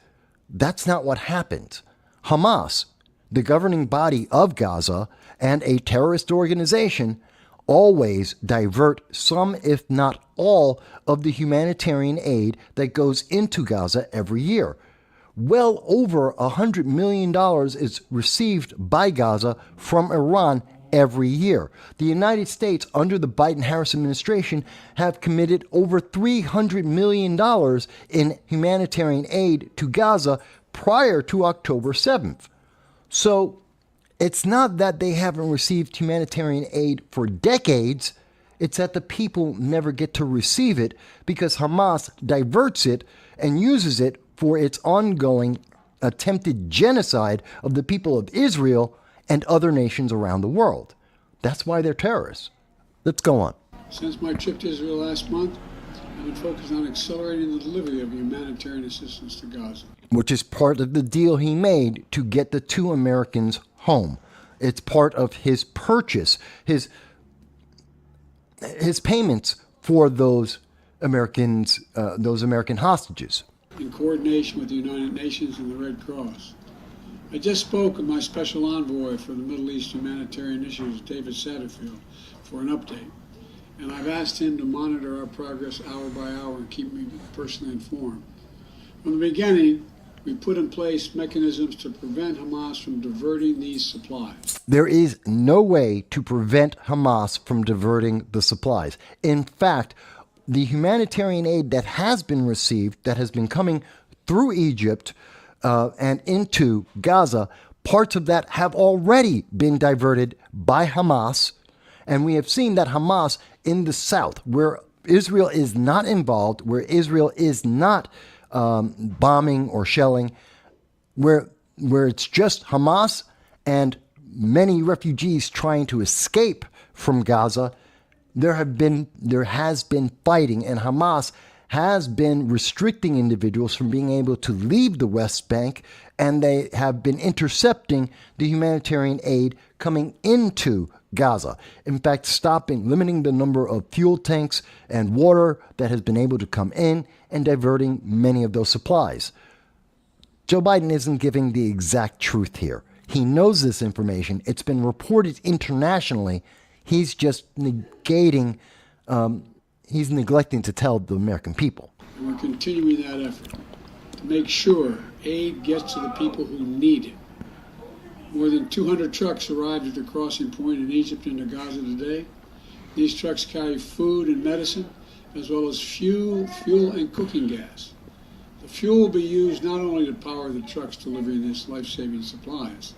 that's not what happened. Hamas, the governing body of Gaza and a terrorist organization, always divert some, if not all, of the humanitarian aid that goes into Gaza every year. Well over $100 million is received by Gaza from Iran every year. The United States, under the Biden-Harris administration, have committed over $300 million in humanitarian aid to Gaza prior to October 7th. So it's not that they haven't received humanitarian aid for decades. It's that the people never get to receive it because Hamas diverts it and uses it for its ongoing attempted genocide of the people of Israel and other nations around the world. That's why they're terrorists. Let's go on. Since my trip to Israel last month, I've been focused on accelerating the delivery of humanitarian assistance to Gaza, which is part of the deal he made to get the 2 Americans home. It's part of his purchase, his payments for those American hostages. in coordination with the United Nations and the Red Cross. I just spoke with my special envoy for the Middle East humanitarian issues, David Satterfield, for an update. And I've asked him to monitor our progress hour by hour and keep me personally informed. From the beginning, we put in place mechanisms to prevent Hamas from diverting these supplies. There is no way to prevent Hamas from diverting the supplies. In fact, the humanitarian aid that has been received, that has been coming through Egypt and into Gaza, parts of that have already been diverted by Hamas. And we have seen that Hamas in the south, where Israel is not involved, where Israel is not bombing or shelling, where it's just Hamas and many refugees trying to escape from Gaza, there has been fighting, and Hamas has been restricting individuals from being able to leave the West Bank, and they have been intercepting the humanitarian aid coming into Gaza. In fact, limiting the number of fuel tanks and water that has been able to come in and diverting many of those supplies. Joe Biden isn't giving the exact truth here. He knows this information. It's been reported internationally. He's just neglecting to tell the American people. And we're continuing that effort to make sure aid gets to the people who need it. More than 200 trucks arrived at the crossing point in Egypt into Gaza today. These trucks carry food and medicine, as well as fuel and cooking gas. The fuel will be used not only to power the trucks delivering these life-saving supplies,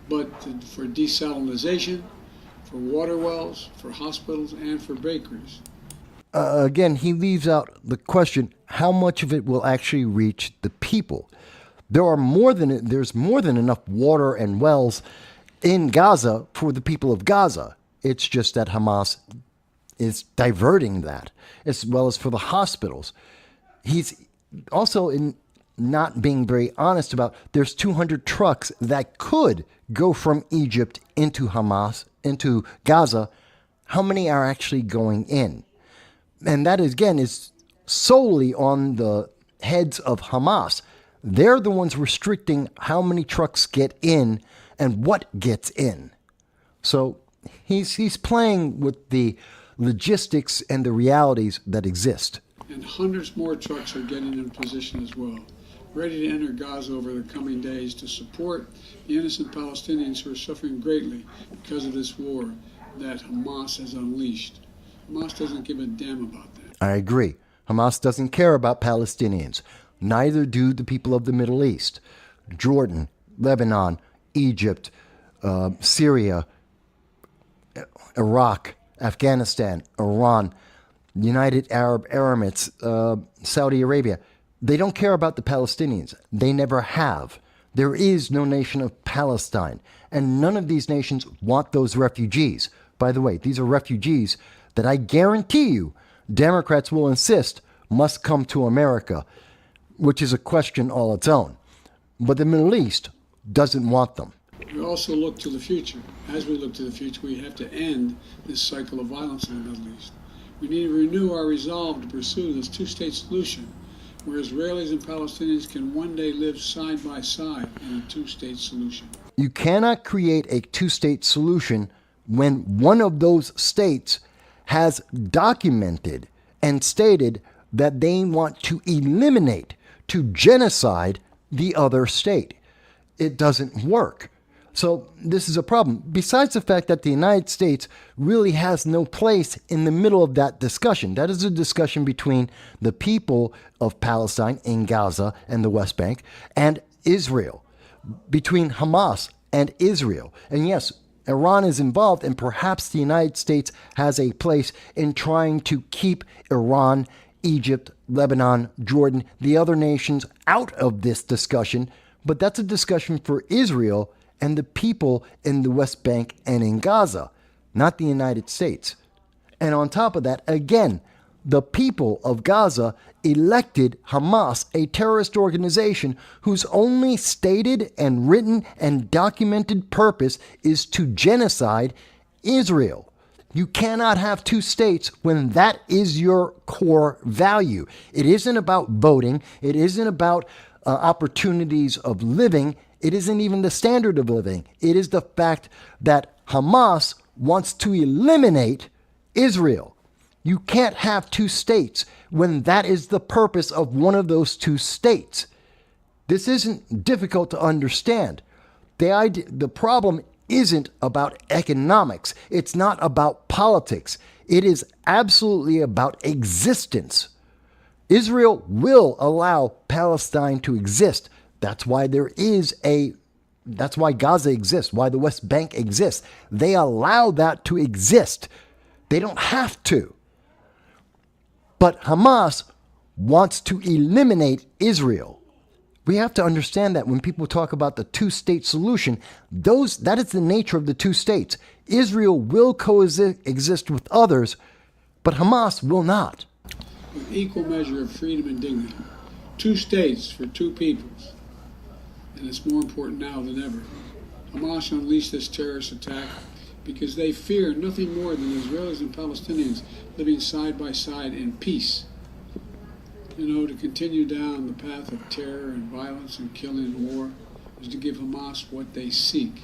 but for desalinization, for water wells, for hospitals, and for bakeries. Again, he leaves out the question, how much of it will actually reach the people? There's more than enough water and wells in Gaza for the people of Gaza. It's just that Hamas is diverting that, as well as for the hospitals. He's also not being very honest about there's 200 trucks that could go from Egypt into Gaza. How many are actually going in? And that, again, is solely on the heads of Hamas. They're the ones restricting how many trucks get in and what gets in. So he's playing with the logistics and the realities that exist. And hundreds more trucks are getting in position as well, ready to enter Gaza over the coming days to support the innocent Palestinians who are suffering greatly because of this war that Hamas has unleashed. Hamas doesn't give a damn about that. I agree. Hamas doesn't care about Palestinians. Neither do the people of the Middle East. Jordan, Lebanon, Egypt, Syria, Iraq, Afghanistan, Iran, United Arab Emirates, Saudi Arabia. They don't care about the Palestinians. They never have. There is no nation of Palestine. And none of these nations want those refugees. By the way, these are refugees that I guarantee you Democrats will insist must come to America, which is a question all its own. But the Middle East doesn't want them. We also look to the future. As we look to the future, we have to end this cycle of violence in the Middle East. We need to renew our resolve to pursue this two-state solution, where Israelis and Palestinians can one day live side by side in a two-state solution. You cannot create a two-state solution when one of those states has documented and stated that they want to eliminate, to genocide the other state. It doesn't work. So this is a problem. Besides the fact that the United States really has no place in the middle of that discussion. That is a discussion between the people of Palestine in Gaza and the West Bank and Israel, between Hamas and Israel. And yes, Iran is involved, and perhaps the United States has a place in trying to keep Iran, Egypt, Lebanon, Jordan, the other nations out of this discussion. But that's a discussion for Israel and the people in the West Bank and in Gaza, not the United States. And on top of that, again, the people of Gaza elected Hamas, a terrorist organization whose only stated and written and documented purpose is to genocide Israel. You cannot have two states when that is your core value. It isn't about voting. It isn't about opportunities of living. It isn't even the standard of living. It is the fact that Hamas wants to eliminate Israel. You can't have two states when that is the purpose of one of those two states. This isn't difficult to understand. The problem isn't about economics. It's not about politics. It is absolutely about existence. Israel will allow Palestine to exist. That's why that's why Gaza exists, why the West Bank exists. They allow that to exist. They don't have to. But Hamas wants to eliminate Israel. We have to understand that when people talk about the two-state solution, that is the nature of the two states. Israel will coexist with others, but Hamas will not. With equal measure of freedom and dignity. Two states for two peoples. And it's more important now than ever. Hamas unleashed this terrorist attack because they fear nothing more than Israelis and Palestinians living side by side in peace. To continue down the path of terror and violence and killing and war is to give Hamas what they seek.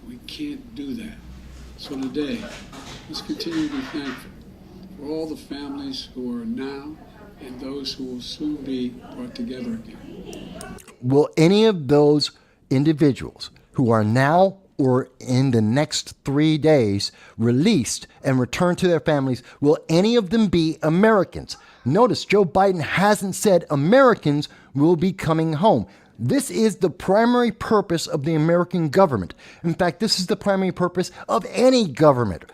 We can't do that. So today, let's continue to be thankful for all the families who are now and those who will soon be brought together again. Will any of those individuals who are now or in the next 3 days released and returned to their families, will any of them be Americans? Notice Joe Biden hasn't said Americans will be coming home. This is the primary purpose of the American government. In fact, this is the primary purpose of any government,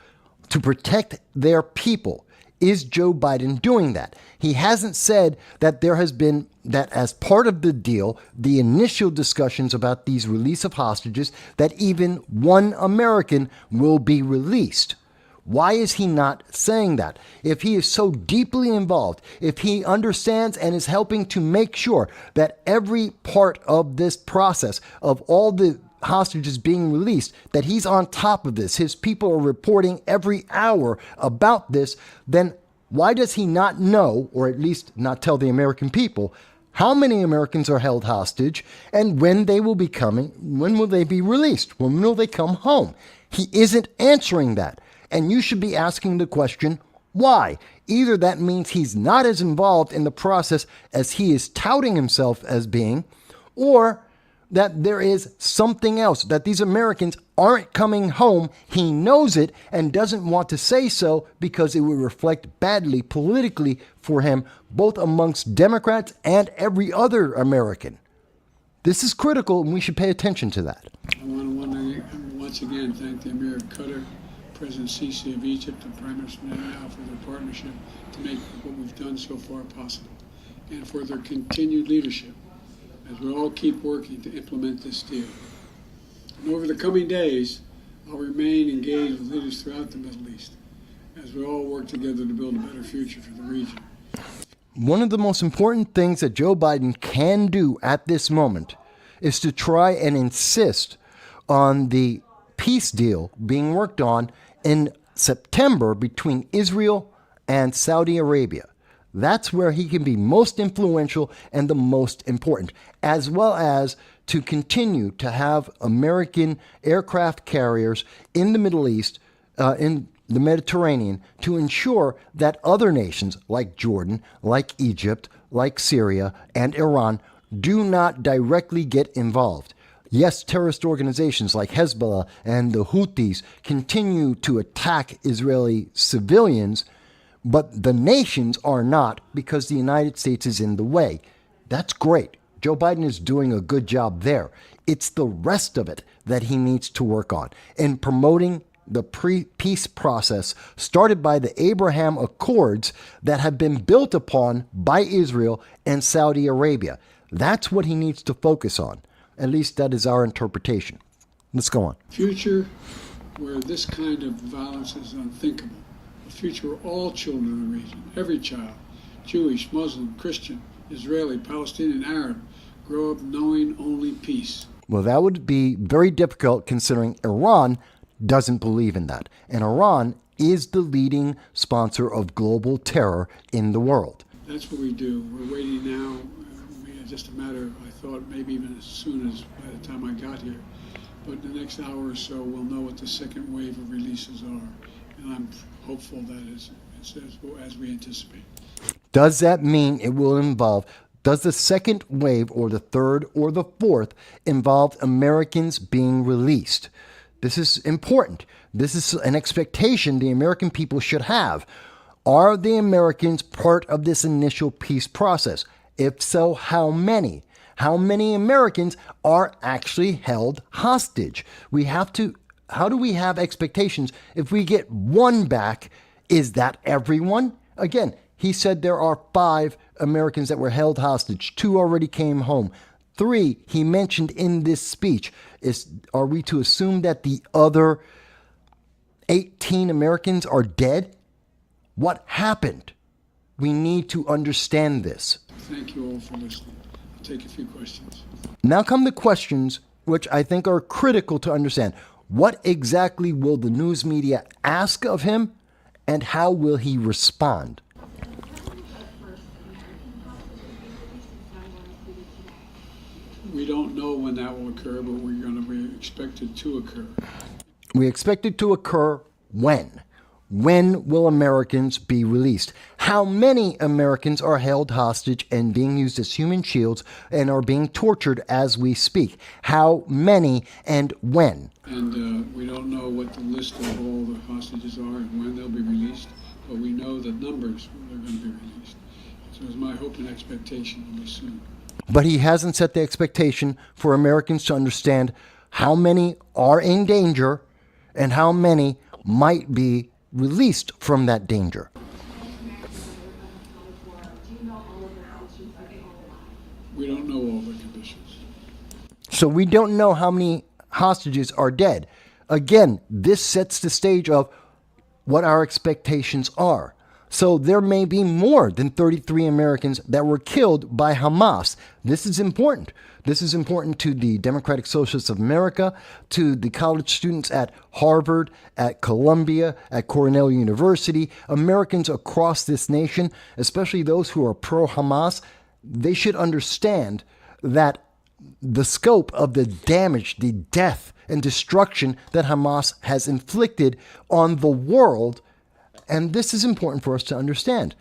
to protect their people. Is Joe Biden doing that? He hasn't said that there has been, that as part of the deal, the initial discussions about these release of hostages, that even one American will be released. Why is he not saying that? If he is so deeply involved, if he understands and is helping to make sure that every part of this process, of all the hostages being released, that he's on top of this, his people are reporting every hour about this, then why does he not know, or at least not tell the American people, how many Americans are held hostage and when they will be coming, when will they be released? When will they come home? He isn't answering that. And you should be asking the question, why? Either that means he's not as involved in the process as he is touting himself as being, or that there is something else, that these Americans aren't coming home. He knows it and doesn't want to say so because it would reflect badly politically for him, both amongst Democrats and every other American. This is critical, and we should pay attention to that. I want to once again thank the Emir of Qatar, President Sisi of Egypt, and Prime Minister Netanyahu for their partnership to make what we've done so far possible, and for their continued leadership as we all keep working to implement this deal. And over the coming days, I'll remain engaged with leaders throughout the Middle East as we all work together to build a better future for the region. One of the most important things that Joe Biden can do at this moment is to try and insist on the peace deal being worked on in September between Israel and Saudi Arabia. That's where he can be most influential and the most important, as well as to continue to have American aircraft carriers in the Middle East in the Mediterranean to ensure that other nations like Jordan, like Egypt, like Syria, and Iran do not directly get involved. Yes, terrorist organizations like Hezbollah and the Houthis continue to attack Israeli civilians, but the nations are not because the United States is in the way. That's great. Joe Biden is doing a good job there. It's the rest of it that he needs to work on in promoting the peace process started by the Abraham Accords that have been built upon by Israel and Saudi Arabia. That's what he needs to focus on. At least that is our interpretation. Let's go on. Future where this kind of violence is unthinkable. A future where all children in the region, every child, Jewish, Muslim, Christian, Israeli, Palestinian, Arab, grow up knowing only peace. Well, that would be very difficult considering Iran doesn't believe in that. And Iran is the leading sponsor of global terror in the world. That's what we do. We're waiting now. Just a matter of, I thought, maybe even as soon as by the time I got here. But in the next hour or so, we'll know what the second wave of releases are. And I'm hopeful that it's as we anticipate. Does that mean it will involve, does the second wave or the third or the fourth involve Americans being released? This is important. This is an expectation the American people should have. Are the Americans part of this initial peace process? If so, how many? How many Americans are actually held hostage? How do we have expectations? If we get one back, is that everyone? Again, he said there are 5 Americans that were held hostage. 2 already came home. 3, he mentioned in this speech. Are we to assume that the other 18 Americans are dead? What happened? We need to understand this. Thank you all for listening. I'll take a few questions. Now come the questions which I think are critical to understand. What exactly will the news media ask of him, and how will he respond? We don't know when that will occur, but we expect it to occur. We expect it to occur when? When will Americans be released? How many Americans are held hostage and being used as human shields and are being tortured as we speak? How many and when? And we don't know what the list of all the hostages are and when they'll be released, but we know the numbers when they're going to be released. So it's my hope and expectation it'll be soon. But he hasn't set the expectation for Americans to understand how many are in danger and how many might be released from that danger. We don't know all the conditions. So we don't know how many hostages are dead. Again, this sets the stage of what our expectations are. So there may be more than 33 Americans that were killed by Hamas. This is important. This is important to the Democratic Socialists of America, to the college students at Harvard, at Columbia, at Cornell University, Americans across this nation, especially those who are pro-Hamas. They should understand that the scope of the damage, the death, and destruction that Hamas has inflicted on the world. And this is important for us to understand.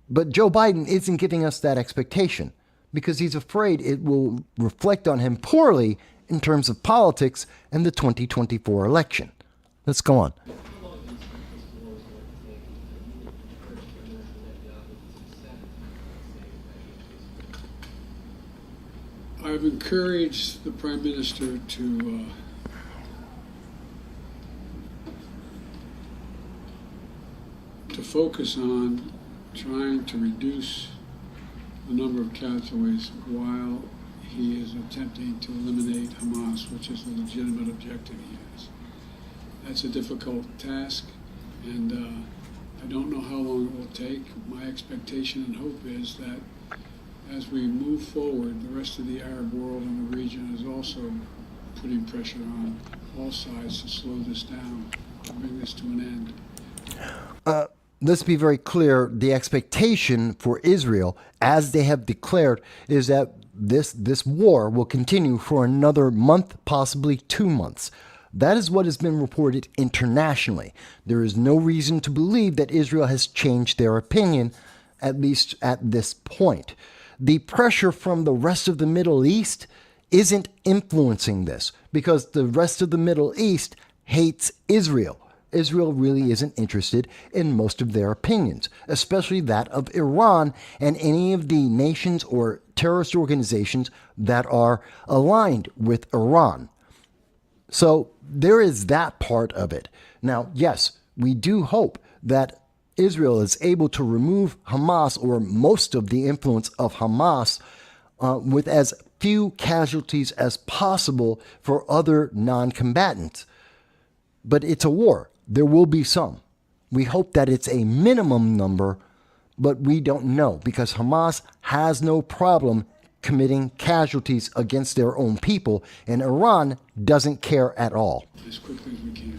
But Joe Biden isn't giving us that expectation because he's afraid it will reflect on him poorly in terms of politics and the 2024 election. Let's go on. I've encouraged the Prime Minister to focus on trying to reduce the number of casualties while he is attempting to eliminate Hamas, which is the legitimate objective he has. That's a difficult task, and I don't know how long it will take. My expectation and hope is that as we move forward, the rest of the Arab world and the region is also putting pressure on all sides to slow this down and bring this to an end. Let's be very clear. The expectation for Israel, as they have declared, is that this war will continue for another month, possibly 2 months. That is what has been reported internationally. There is no reason to believe that Israel has changed their opinion, at least at this point. The pressure from the rest of the Middle East isn't influencing this because the rest of the Middle East hates Israel. Israel really isn't interested in most of their opinions, especially that of Iran and any of the nations or terrorist organizations that are aligned with Iran. So there is that part of it. Now, yes, we do hope that Israel is able to remove Hamas or most of the influence of Hamas with as few casualties as possible for other non-combatants. But it's a war. There will be some. We hope that it's a minimum number, but we don't know because Hamas has no problem committing casualties against their own people, and Iran doesn't care at all. As quickly as we can.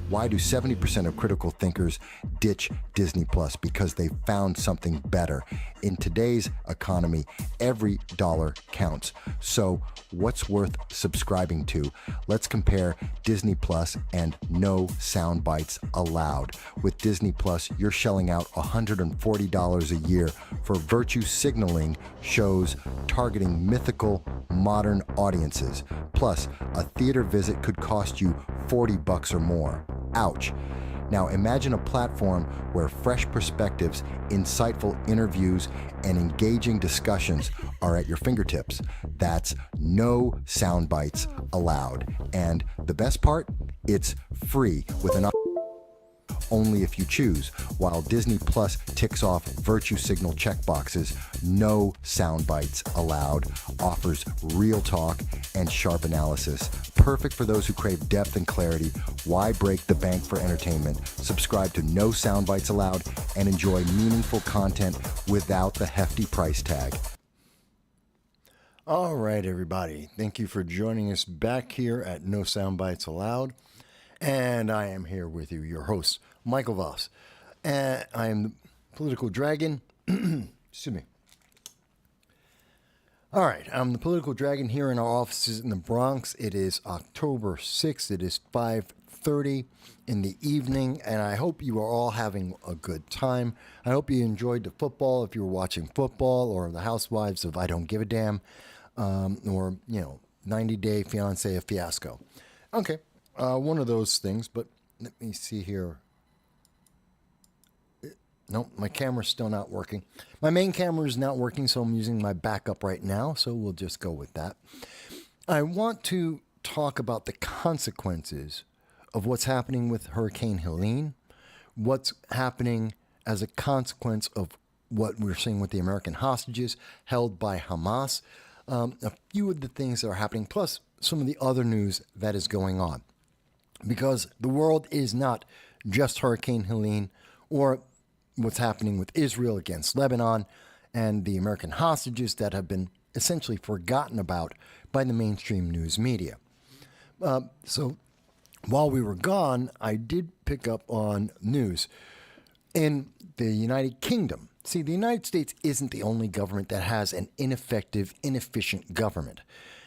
Why do 70% of critical thinkers ditch Disney Plus? Because they found something better. In today's economy, every dollar counts. So what's worth subscribing to? Let's compare Disney Plus and no Soundbites Allowed. With Disney Plus, you're shelling out $140 a year for virtue signaling shows targeting mythical modern audiences. Plus, a theater visit could cost you $40 or more. Ouch. Now imagine a platform where fresh perspectives, insightful interviews, and engaging discussions are at your fingertips. That's no Soundbites Allowed. And the best part, it's free with an only if you choose. While Disney Plus ticks off virtue signal checkboxes, no Soundbites Allowed offers real talk and sharp analysis. Perfect for those who crave depth and clarity. Why break the bank for entertainment? Subscribe to No Soundbites Allowed and enjoy meaningful content without the hefty price tag. All right, everybody. Thank you for joining us back here at No Soundbites Allowed. And I am here with you, your host, Michael Voss. And I am the Political Dragon. Excuse me. All right, I'm the Political Dragon here in our offices in the Bronx. It is October 6th. It is 5:30 in the evening, and I hope you are all having a good time. I hope you enjoyed the football if you were watching football, or the Housewives of I Don't Give a Damn, or, 90 Day Fiancé, a fiasco. Okay. One of those things, but let me see here. No, my camera's still not working. My main camera is not working, so I'm using my backup right now, so we'll just go with that. I want to talk about the consequences of what's happening with Hurricane Helene, what's happening as a consequence of what we're seeing with the American hostages held by Hamas, a few of the things that are happening, plus some of the other news that is going on. Because the world is not just Hurricane Helene or what's happening with Israel against Lebanon and the American hostages that have been essentially forgotten about by the mainstream news media. So while we were gone, I did pick up on news in the United Kingdom. See, the United States isn't the only government that has an ineffective, inefficient government.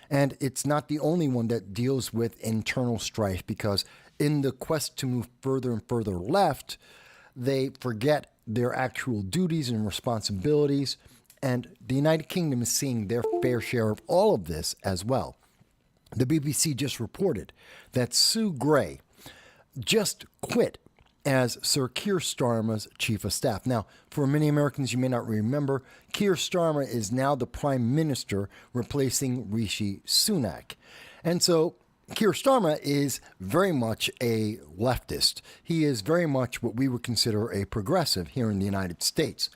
And it's not the only one that deals with internal strife, because in the quest to move further and further left, they forget their actual duties and responsibilities. And the United Kingdom is seeing their fair share of all of this as well. The BBC just reported that Sue Gray just quit as Sir Keir Starmer's chief of staff. Now, for many Americans, you may not remember, Keir Starmer is now the prime minister replacing Rishi Sunak. And so Keir Starmer is very much a leftist. He is very much what we would consider a progressive here in the United States.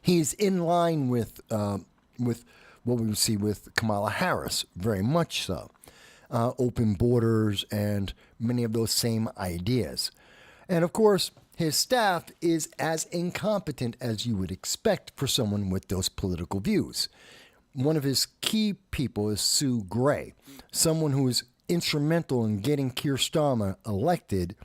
He's in line with what we would see with Kamala Harris, very much so. Open borders and many of those same ideas. And of course, his staff is as incompetent as you would expect for someone with those political views. One of his key people is Sue Gray, someone who is instrumental in getting Keir Starmer elected.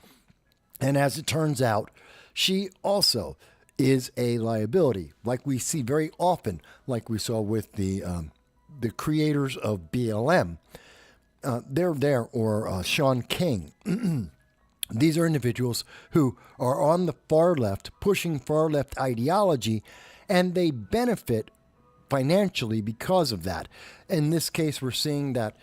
And as it turns out, she also is a liability, like we see very often, like we saw with the the creators of BLM. They're there, or Sean King. These are individuals who are on the far left, pushing far left ideology, and they benefit financially because of that. In this case, we're seeing that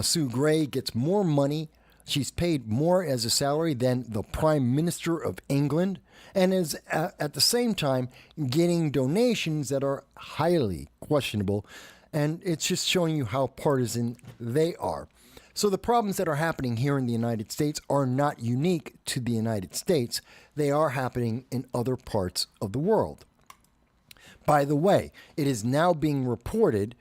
Sue Gray gets more money. She's paid more as a salary than the Prime Minister of England, and is at the same time getting donations that are highly questionable. And it's just showing you how partisan they are. So the problems that are happening here in the United States are not unique to the United States. They are happening in other parts of the world. By the way, it is now being reported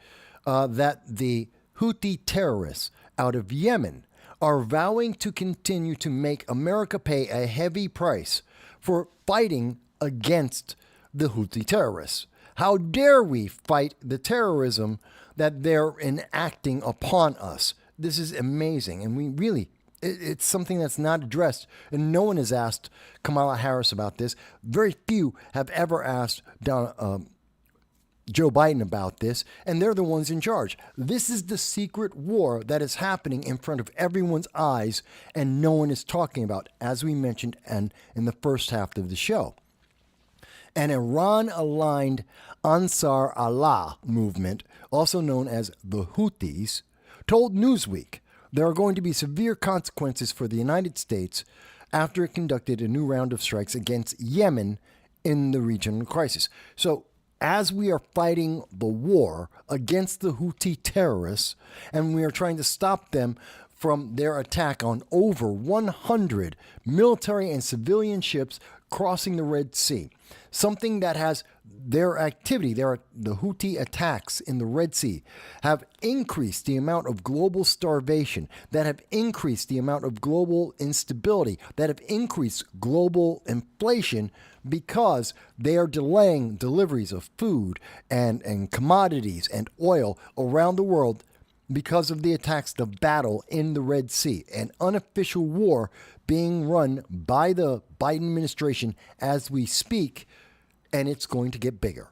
that the Houthi terrorists out of Yemen are vowing to continue to make America pay a heavy price for fighting against the Houthi terrorists. How dare we fight the terrorism that they're enacting upon us? This is amazing, and we really, it's something that's not addressed, and no one has asked Kamala Harris about this. Very few have ever asked Joe Biden about this, and they're the ones in charge. This is the secret war that is happening in front of everyone's eyes, and no one is talking about, as we mentioned and in the first half of the show. An Iran-aligned Ansar Allah movement, also known as the Houthis, told Newsweek there are going to be severe consequences for the United States after it conducted a new round of strikes against Yemen in the regional crisis. So, as we are fighting the war against the Houthi terrorists, and we are trying to stop them from their attack on over 100 military and civilian ships crossing the Red Sea, something that has their activity, the Houthi attacks in the Red Sea have increased the amount of global starvation, that have increased the amount of global instability, that have increased global inflation, because they are delaying deliveries of food and commodities and oil around the world because of the attacks, the battle in the Red Sea, an unofficial war being run by the Biden administration as we speak, and it's going to get bigger.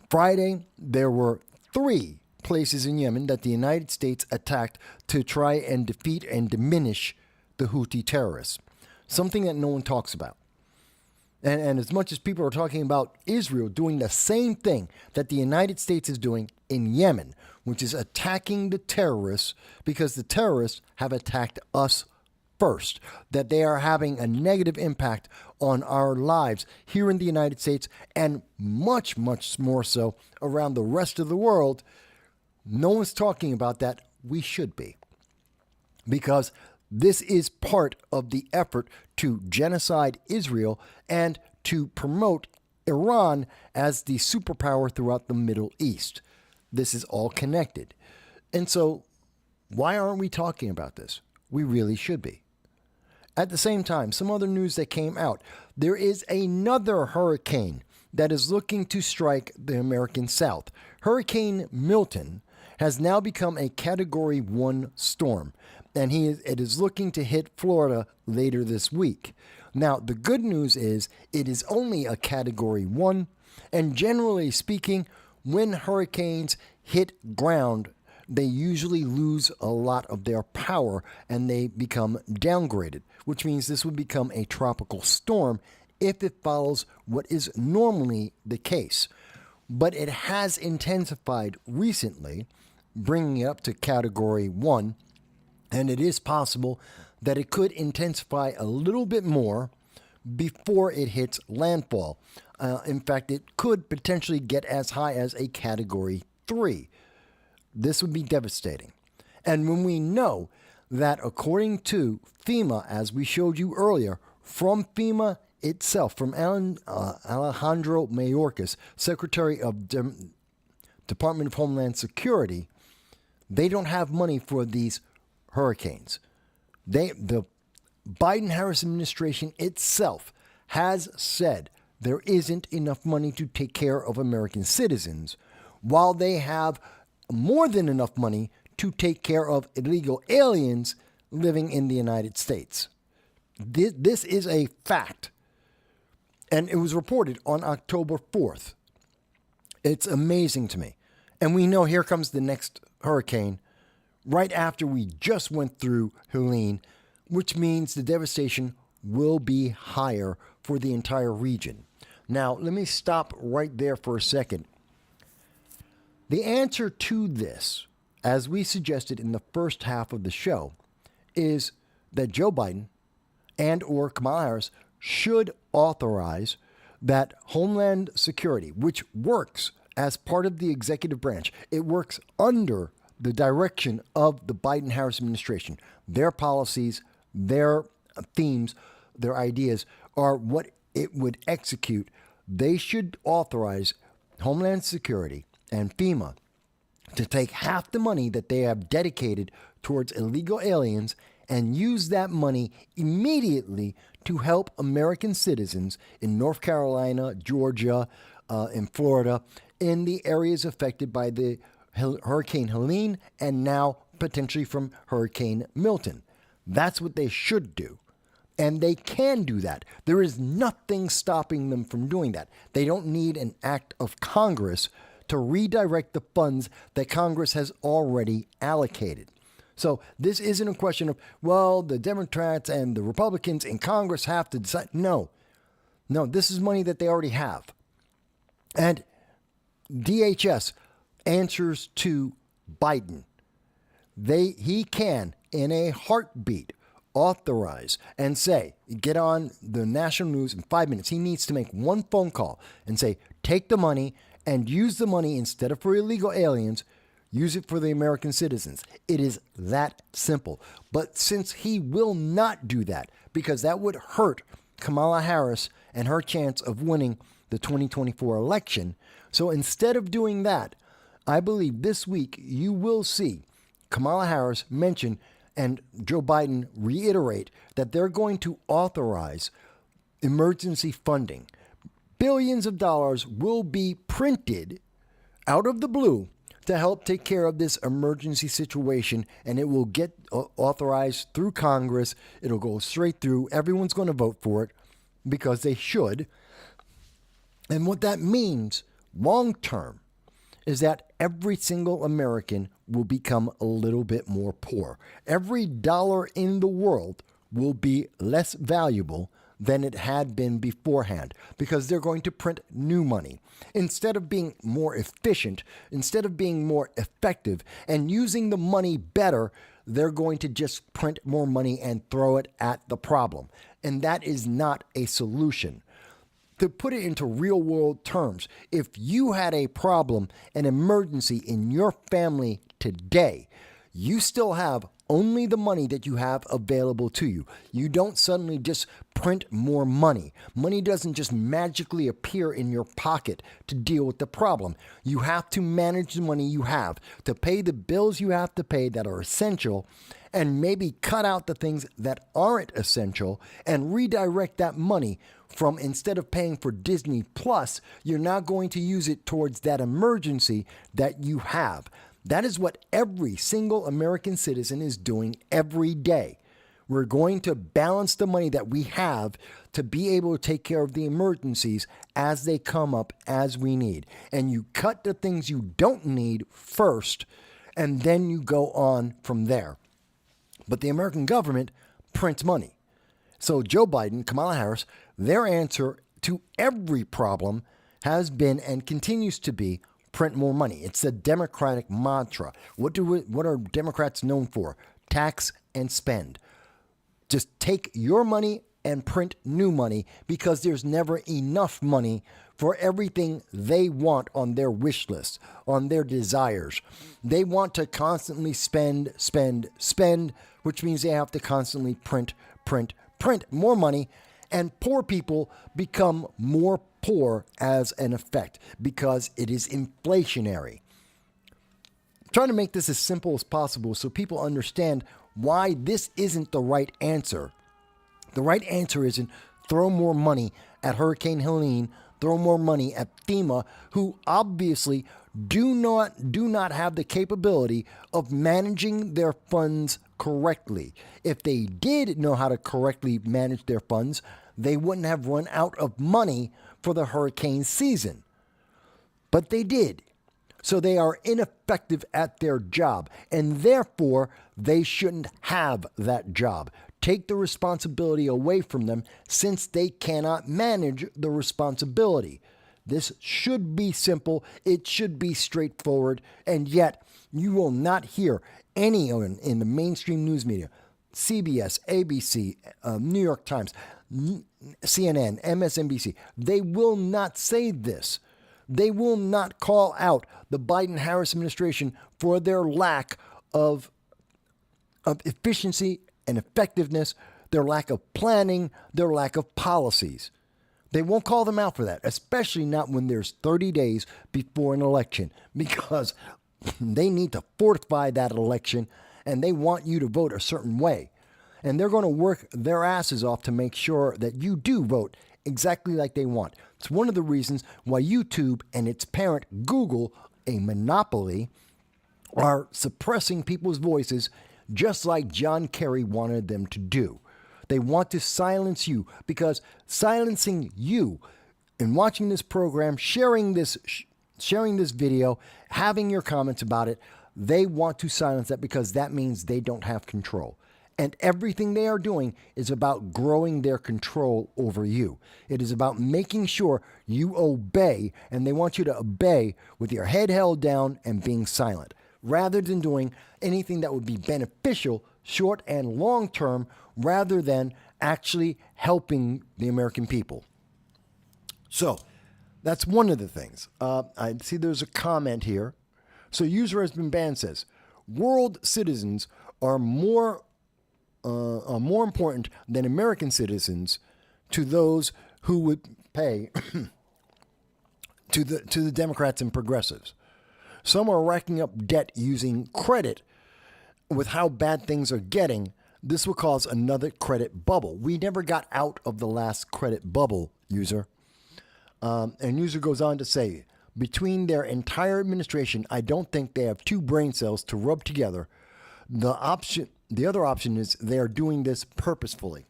Friday, there were 3 places in Yemen that the United States attacked to try and defeat and diminish the Houthi terrorists, something that no one talks about. And as much as people are talking about Israel doing the same thing that the United States is doing in Yemen, which is attacking the terrorists because the terrorists have attacked us first, that they are having a negative impact on our lives here in the United States and much, much more so around the rest of the world. No one's talking about that. We should be. Because this is part of the effort to genocide Israel and to promote Iran as the superpower throughout the Middle East. This is all connected. And so, why aren't we talking about this? We really should be. At the same time, some other news that came out. There is another hurricane that is looking to strike the American South. Hurricane Milton has now become a Category 1 storm, and it is looking to hit Florida later this week. Now, the good news is it is only a Category 1, and generally speaking, when hurricanes hit ground, they usually lose a lot of their power and they become downgraded, which means this would become a tropical storm if it follows what is normally the case. But it has intensified recently, bringing it up to Category 1, and it is possible that it could intensify a little bit more before it hits landfall. In fact, it could potentially get as high as a Category 3. This would be devastating. And when we know that according to FEMA, as we showed you earlier, from FEMA itself, from Alejandro Mayorkas, Secretary of Department of Homeland Security, they don't have money for these hurricanes. The Biden-Harris administration itself has said there isn't enough money to take care of American citizens, while they have more than enough money to take care of illegal aliens living in the United States. This is a fact. And it was reported on October 4th. It's amazing to me. And we know here comes the next hurricane right after we just went through Helene, which means the devastation will be higher for the entire region. Now, let me stop right there for a second. The answer to this, as we suggested in the first half of the show, is that Joe Biden and or Kamala Harris should authorize that Homeland Security, which works as part of the executive branch. It works under the direction of the Biden-Harris administration. Their policies, their themes, their ideas are what it would execute. They should authorize Homeland Security and FEMA to take half the money that they have dedicated towards illegal aliens and use that money immediately to help American citizens in North Carolina, Georgia, in Florida, in the areas affected by the Hurricane Helene and now potentially from Hurricane Milton. That's what they should do. And they can do that. There is nothing stopping them from doing that. They don't need an act of Congress to redirect the funds that Congress has already allocated. So this isn't a question of, well, the Democrats and the Republicans in Congress have to decide. No, this is money that they already have. And DHS answers to Biden. He can, in a heartbeat, authorize and say, get on the national news in 5 minutes. He needs to make one phone call and say, take the money and use the money instead of for illegal aliens, use it for the American citizens. It is that simple. But since he will not do that, because that would hurt Kamala Harris and her chance of winning the 2024 election, so instead of doing that, I believe this week you will see Kamala Harris mention and Joe Biden reiterate that they're going to authorize emergency funding. Billions of dollars will be printed out of the blue to help take care of this emergency situation, and it will get authorized through Congress. It'll go straight through. Everyone's going to vote for it because they should. And what that means long term is that every single American will become a little bit more poor. Every dollar in the world will be less valuable than it had been beforehand because they're going to print new money. Instead of being more efficient, instead of being more effective and using the money better, they're going to just print more money and throw it at the problem. And that is not a solution. To put it into real world terms, if you had a problem, an emergency in your family today, you still have only the money that you have available to you. You don't suddenly just print more money. Money doesn't just magically appear in your pocket to deal with the problem. You have to manage the money you have to pay the bills you have to pay that are essential, and maybe cut out the things that aren't essential and redirect that money from, instead of paying for Disney Plus, you're now going to use it towards that emergency that you have. That is what every single American citizen is doing every day. We're going to balance the money that we have to be able to take care of the emergencies as they come up, as we need. And you cut the things you don't need first, and then you go on from there. But the American government prints money. So Joe Biden, Kamala Harris, their answer to every problem has been and continues to be print more money. It's the Democratic mantra. What are Democrats known for? Tax and spend. Just take your money and print new money because there's never enough money for everything they want on their wish list, on their desires. They want to constantly spend, which means they have to constantly print more money, and poor people become more poor as an effect because it is inflationary. I'm trying to make this as simple as possible so people understand why this isn't the right answer. The right answer isn't throw more money at Hurricane Helene, throw more money at FEMA, who obviously do not have the capability of managing their funds correctly. If they did know how to correctly manage their funds, they wouldn't have run out of money for the hurricane season. But they did. So they are ineffective at their job, and therefore they shouldn't have that job. Take the responsibility away from them since they cannot manage the responsibility. This should be simple. It should be straightforward. And yet you will not hear anyone in the mainstream news media, CBS, ABC, New York Times, CNN, MSNBC, they will not say this. They will not call out the Biden-Harris administration for their lack of efficiency and effectiveness, their lack of planning, their lack of policies. They won't call them out for that, especially not when there's 30 days before an election, because they need to fortify that election and they want you to vote a certain way. And they're going to work their asses off to make sure that you do vote exactly like they want. It's one of the reasons why YouTube and its parent Google, a monopoly, are suppressing people's voices just like John Kerry wanted them to do. They want to silence you because silencing you and watching this program, sharing this video, having your comments about it, they want to silence that because that means they don't have control. And everything they are doing is about growing their control over you. It is about making sure you obey, and they want you to obey with your head held down and being silent, rather than doing anything that would be beneficial, short and long term, rather than actually helping the American people. So that's one of the things. I see there's a comment here. So user has been banned says, world citizens are more important than American citizens to those who would pay to the Democrats and progressives. Some are racking up debt using credit. With how bad things are getting, this will cause another credit bubble. We never got out of the last credit bubble, user. And user goes on to say, between their entire administration, I don't think they have two brain cells to rub together. The other option is they are doing this purposefully.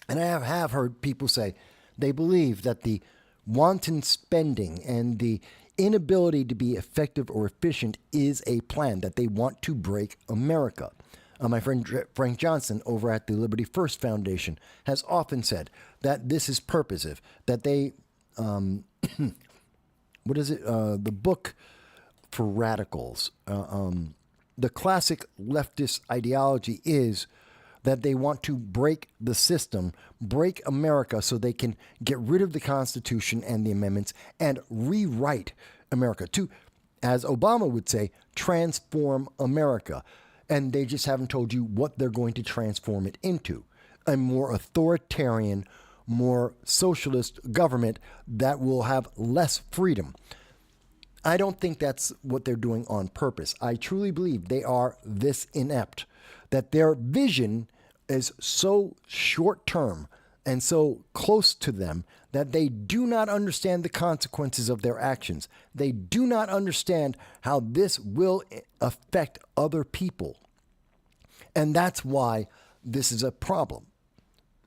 And I have heard people say they believe that the wanton spending and the inability to be effective or efficient is a plan, that they want to break America. My friend Frank Johnson over at the Liberty First Foundation has often said that this is purposive, that they, what is it? The book for radicals, the classic leftist ideology is that they want to break the system, break America so they can get rid of the Constitution and the amendments and rewrite America to, as Obama would say, transform America. And they just haven't told you what they're going to transform it into. A more authoritarian, more socialist government that will have less freedom. I don't think that's what they're doing on purpose. I truly believe they are this inept, that their vision is so short-term and so close to them that they do not understand the consequences of their actions. They do not understand how this will affect other people. And that's why this is a problem,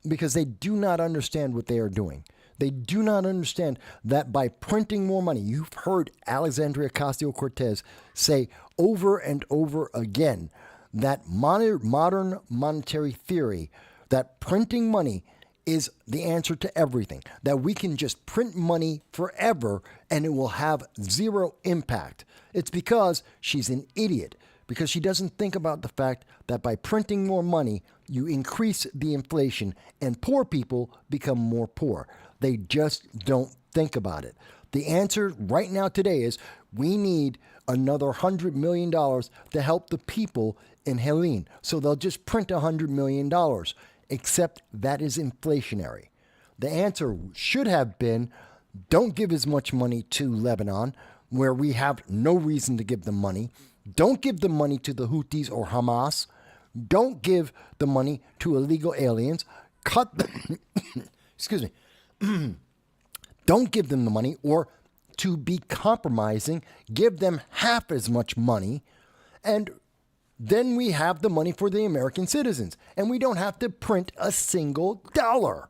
because they do not understand what they are doing. They do not understand that by printing more money, you've heard Alexandria Ocasio-Cortez say over and over again that modern monetary theory, that printing money is the answer to everything, that we can just print money forever and it will have zero impact. It's because she's an idiot, because she doesn't think about the fact that by printing more money, you increase the inflation and poor people become more poor. They just don't think about it. The answer right now today is we need another $100 million to help the people in Helene. So they'll just print $100 million, except that is inflationary. The answer should have been, don't give as much money to Lebanon, where we have no reason to give them money. Don't give the money to the Houthis or Hamas. Don't give the money to illegal aliens. Cut them. Excuse me. Don't give them the money, or to be compromising, give them half as much money, and then we have the money for the American citizens, and we don't have to print a single dollar.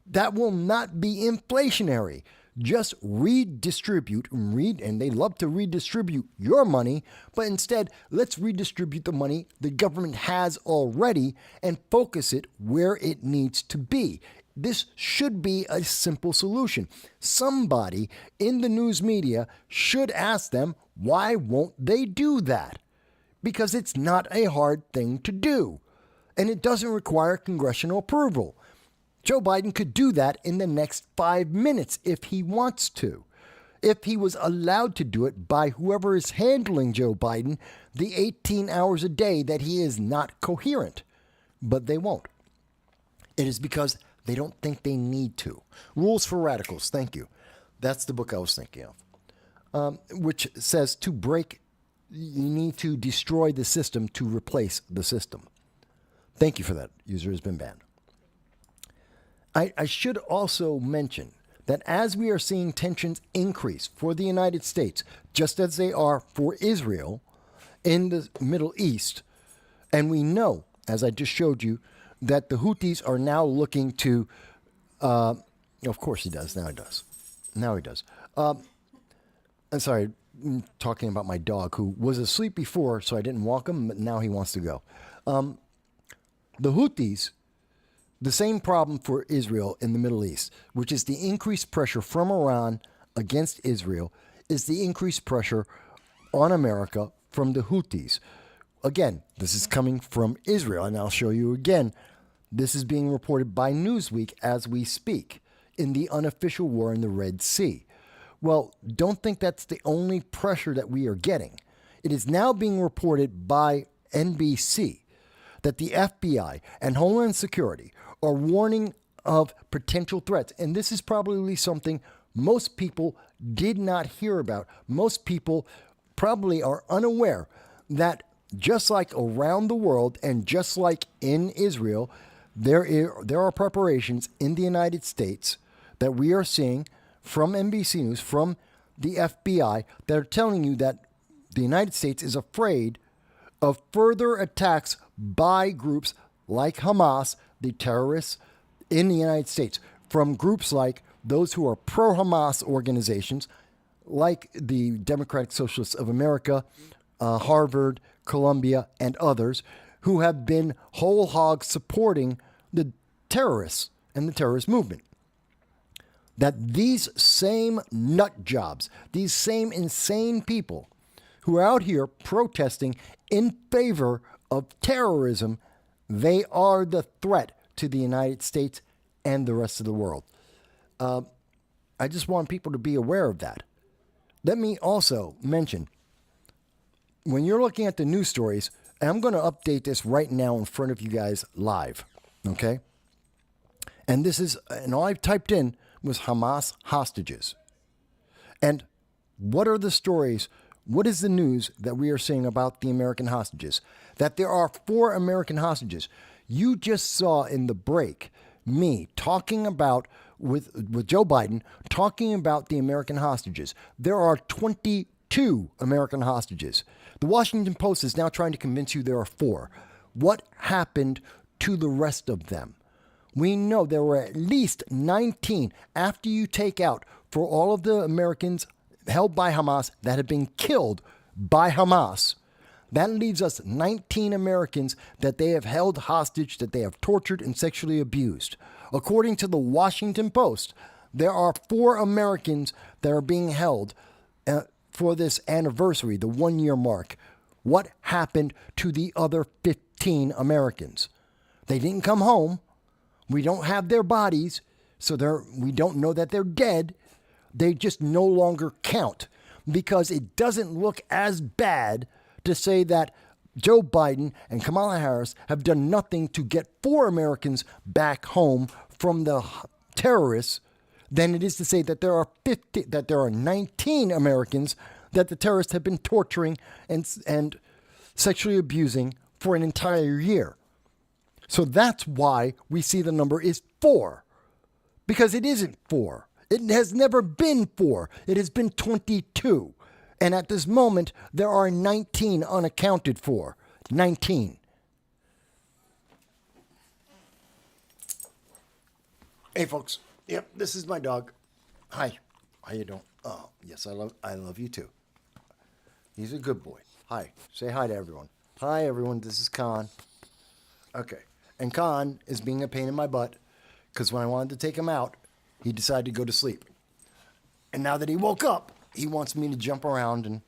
That will not be inflationary. just redistribute and they love to redistribute your money, but instead, let's redistribute the money the government has already and focus it where it needs to be. This should be a simple solution. Somebody in the news media should ask them, why won't they do that? Because it's not a hard thing to do, and it doesn't require congressional approval. Joe Biden could do that in the next 5 minutes if he wants to. If he was allowed to do it by whoever is handling Joe Biden the 18 hours a day that he is not coherent. But they won't. It is because they don't think they need to. Rules for Radicals. Thank you. That's the book I was thinking of. Which says to break, you need to destroy the system to replace the system. Thank you for that. User has been banned. I should also mention that as we are seeing tensions increase for the United States, just as they are for Israel in the Middle East, and we know, as I just showed you, that the Houthis are now looking to, of course he does, now he does. Now he does. I'm sorry, I'm talking about my dog who was asleep before, so I didn't walk him, but now he wants to go. The Houthis, the same problem for Israel in the Middle East, which is the increased pressure from Iran against Israel, is the increased pressure on America from the Houthis. Again, this is coming from Israel, and I'll show you again. This is being reported by Newsweek as we speak in the unofficial war in the Red Sea. Well, don't think that's the only pressure that we are getting. It is now being reported by NBC that the FBI and Homeland Security are warning of potential threats. And this is probably something most people did not hear about. Most people probably are unaware that just like around the world and just like in Israel, there are preparations in the United States that we are seeing from NBC News, from the FBI, that are telling you that the United States is afraid of further attacks by groups like Hamas, the terrorists in the United States, from groups like those who are pro-Hamas organizations, like the Democratic Socialists of America, Harvard, Columbia, and others, who have been whole hog supporting the terrorists and the terrorist movement. That these same nut jobs, these same insane people who are out here protesting in favor of terrorism, they are the threat to the United States and the rest of the world. I just want people to be aware of that. Let me also mention, when you're looking at the news stories, and I'm going to update this right now in front of you guys live, okay? And this is, and all I've typed in was Hamas hostages. And what are the stories? What is the news that we are seeing about the American hostages? That there are 4 American hostages. You just saw in the break me talking about, with Joe Biden, talking about the American hostages. There are 22 American hostages. The Washington Post is now trying to convince you there are 4. What happened to the rest of them? We know there were at least 19 after you take out for all of the Americans held by Hamas that have been killed by Hamas. That leaves us 19 Americans that they have held hostage, that they have tortured and sexually abused. According to the Washington Post, there are 4 Americans that are being held for this anniversary, the 1-year mark. What happened to the other 15 Americans? They didn't come home. We don't have their bodies, so we don't know that they're dead. They just no longer count because it doesn't look as bad to say that Joe Biden and Kamala Harris have done nothing to get 4 Americans back home from the terrorists than it is to say that there are 19 Americans that the terrorists have been torturing and sexually abusing for an entire year. So that's why we see the number is 4, because it isn't 4. It has never been 4. It has been 22. And at this moment, there are 19 unaccounted for. 19. Hey, folks. Yep, this is my dog. Hi. How you doing? Oh, yes, I love you too. He's a good boy. Hi. Say hi to everyone. Hi, everyone. This is Khan. Okay. And Khan is being a pain in my butt because when I wanted to take him out, he decided to go to sleep. And now that he woke up, he wants me to jump around, and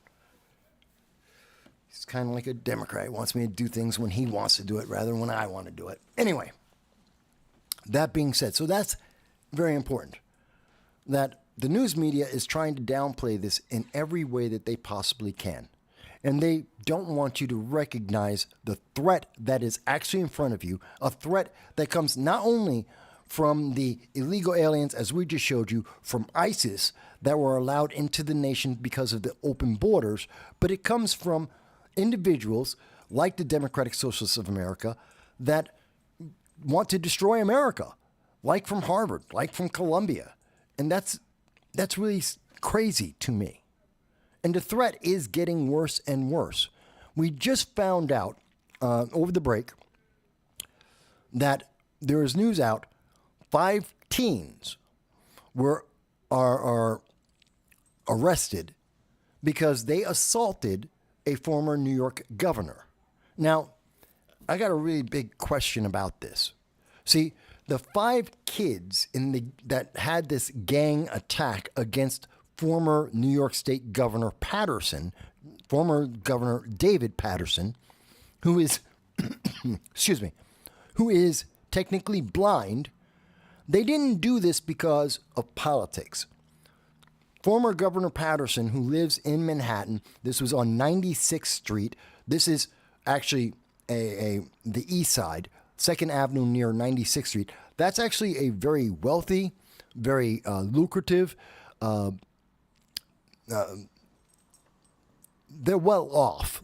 he's kind of like a Democrat. He wants me to do things when he wants to do it rather than when I want to do it. Anyway, that being said, so that's very important, that the news media is trying to downplay this in every way that they possibly can. And they don't want you to recognize the threat that is actually in front of you, a threat that comes not only from the illegal aliens, as we just showed you, from ISIS that were allowed into the nation because of the open borders, but it comes from individuals like the Democratic Socialists of America that want to destroy America, like from Harvard, like from Columbia. And that's really crazy to me. And the threat is getting worse and worse. We just found out over the break that there is news out. 5 teens are arrested because they assaulted a former New York governor. Now, I got a really big question about this. See, the 5 kids that had this gang attack against former New York State Governor Patterson, former Governor David Patterson, who is, who is technically blind. They didn't do this because of politics. Former Governor Patterson, who lives in Manhattan, this was on 96th Street. This is actually the east side, 2nd Avenue near 96th Street. That's actually a very wealthy, very lucrative, they're well off.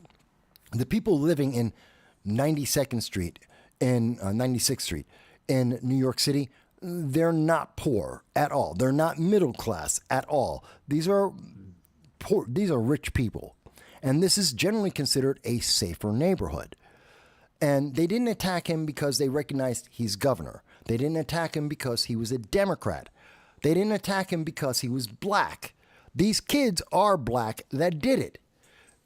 The people living in 92nd Street and 96th Street in New York City, they're not poor at all. They're not middle class at all. These are poor. These are rich people. And this is generally considered a safer neighborhood. And they didn't attack him because they recognized he's governor. They didn't attack him because he was a Democrat. They didn't attack him because he was black. These kids are black that did it.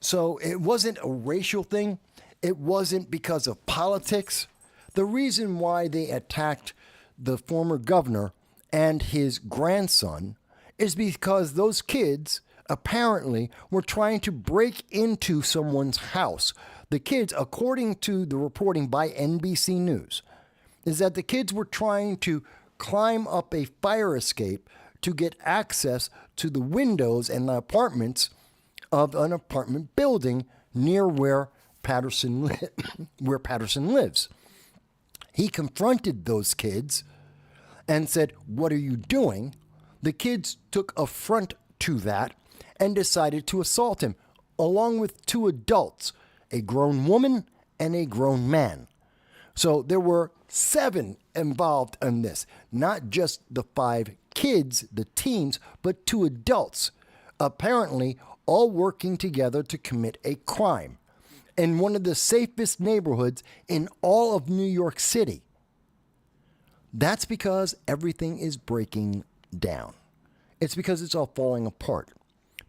So it wasn't a racial thing. It wasn't because of politics. The reason why they attacked the former governor and his grandson is because those kids apparently were trying to break into someone's house. The kids, according to the reporting by NBC News, is that the kids were trying to climb up a fire escape to get access to the windows and the apartments of an apartment building near where Patterson lives. He confronted those kids and said, "What are you doing?" The kids took affront to that and decided to assault him, along with 2 adults, a grown woman and a grown man. So there were 7 involved in this, not just the 5 kids, the teens, but 2 adults, apparently all working together to commit a crime in one of the safest neighborhoods in all of New York City. That's because everything is breaking down. It's because it's all falling apart.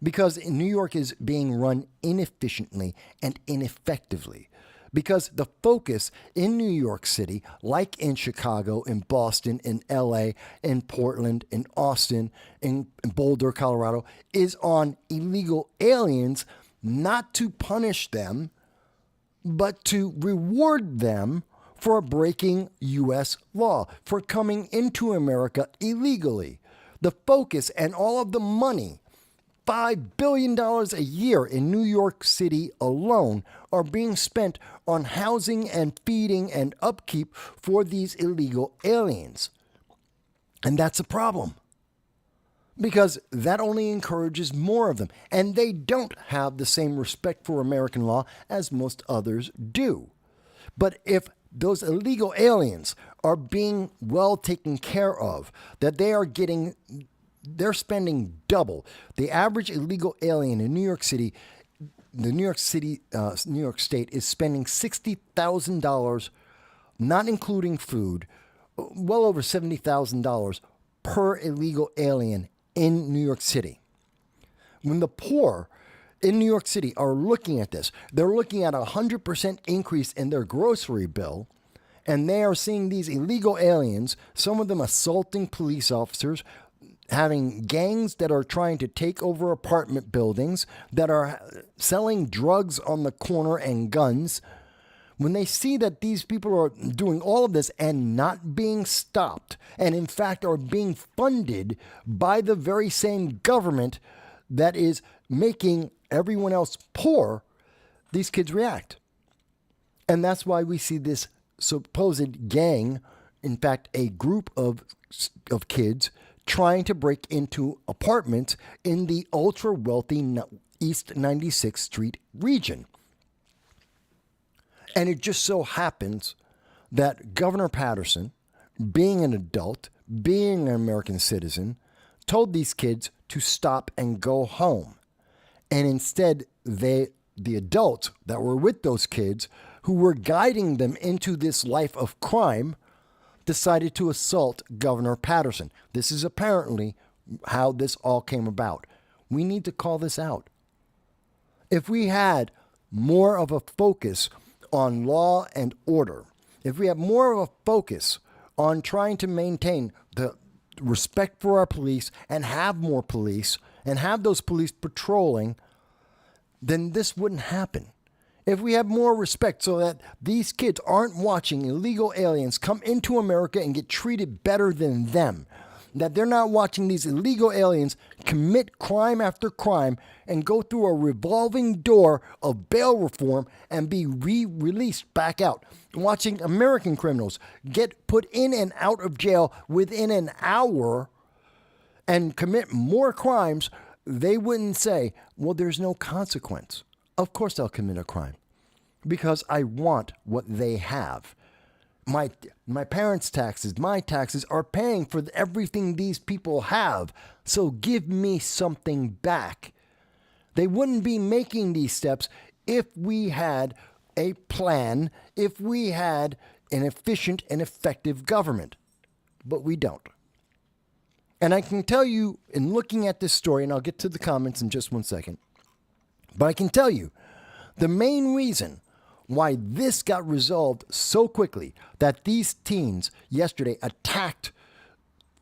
Because New York is being run inefficiently and ineffectively. Because the focus in New York City, like in Chicago, in Boston, in LA, in Portland, in Austin, in Boulder, Colorado, is on illegal aliens, not to punish them, but to reward them for breaking U.S. law, for coming into America illegally. The focus and all of the money, $5 billion a year in New York City alone, are being spent on housing and feeding and upkeep for these illegal aliens. And that's a problem, because that only encourages more of them. And they don't have the same respect for American law as most others do. But if those illegal aliens are being well taken care of, that they're spending double. The average illegal alien in New York City, New York State is spending $60,000, not including food, well over $70,000 per illegal alien in New York City. When the poor in New York City are looking at this, they're looking at a 100% increase in their grocery bill, and they are seeing these illegal aliens, some of them assaulting police officers, having gangs that are trying to take over apartment buildings, that are selling drugs on the corner and guns. When they see that these people are doing all of this and not being stopped, and in fact are being funded by the very same government that is making everyone else poor, these kids react. And that's why we see this supposed gang, in fact, a group of kids trying to break into apartments in the ultra-wealthy East 96th Street region. And it just so happens that Governor Patterson, being an adult, being an American citizen, told these kids to stop and go home. And instead, the adults that were with those kids, who were guiding them into this life of crime, decided to assault Governor Patterson. This is apparently how this all came about. We need to call this out. If we had more of a focus on law and order, if we have more of a focus on trying to maintain the respect for our police and have more police and have those police patrolling, then this wouldn't happen. If we have more respect so that these kids aren't watching illegal aliens come into America and get treated better than them, that they're not watching these illegal aliens commit crime after crime and go through a revolving door of bail reform and be released back out, watching American criminals get put in and out of jail within an hour and commit more crimes, they wouldn't say, well, there's no consequence. Of course I'll commit a crime because I want what they have. My parents' taxes, my taxes are paying for everything these people have. So give me something back. They wouldn't be making these steps if we had a plan, if we had an efficient and effective government. But we don't. And I can tell you, in looking at this story, and I'll get to the comments in just one second, but I can tell you the main reason why this got resolved so quickly, that these teens yesterday attacked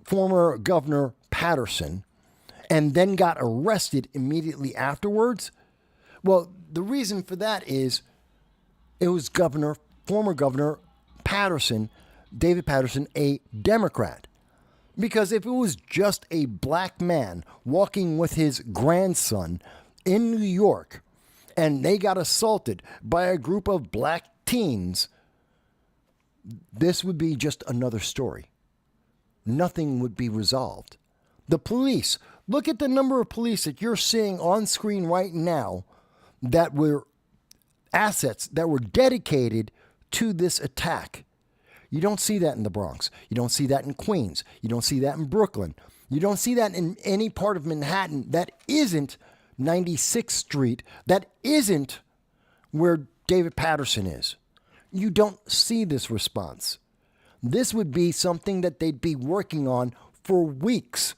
former Governor Patterson and then got arrested immediately afterwards. Well, the reason for that is it was former Governor Patterson, David Patterson, a Democrat. Because if it was just a black man walking with his grandson in New York and they got assaulted by a group of black teens, this would be just another story. Nothing would be resolved. The police, look at the number of police that you're seeing on screen right now that were assets that were dedicated to this attack. You don't see that in the Bronx. You don't see that in Queens. You don't see that in Brooklyn. You don't see that in any part of Manhattan that isn't 96th Street, that isn't where David Patterson is. You don't see this response. This would be something that they'd be working on for weeks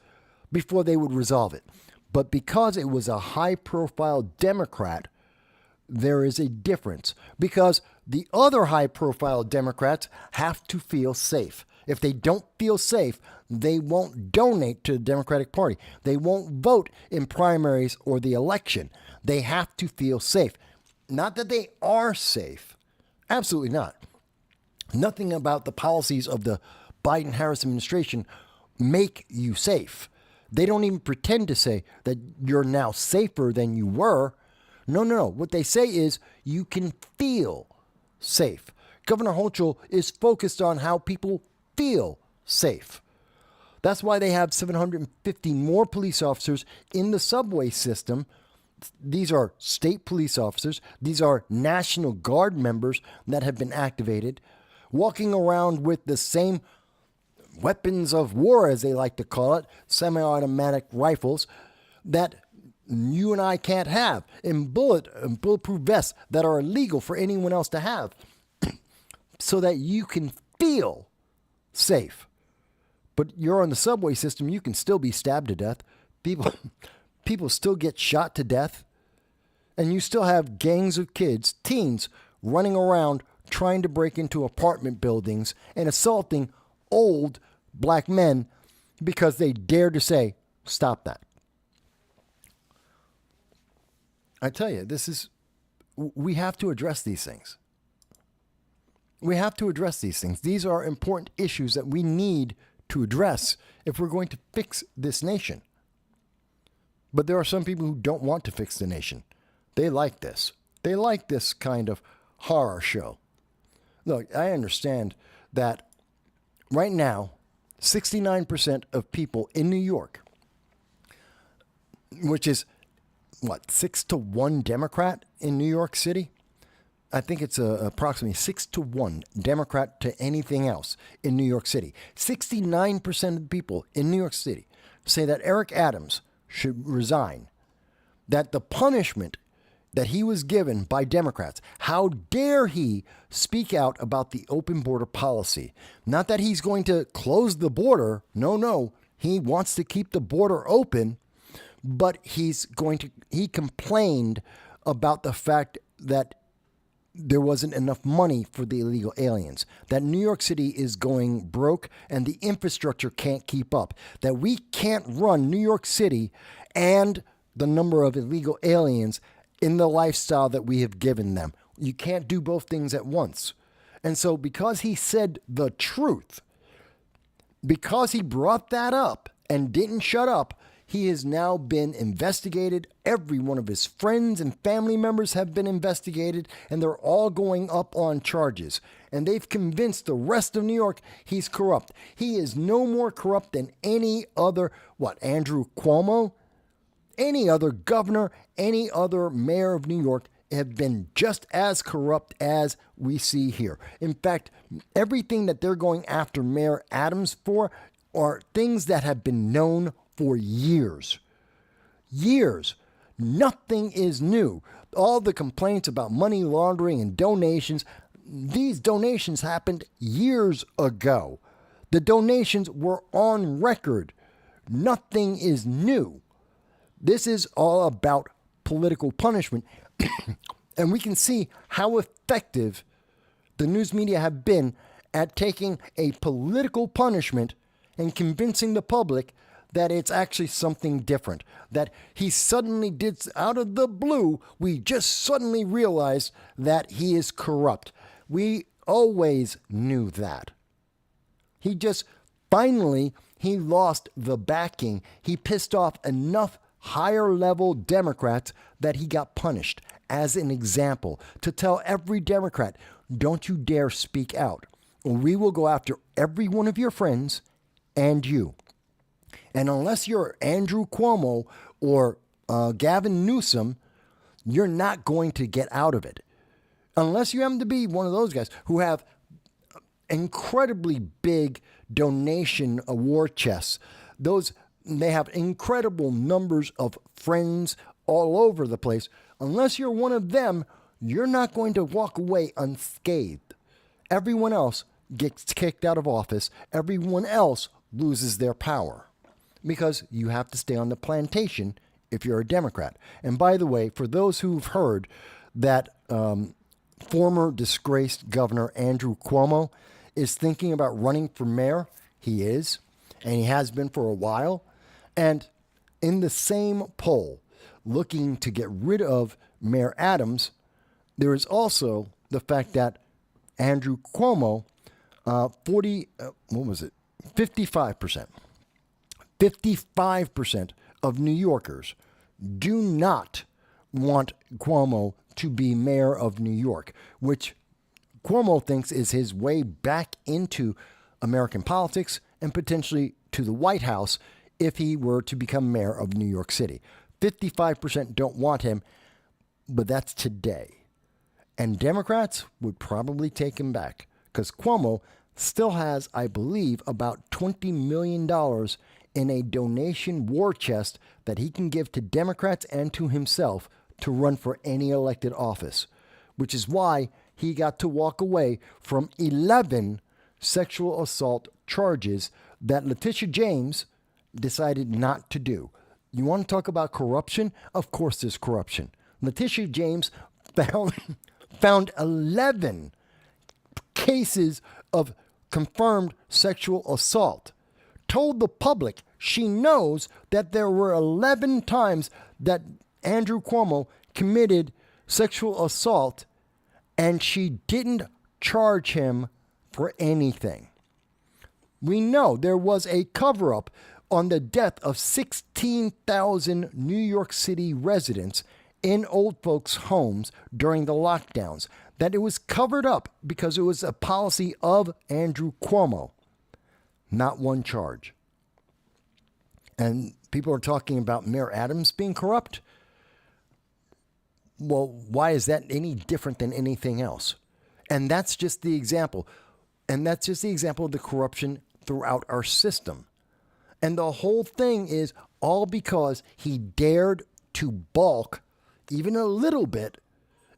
before they would resolve it. But because it was a high-profile Democrat, there is a difference. Because the other high-profile Democrats have to feel safe. If they don't feel safe, they won't donate to the Democratic Party. They won't vote in primaries or the election. They have to feel safe. Not that they are safe. Absolutely not. Nothing about the policies of the Biden-Harris administration make you safe. They don't even pretend to say that you're now safer than you were. No. What they say is you can feel safe. Governor Hochul is focused on how people feel safe. That's why they have 750 more police officers in the subway system. These are state police officers. These are National Guard members that have been activated, walking around with the same weapons of war, as they like to call it, semi-automatic rifles that you and I can't have, and bulletproof vests that are illegal for anyone else to have, so that you can feel safe. But you're on the subway system, you can still be stabbed to death. People, people still get shot to death, and you still have gangs of kids, teens, running around trying to break into apartment buildings and assaulting old black men because they dare to say, stop that. I tell you, we have to address these things. We have to address these things. These are important issues that we need to address if we're going to fix this nation. But there are some people who don't want to fix the nation. They like this. They like this kind of horror show. Look, I understand that right now, 69% of people in New York, which is, 6-1 Democrat in New York City? I think it's approximately 6-1 Democrat to anything else in New York City. 69% of the people in New York City say that Eric Adams should resign, that the punishment that he was given by Democrats, how dare he speak out about the open border policy? Not that he's going to close the border. No, he wants to keep the border open, but he complained about the fact that there wasn't enough money for the illegal aliens, that New York City is going broke and the infrastructure can't keep up, that we can't run New York City and the number of illegal aliens in the lifestyle that we have given them. You can't do both things at once. And so because he said the truth, because he brought that up and didn't shut up, he has now been investigated. Every one of his friends and family members have been investigated, and they're all going up on charges. And they've convinced the rest of New York he's corrupt. He is no more corrupt than any other, Andrew Cuomo? Any other governor, any other mayor of New York have been just as corrupt as we see here. In fact, everything that they're going after Mayor Adams for are things that have been known for years. Years. Nothing is new. All the complaints about money laundering and donations, these donations happened years ago. The donations were on record. Nothing is new. This is all about political punishment. And we can see how effective the news media have been at taking a political punishment and convincing the public that it's actually something different. That he suddenly did, out of the blue, we just suddenly realized that he is corrupt. We always knew that. He just, finally, he lost the backing. He pissed off enough higher level Democrats that he got punished as an example to tell every Democrat, don't you dare speak out, or we will go after every one of your friends and you. And unless you're Andrew Cuomo or Gavin Newsom, you're not going to get out of it. Unless you happen to be one of those guys who have incredibly big donation award chests. They have incredible numbers of friends all over the place. Unless you're one of them, you're not going to walk away unscathed. Everyone else gets kicked out of office. Everyone else loses their power because you have to stay on the plantation if you're a Democrat. And by the way, for those who've heard that former disgraced Governor Andrew Cuomo is thinking about running for mayor, he is, and he has been for a while. And in the same poll, looking to get rid of Mayor Adams, there is also the fact that Andrew Cuomo, 55%. 55% of New Yorkers do not want Cuomo to be mayor of New York, which Cuomo thinks is his way back into American politics and potentially to the White House if he were to become mayor of New York City. 55% don't want him, but that's today. And Democrats would probably take him back because Cuomo still has, I believe, about $20 million in a donation war chest that he can give to Democrats and to himself to run for any elected office, which is why he got to walk away from 11 sexual assault charges that Letitia James decided not to do. You want to talk about corruption? Of course there's corruption. Letitia James found 11 cases of confirmed sexual assault. Told the public she knows that there were 11 times that Andrew Cuomo committed sexual assault, and she didn't charge him for anything. We know there was a cover-up on the death of 16,000 New York City residents in old folks' homes during the lockdowns, that it was covered up because it was a policy of Andrew Cuomo. Not one charge. And people are talking about Mayor Adams being corrupt. Well, why is that any different than anything else? And that's just the example. And that's just the example of the corruption throughout our system. And the whole thing is all because he dared to balk even a little bit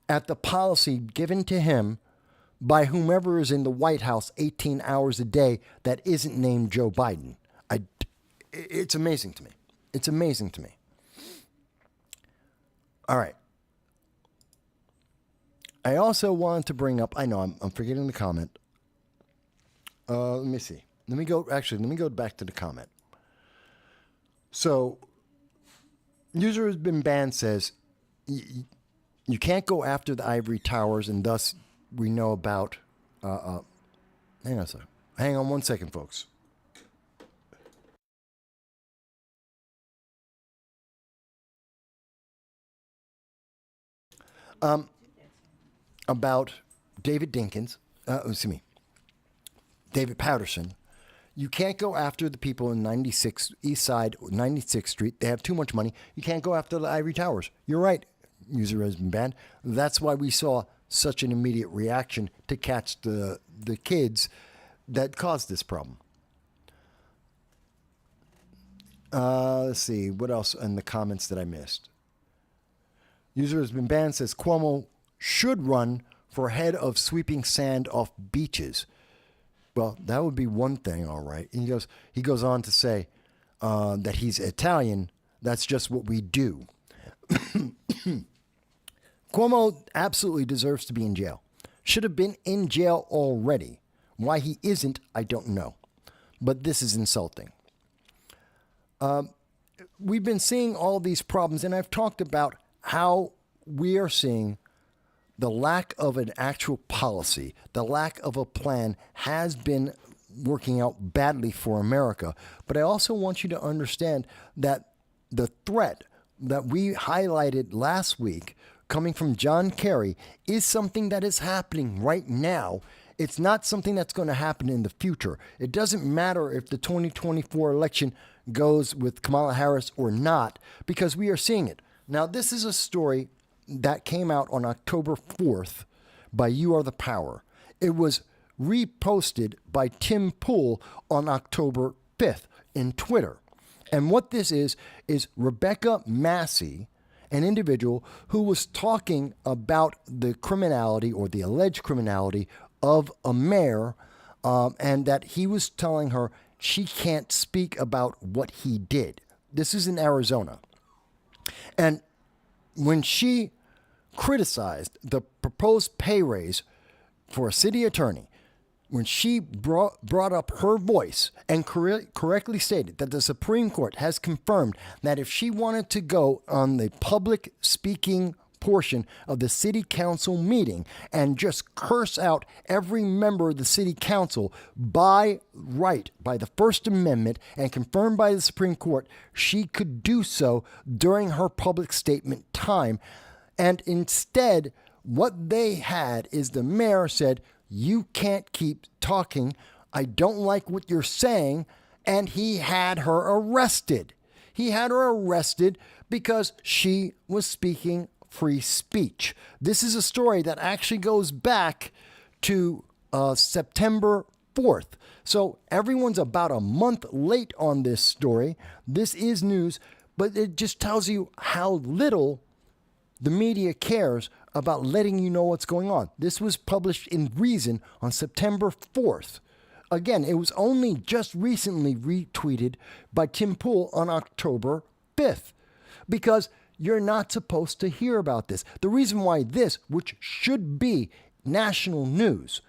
at the policy given to him by whomever is in the White House 18 hours a day that isn't named Joe Biden. It's amazing to me. It's amazing to me. All right. I also wanted to bring up, I know I'm forgetting the comment. Let me see. Let me go back to the comment. So, user has been banned says, you can't go after the ivory towers, and thus we know about, hang on one second, folks. About David Patterson. You can't go after the people in 96 East Side, 96th Street. They have too much money. You can't go after the ivory towers. You're right. User has been banned. That's why we saw such an immediate reaction to catch the kids that caused this problem. Let's see. What else in the comments that I missed? User has been banned says Cuomo should run for head of sweeping sand off beaches. Well, that would be one thing, all right. And he goes on to say that he's Italian. That's just what we do. Cuomo absolutely deserves to be in jail. Should have been in jail already. Why he isn't, I don't know. But this is insulting. We've been seeing all these problems, and I've talked about how we are seeing the lack of an actual policy, the lack of a plan has been working out badly for America. But I also want you to understand that the threat that we highlighted last week coming from John Kerry is something that is happening right now. It's not something that's going to happen in the future. It doesn't matter if the 2024 election goes with Kamala Harris or not, because we are seeing it. Now, this is a story that came out on October 4th by You Are the Power. It was reposted by Tim Pool on October 5th in Twitter. And what this is Rebecca Massey, an individual who was talking about the criminality or the alleged criminality of a mayor, and that he was telling her she can't speak about what he did. This is in Arizona. And when she criticized the proposed pay raise for a city attorney, when she brought up her voice and correctly stated that the Supreme Court has confirmed that if she wanted to go on the public speaking portion of the city council meeting and just curse out every member of the city council by right, by the First Amendment, and confirmed by the Supreme Court, she could do so during her public statement time. And instead, what they had is the mayor said, "You can't keep talking. I don't like what you're saying." And he had her arrested. He had her arrested because she was speaking free speech. This is a story that actually goes back to September 4th. So everyone's about a month late on this story. This is news, but it just tells you how little the media cares about letting you know what's going on. This was published in Reason on September 4th. Again, it was only just recently retweeted by Tim Pool on October 5th because you're not supposed to hear about this. The reason why this, which should be national news,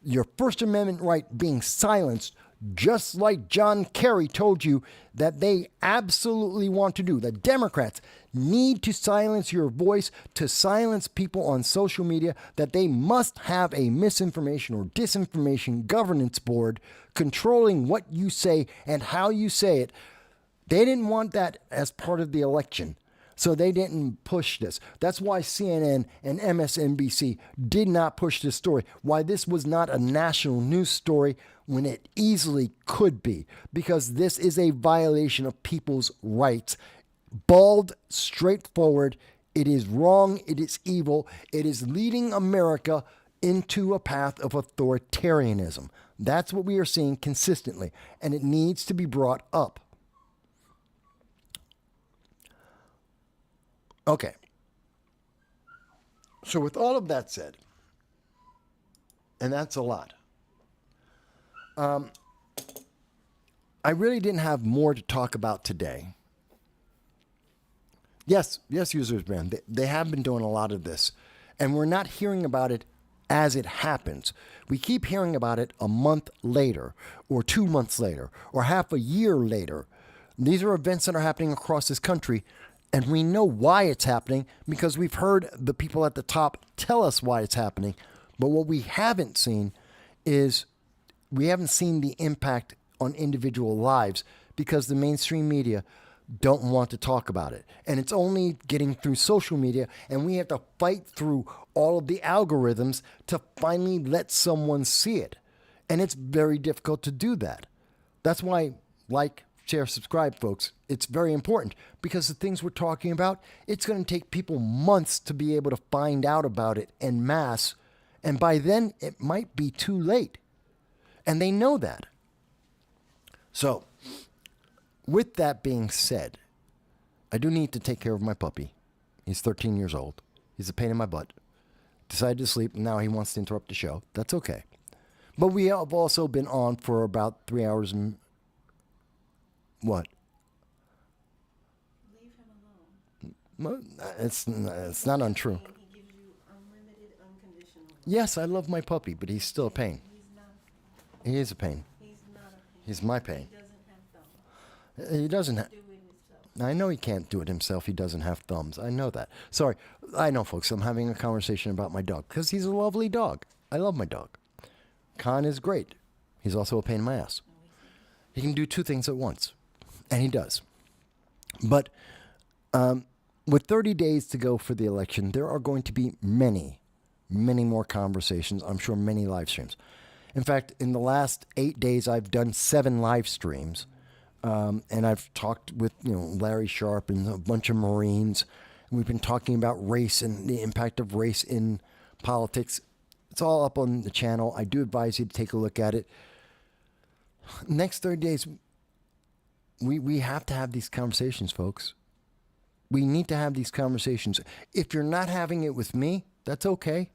your First Amendment right being silenced, just like John Kerry told you that they absolutely want to do. The Democrats need to silence your voice, to silence people on social media, that they must have a misinformation or disinformation governance board controlling what you say and how you say it. They didn't want that as part of the election. So they didn't push this. That's why CNN and MSNBC did not push this story. Why this was not a national news story when it easily could be. Because this is a violation of people's rights. Bald, straightforward. It is wrong. It is evil. It is leading America into a path of authoritarianism. That's what we are seeing consistently. And it needs to be brought up. Okay. So with all of that said, and that's a lot, I really didn't have more to talk about today. Yes, users brand. They have been doing a lot of this, and we're not hearing about it as it happens. We keep hearing about it a month later, or 2 months later, or half a year later. These are events that are happening across this country. And we know why it's happening because we've heard the people at the top tell us why it's happening. But what we haven't seen is we haven't seen the impact on individual lives because the mainstream media don't want to talk about it. And it's only getting through social media, and we have to fight through all of the algorithms to finally let someone see it. And it's very difficult to do that. That's why, share, subscribe, folks. It's very important because the things we're talking about, it's going to take people months to be able to find out about it en masse. And by then, it might be too late. And they know that. So, with that being said, I do need to take care of my puppy. He's 13 years old. He's a pain in my butt. Decided to sleep, and now he wants to interrupt the show. That's okay. But we have also been on for about 3 hours and... What? Leave him alone. It's not untrue. He gives you unlimited, unconditional love. Yes, I love my puppy, but he's still a pain. He's not. He is a pain. He's not a pain. He's my pain. He doesn't have thumbs. He doesn't have... Do it himself. I know he can't do it himself. He doesn't have thumbs. I know that. Sorry. I know, folks. I'm having a conversation about my dog because he's a lovely dog. I love my dog. Khan is great. He's also a pain in my ass. He can do two things at once. And he does. But with 30 days to go for the election, there are going to be many more conversations. I'm sure many live streams. In fact, in the last 8 days, I've done 7 live streams. And I've talked with Larry Sharp and a bunch of Marines. And we've been talking about race and the impact of race in politics. It's all up on the channel. I do advise you to take a look at it. Next 30 days... We have to have these conversations, folks. We need to have these conversations. If you're not having it with me, that's okay.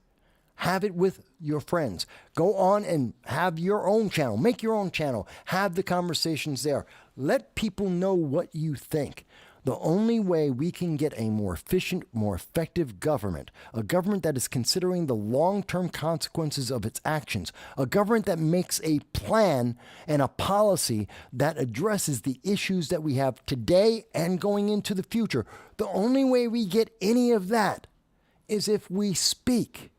Have it with your friends. Go on and have your own channel. Make your own channel. Have the conversations there. Let people know what you think. The only way we can get a more efficient, more effective government, a government that is considering the long-term consequences of its actions, a government that makes a plan and a policy that addresses the issues that we have today and going into the future. The only way we get any of that is if we speak,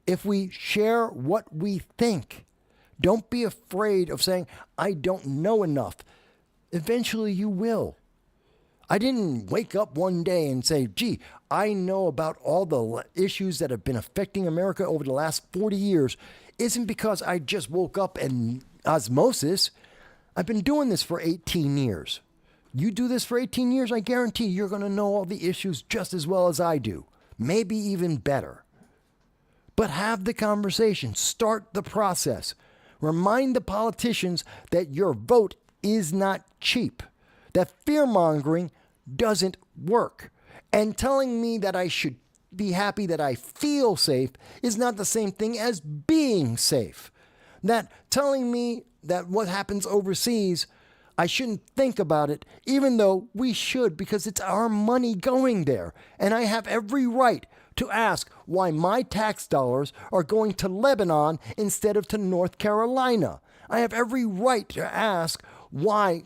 if we share what we think. Don't be afraid of saying, I don't know enough. Eventually you will. I didn't wake up one day and say, gee, I know about all the issues that have been affecting America over the last 40 years. Isn't because I just woke up and osmosis. I've been doing this for 18 years. You do this for 18 years, I guarantee you're going to know all the issues just as well as I do. Maybe even better. But have the conversation. Start the process. Remind the politicians that your vote is not cheap. That fear-mongering doesn't work. And telling me that I should be happy that I feel safe is not the same thing as being safe. That telling me that what happens overseas, I shouldn't think about it, even though we should, because it's our money going there. And I have every right to ask why my tax dollars are going to Lebanon instead of to North Carolina. I have every right to ask why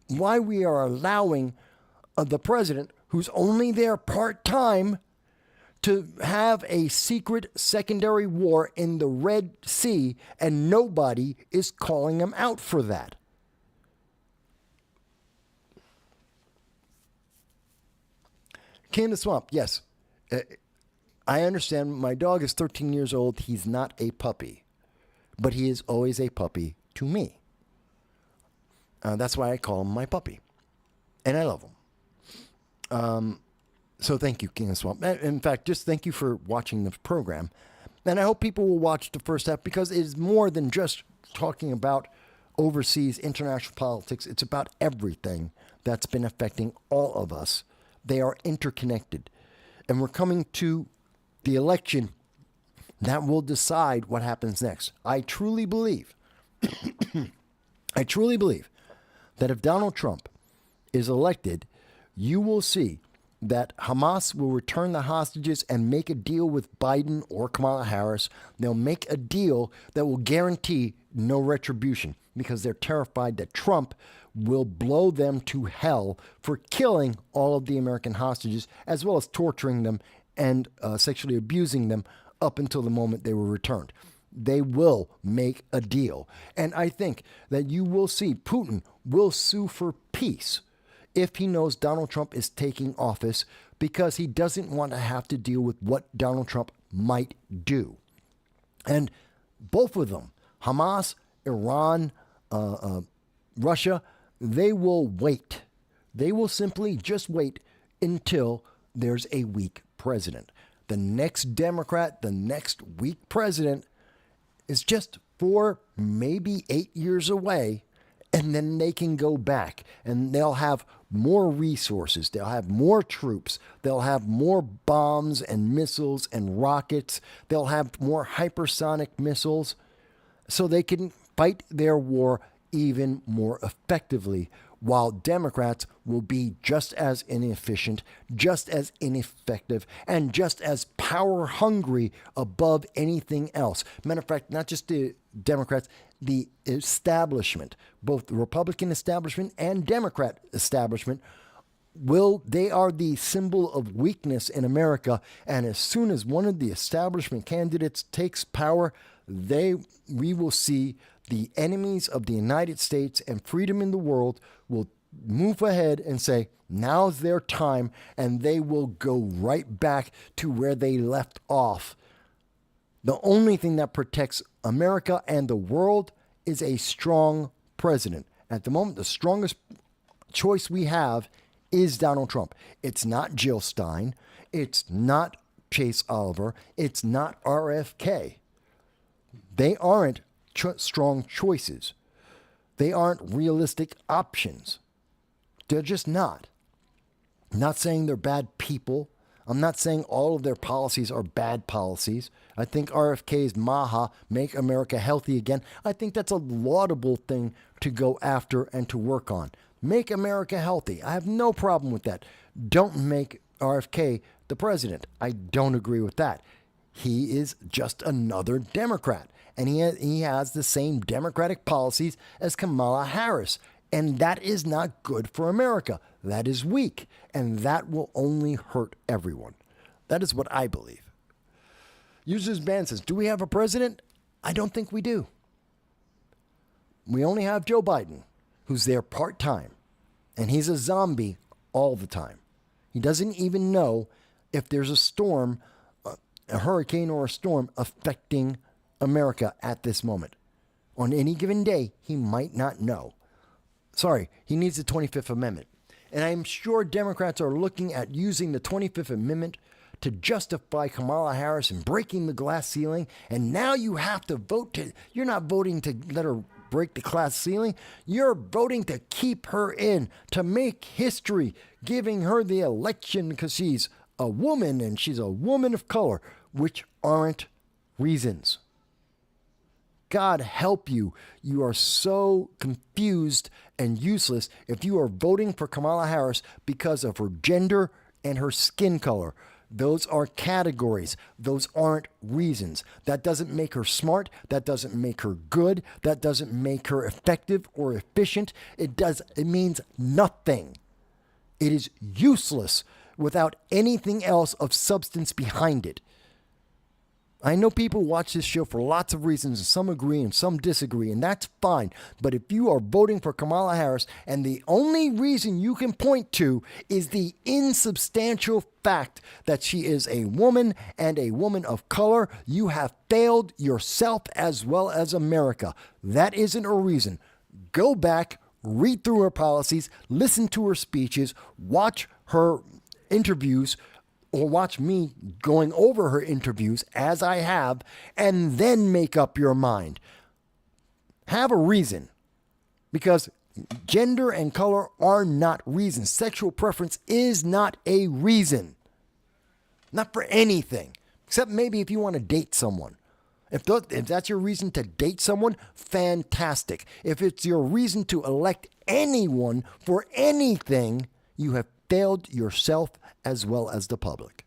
we are allowing the president, who's only there part-time, to have a secret secondary war in the Red Sea, and nobody is calling him out for that. King of the Swamp, yes. I understand. My dog is 13 years old. He's not a puppy, but he is always a puppy to me. That's why I call him my puppy, and I love him. So thank you, King of the Swamp. In fact, just thank you for watching the program, and I hope people will watch the first half, because it is more than just talking about overseas international politics. It's about everything that's been affecting all of us. They are interconnected. And we're coming to the election that will decide what happens next. I truly believe that if Donald Trump is elected, you will see that Hamas will return the hostages and make a deal with Biden or Kamala Harris. They'll make a deal that will guarantee no retribution, because they're terrified that Trump will blow them to hell for killing all of the American hostages, as well as torturing them and sexually abusing them up until the moment they were returned. They will make a deal. And I think that you will see Putin will sue for peace if he knows Donald Trump is taking office, because he doesn't want to have to deal with what Donald Trump might do. And both of them, Hamas, Iran, Russia, they will wait. They will simply just wait until there's a weak president. The next Democrat, the next weak president is just 4, maybe 8 years away, and then they can go back and they'll have more resources. They'll have more troops. They'll have more bombs and missiles and rockets. They'll have more hypersonic missiles, so they can fight their war even more effectively, while Democrats will be just as inefficient, just as ineffective, and just as power hungry above anything else. Matter of fact, not just the Democrats, the establishment, both the Republican establishment and Democrat establishment, they are the symbol of weakness in America. And as soon as one of the establishment candidates takes power, we will see the enemies of the United States and freedom in the world will move ahead and say, now's their time, and they will go right back to where they left off. The only thing that protects America and the world is a strong president. At the moment, the strongest choice we have is Donald Trump. It's not Jill Stein. It's not Chase Oliver. It's not RFK. They aren't strong choices. They aren't realistic options. They're just not. I'm not saying they're bad people. I'm not saying all of their policies are bad policies. I think RFK's MAHA, Make America Healthy Again, I think that's a laudable thing to go after and to work on. Make America healthy. I have no problem with that. Don't make RFK the president. I don't agree with that. He is just another Democrat. And he has the same Democratic policies as Kamala Harris. And that is not good for America. That is weak. And that will only hurt everyone. That is what I believe. Users Band says, do we have a president? I don't think we do. We only have Joe Biden, who's there part-time. And he's a zombie all the time. He doesn't even know if there's a storm, a hurricane or a storm affecting America at this moment. On any given day, he might not know. Sorry, he needs the 25th Amendment. And I'm sure Democrats are looking at using the 25th Amendment to justify Kamala Harris and breaking the glass ceiling. And now you have to vote you're not voting to let her break the glass ceiling. You're voting to keep her in, to make history, giving her the election because she's a woman and she's a woman of color, which aren't reasons. God help you. You are so confused and useless if you are voting for Kamala Harris because of her gender and her skin color. Those are categories. Those aren't reasons. That doesn't make her smart. That doesn't make her good. That doesn't make her effective or efficient. It means nothing. It is useless without anything else of substance behind it. I know people watch this show for lots of reasons, and some agree and some disagree, and that's fine. But if you are voting for Kamala Harris, and the only reason you can point to is the insubstantial fact that she is a woman and a woman of color, you have failed yourself as well as America. That isn't a reason. Go back, read through her policies, listen to her speeches, watch her interviews, or watch me going over her interviews as I have, and then make up your mind. Have a reason. Because gender and color are not reasons. Sexual preference is not a reason. Not for anything. Except maybe if you want to date someone. If that's your reason to date someone, fantastic. If it's your reason to elect anyone for anything, you have failed yourself as well as the public.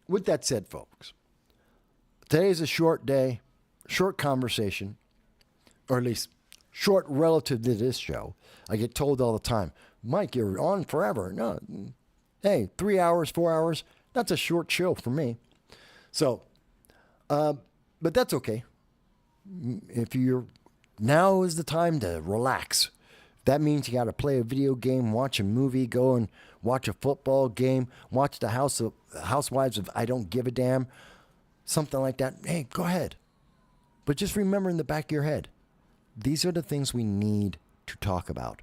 With that said, folks, today is a short day, short conversation, or at least short relative to this show. I get told all the time, Mike, you're on forever. No, hey, 3 hours, 4 hours, that's a short show for me. So, but that's okay. Now is the time to relax. That means you got to play a video game, watch a movie, go and watch a football game, watch the Housewives of I Don't Give a Damn, something like that. Hey, go ahead. But just remember in the back of your head, these are the things we need to talk about.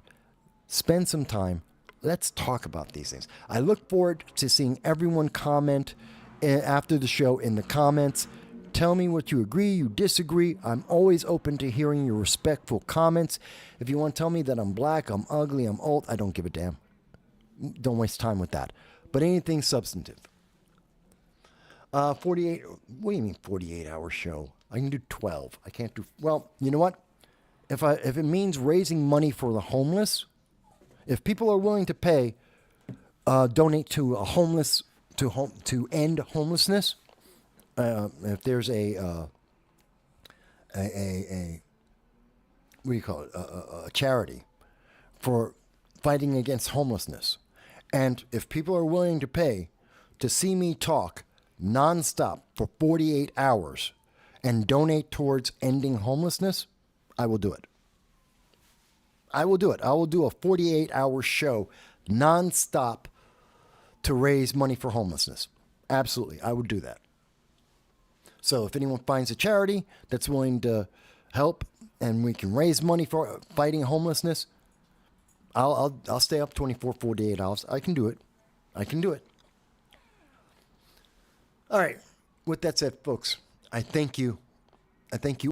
Spend some time. Let's talk about these things. I look forward to seeing everyone comment after the show in the comments. Tell me what you agree, you disagree. I'm always open to hearing your respectful comments. If you want to tell me that I'm black, I'm ugly, I'm old, I don't give a damn. Don't waste time with that. But anything substantive. 48, what do you mean 48-hour show? I can do 12. I can't do, well, you know what? If it means raising money for the homeless, if people are willing to pay, donate to a homeless, to end homelessness, if there's a what do you call it, a charity for fighting against homelessness, and if people are willing to pay to see me talk nonstop for 48 hours and donate towards ending homelessness, I will do it. I will do it. I will do a 48-hour show nonstop to raise money for homelessness. Absolutely, I would do that. So if anyone finds a charity that's willing to help and we can raise money for fighting homelessness, I'll stay up 24, 48 hours. I can do it. I can do it. All right. With that said, folks, I thank you. I thank you